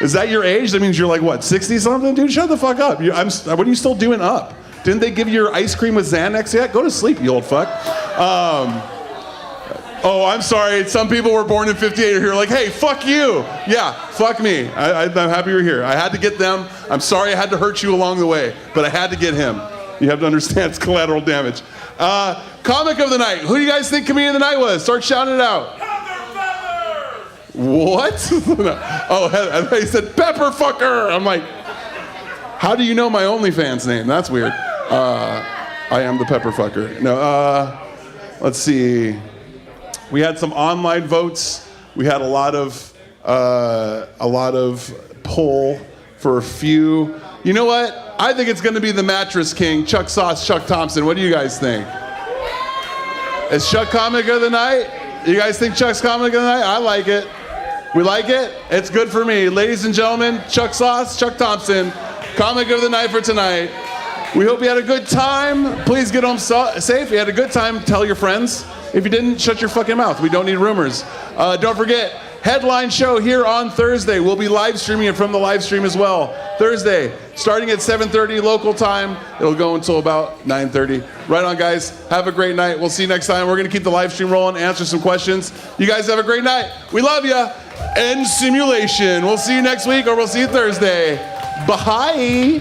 Is that your age? That means you're like, what, 60-something? Dude, shut the fuck up. What are you still doing up? Didn't they give you your ice cream with Xanax yet? Go to sleep, you old fuck. Oh, I'm sorry. Some people were born in 58 are here like, hey, fuck you. Yeah, fuck me. I'm happy you're here. I had to get them. I'm sorry I had to hurt you along the way, but I had to get him. You have to understand it's collateral damage. Comic of the night. Who do you guys think comedian of the night was? Start shouting it out. What? Oh, I thought you said Pepperfucker. I'm like, how do you know my OnlyFans name? That's weird. I am the Pepperfucker. No, let's see. We had some online votes. We had a lot of pull for a few. You know what? I think it's going to be the Mattress King, Chuck Sauce, Chuck Thompson. What do you guys think? Is Chuck Comic of the Night? You guys think Chuck's Comic of the Night? I like it. We like it? It's good for me. Ladies and gentlemen, Chuck Sauce, Chuck Thompson, comic of the night for tonight. We hope you had a good time. Please get home safe. If you had a good time, tell your friends. If you didn't, shut your fucking mouth. We don't need rumors. Don't forget, headline show here on Thursday. We'll be live streaming it from the live stream as well. Thursday, starting at 7:30 local time. It'll go until about 9:30. Right on, guys. Have a great night. We'll see you next time. We're going to keep the live stream rolling, answer some questions. You guys have a great night. We love you. End simulation. We'll see you next week, or we'll see you Thursday. Bye.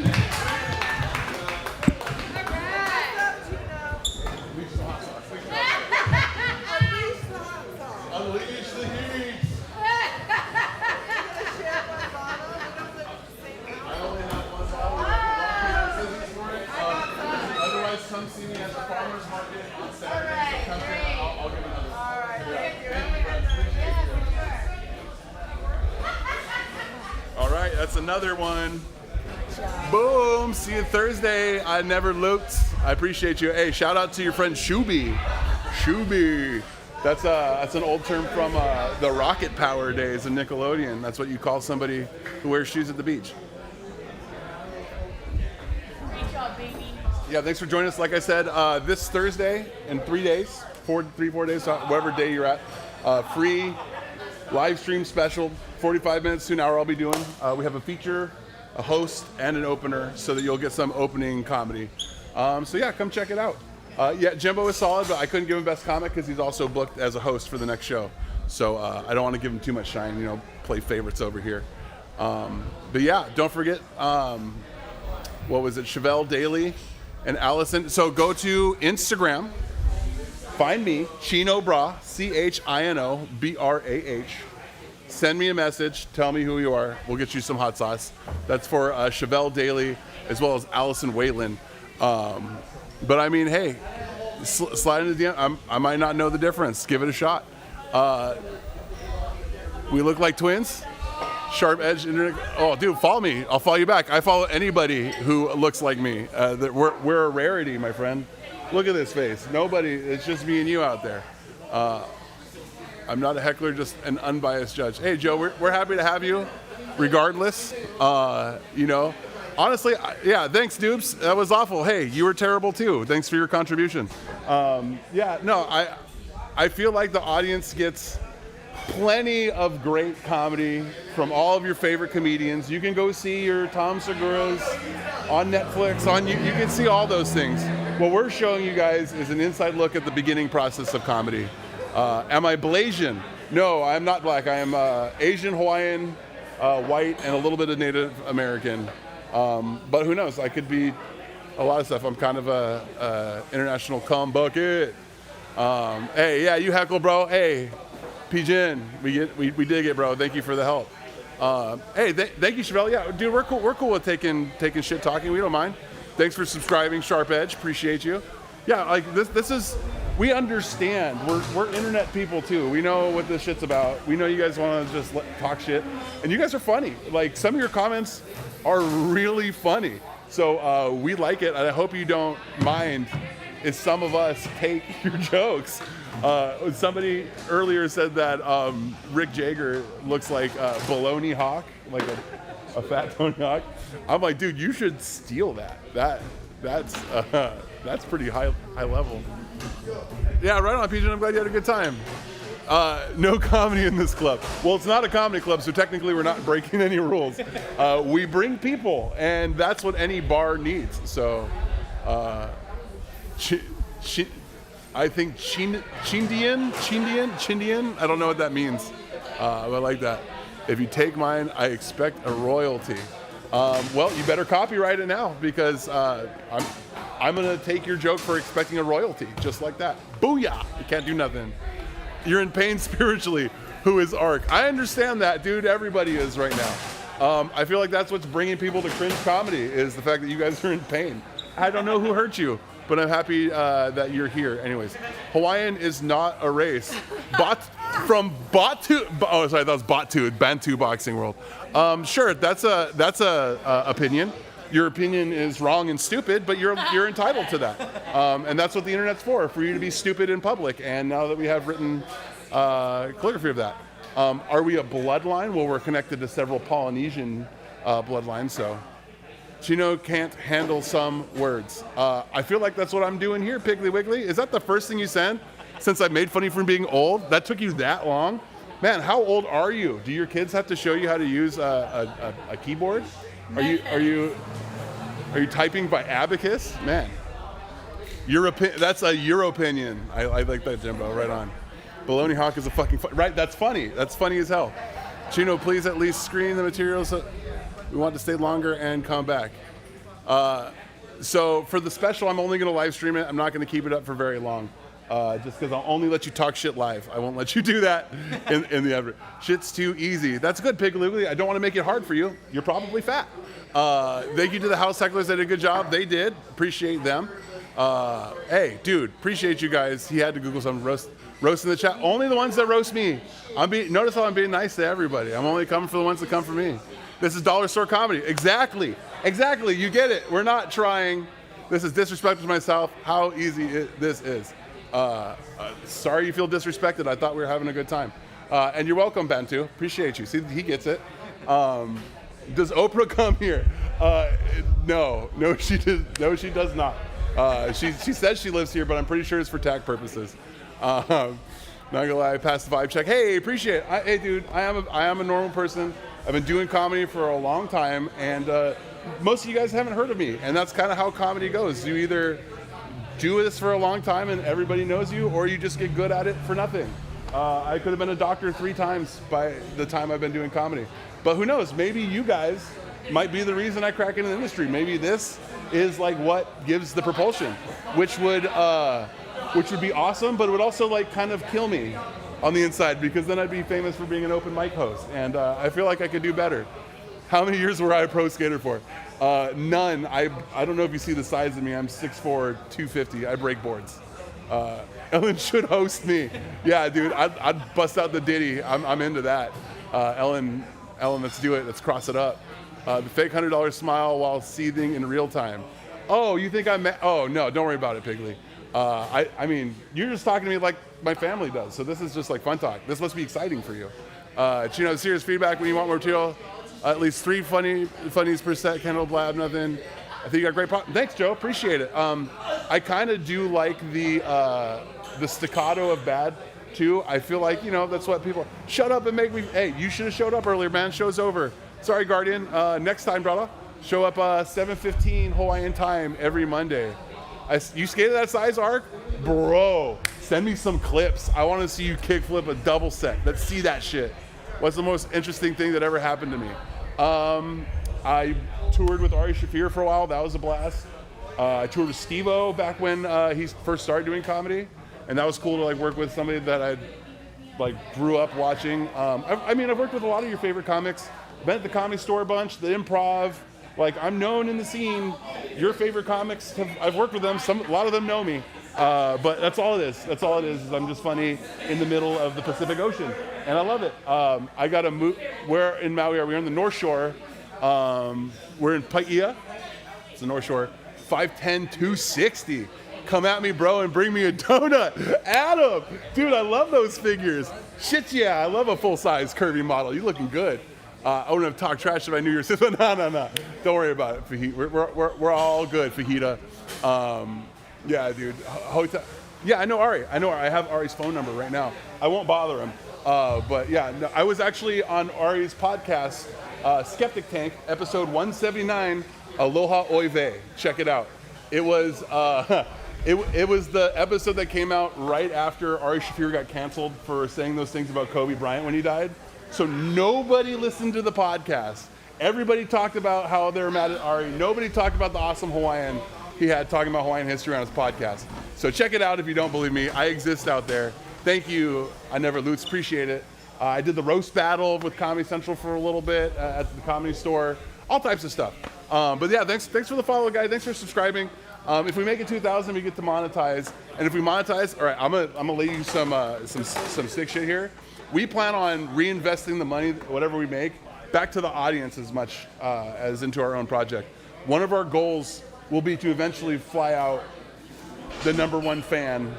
That's another one. Boom. See you Thursday. I never looked. I appreciate you. Hey, shout out to your friend Shooby. Shooby. That's an old term from the Rocket Power days of Nickelodeon. That's what you call somebody who wears shoes at the beach. Great job, baby. Yeah, thanks for joining us. Like I said, this Thursday in 3 days, 4 days, whatever day you're at, free live stream special, 45 minutes to an hour I'll be doing. We have a feature, a host, and an opener so that you'll get some opening comedy. So yeah, come check it out. Yeah, Jimbo is solid, but I couldn't give him Best Comic because he's also booked as a host for the next show. So I don't want to give him too much shine, you know, play favorites over here. But yeah, don't forget, what was it, Chevelle Daily and Allison. So go to Instagram, find me, Chino Bra, ChinoBrah. Send me a message, tell me who you are. We'll get you some hot sauce. That's for Chevelle Daily as well as Allison Whalen. But I mean, hey, slide into the DM. I might not know the difference. Give it a shot. We look like twins. Sharp Edge Internet. Oh, dude, follow me. I'll follow you back. I follow anybody who looks like me. We're a rarity, my friend. Look at this face. Nobody. It's just me and you out there. I'm not a heckler, just an unbiased judge. Hey, Joe, we're happy to have you, regardless. You know, honestly, yeah, thanks, Dupes. That was awful. Hey, you were terrible too. Thanks for your contribution. Yeah, no, I feel like the audience gets plenty of great comedy from all of your favorite comedians. You can go see your Tom Segura's on Netflix. You can see all those things. What we're showing you guys is an inside look at the beginning process of comedy. Am I Blasian? No, I'm not black. I am Asian, Hawaiian, white, and a little bit of Native American. But who knows? I could be a lot of stuff. I'm kind of a international cum bucket. Hey, yeah, you heckle, bro. Hey, P-Jin, we dig it, bro. Thank you for the help. Hey, thank you, Chevelle. Yeah, dude, we're cool with taking shit talking. We don't mind. Thanks for subscribing, Sharp Edge. Appreciate you. Yeah, like this is. We understand. We're internet people too. We know what this shit's about. We know you guys want to just talk shit, and you guys are funny. Like some of your comments are really funny. So we like it, and I hope you don't mind if some of us take your jokes. Somebody earlier said that Rick Jagger looks like a baloney hawk, like a fat Tony Hawk. I'm like, dude, you should steal that. That's pretty high level. Yeah, right on, PJ. I'm glad you had a good time. No comedy in this club. Well, it's not a comedy club, so technically we're not breaking any rules. We bring people, and that's what any bar needs. So, I think Chindian. I don't know what that means. I like that. If you take mine, I expect a royalty. Well, you better copyright it now because I'm gonna take your joke for expecting a royalty, just like that. Booyah! You can't do nothing. You're in pain spiritually. Who is Ark? I understand that, dude. Everybody is right now. I feel like that's what's bringing people to cringe comedy is the fact that you guys are in pain. I don't know who hurt you, but I'm happy that you're here. Anyways, Hawaiian is not a race. From Batu. Oh, sorry, that was Bantu boxing world. Sure, that's a opinion. Your opinion is wrong and stupid, but you're entitled to that. And that's what the internet's for you to be stupid in public. And now that we have written calligraphy of that. Are we a bloodline? Well, we're connected to several Polynesian bloodlines, so Chino can't handle some words. I feel like that's what I'm doing here, Piggly Wiggly. Is that the first thing you sent since I made fun of you for being old? That took you that long? Man, how old are you? Do your kids have to show you how to use a keyboard? Are you typing by abacus? Man, that's a your opinion. I like that, Jimbo. Right on. Baloney Hawk is a fucking right. That's funny. That's funny as hell. Chino, please at least screen the materials. We want to stay longer and come back. So for the special, I'm only going to live stream it. I'm not going to keep it up for very long. Just because I'll only let you talk shit live. I won't let you do that in the Abra. Shit's too easy. That's good, Piggly Wiggly. I don't want to make it hard for you. You're probably fat. Thank you to the house hecklers. They did a good job. They did. Appreciate them. Hey, dude, appreciate you guys. He had to Google some roast in the chat. Only the ones that roast me. Notice how I'm being nice to everybody. I'm only coming for the ones that come for me. This is dollar store comedy. Exactly. You get it. We're not trying. This is disrespect to myself. How easy this is. Sorry you feel disrespected. I thought we were having a good time. And you're welcome, Bantu. Appreciate you. See, he gets it. Does Oprah come here? No, she does not. She says she lives here, but I'm pretty sure it's for tax purposes. Not gonna lie, I passed the vibe check. Hey, appreciate it. Hey, dude, I am a normal person. I've been doing comedy for a long time, and most of you guys haven't heard of me, and that's kind of how comedy goes. You either do this for a long time and everybody knows you, or you just get good at it for nothing. I could have been a doctor 3 times by the time I've been doing comedy. But who knows, maybe you guys might be the reason I crack into the industry. Maybe this is like what gives the propulsion, which would be awesome, but it would also like kind of kill me on the inside, because then I'd be famous for being an open mic host, and I feel like I could do better. How many years were I a pro skater for? None. I don't know if you see the size of me. I'm 6'4", 250. I break boards. Ellen should host me. Yeah, dude, I'd bust out the ditty. I'm into that. Ellen, let's do it. Let's cross it up. The fake $100 smile while seething in real time. Oh, you think I'm oh, no, don't worry about it, Piggly. I mean, you're just talking to me like my family does, so this is just like fun talk. This must be exciting for you. Chino, serious feedback when you want more material. At least 3 funnies per set, Kendall Blab, nothing. I think you got great Thanks, Joe, appreciate it. I kind of do like the staccato of bad, too. I feel like, that's what people, shut up and make me, hey, you should have showed up earlier, man, show's over. Sorry, Guardian, next time, brother. Show up 7:15 Hawaiian time every Monday. You skated that size arc? Bro, send me some clips. I want to see you kickflip a double set. Let's see that shit. What's the most interesting thing that ever happened to me? I toured with Ari Shaffir for a while. That was a blast. I toured with Steve-O back when he first started doing comedy, and that was cool to like work with somebody that I like grew up watching. I mean, I've worked with a lot of your favorite comics. Been at the Comedy Store a bunch, the Improv. Like, I'm known in the scene. Your favorite comics, I've worked with them. A lot of them know me. But that's all it is. That's all it is I'm just funny in the middle of the Pacific Ocean. And I love it. I got to move. Where in Maui are we? We're on the North Shore. We're in Paia. It's the North Shore. 5'10", 260. Come at me, bro, and bring me a donut. Adam, dude, I love those figures. Shit, yeah, I love a full-size curvy model. You looking good. I wouldn't have talked trash if I knew your sister. No. Don't worry about it, Fajita. We're all good, Fajita. Yeah, dude. Yeah, I know Ari. I have Ari's phone number right now. I won't bother him. But yeah, no, I was actually on Ari's podcast, Skeptic Tank, episode 179, Aloha Oy Vey. Check it out. It was it was the episode that came out right after Ari Shaffir got canceled for saying those things about Kobe Bryant when he died. So nobody listened to the podcast. Everybody talked about how they were mad at Ari. Nobody talked about the awesome Hawaiian he had talking about Hawaiian history on his podcast. So check it out if you don't believe me. I exist out there. Thank you. I never lose. Appreciate it. I did the roast battle with Comedy Central for a little bit at the Comedy Store. All types of stuff. But yeah, thanks for the follow, guys. Thanks for subscribing. If we make it 2,000, we get to monetize. And if we monetize, all right, I'm gonna lay you some sick shit here. We plan on reinvesting the money, whatever we make, back to the audience as much as into our own project. One of our goals will be to eventually fly out the #1 fan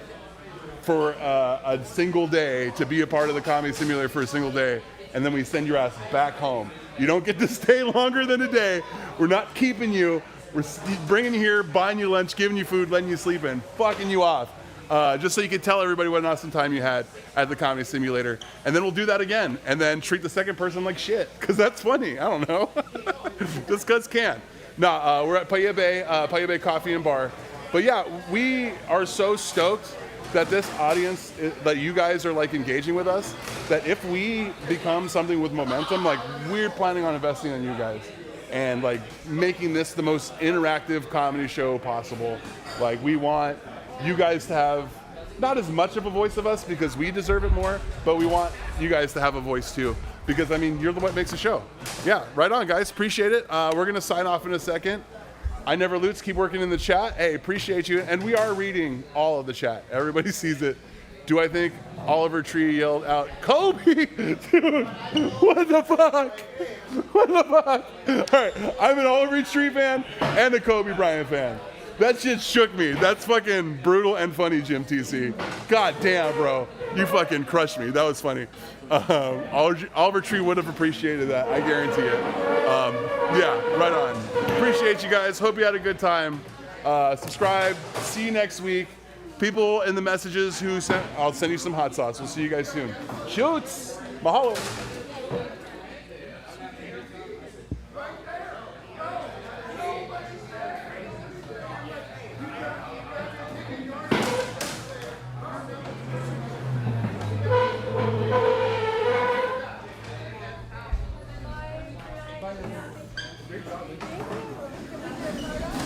for a single day to be a part of the comedy simulator for a single day, and then we send your ass back home. You don't get to stay longer than a day. We're not keeping you. We're bringing you here, buying you lunch, giving you food, letting you sleep in, fucking you off. Just so you can tell everybody what an awesome time you had at the comedy simulator. And then we'll do that again, and then treat the second person like shit, because that's funny. I don't know. Just because can. No, we're at Paia Bay Coffee and Bar. But yeah, we are so stoked that this audience, that you guys are like engaging with us, that if we become something with momentum, like we're planning on investing in you guys and like making this the most interactive comedy show possible. Like we want you guys to have not as much of a voice of us because we deserve it more, but we want you guys to have a voice too. Because I mean, you're the one that makes the show. Yeah, right on guys, appreciate it. We're gonna sign off in a second. I Never Loots, keep working in the chat. Hey, appreciate you. And we are reading all of the chat. Everybody sees it. Do I think Oliver Tree yelled out, Kobe? Dude, what the fuck? What the fuck? All right, I'm an Oliver Tree fan and a Kobe Bryant fan. That shit shook me. That's fucking brutal and funny, Jim TC. God damn, bro. You fucking crushed me. That was funny. Oliver Tree would have appreciated that. I guarantee it. Yeah, right on. Appreciate you guys. Hope you had a good time. Subscribe. See you next week. People in the messages who sent, I'll send you some hot sauce. We'll see you guys soon. Shoots. Mahalo.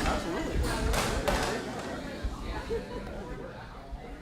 Absolutely.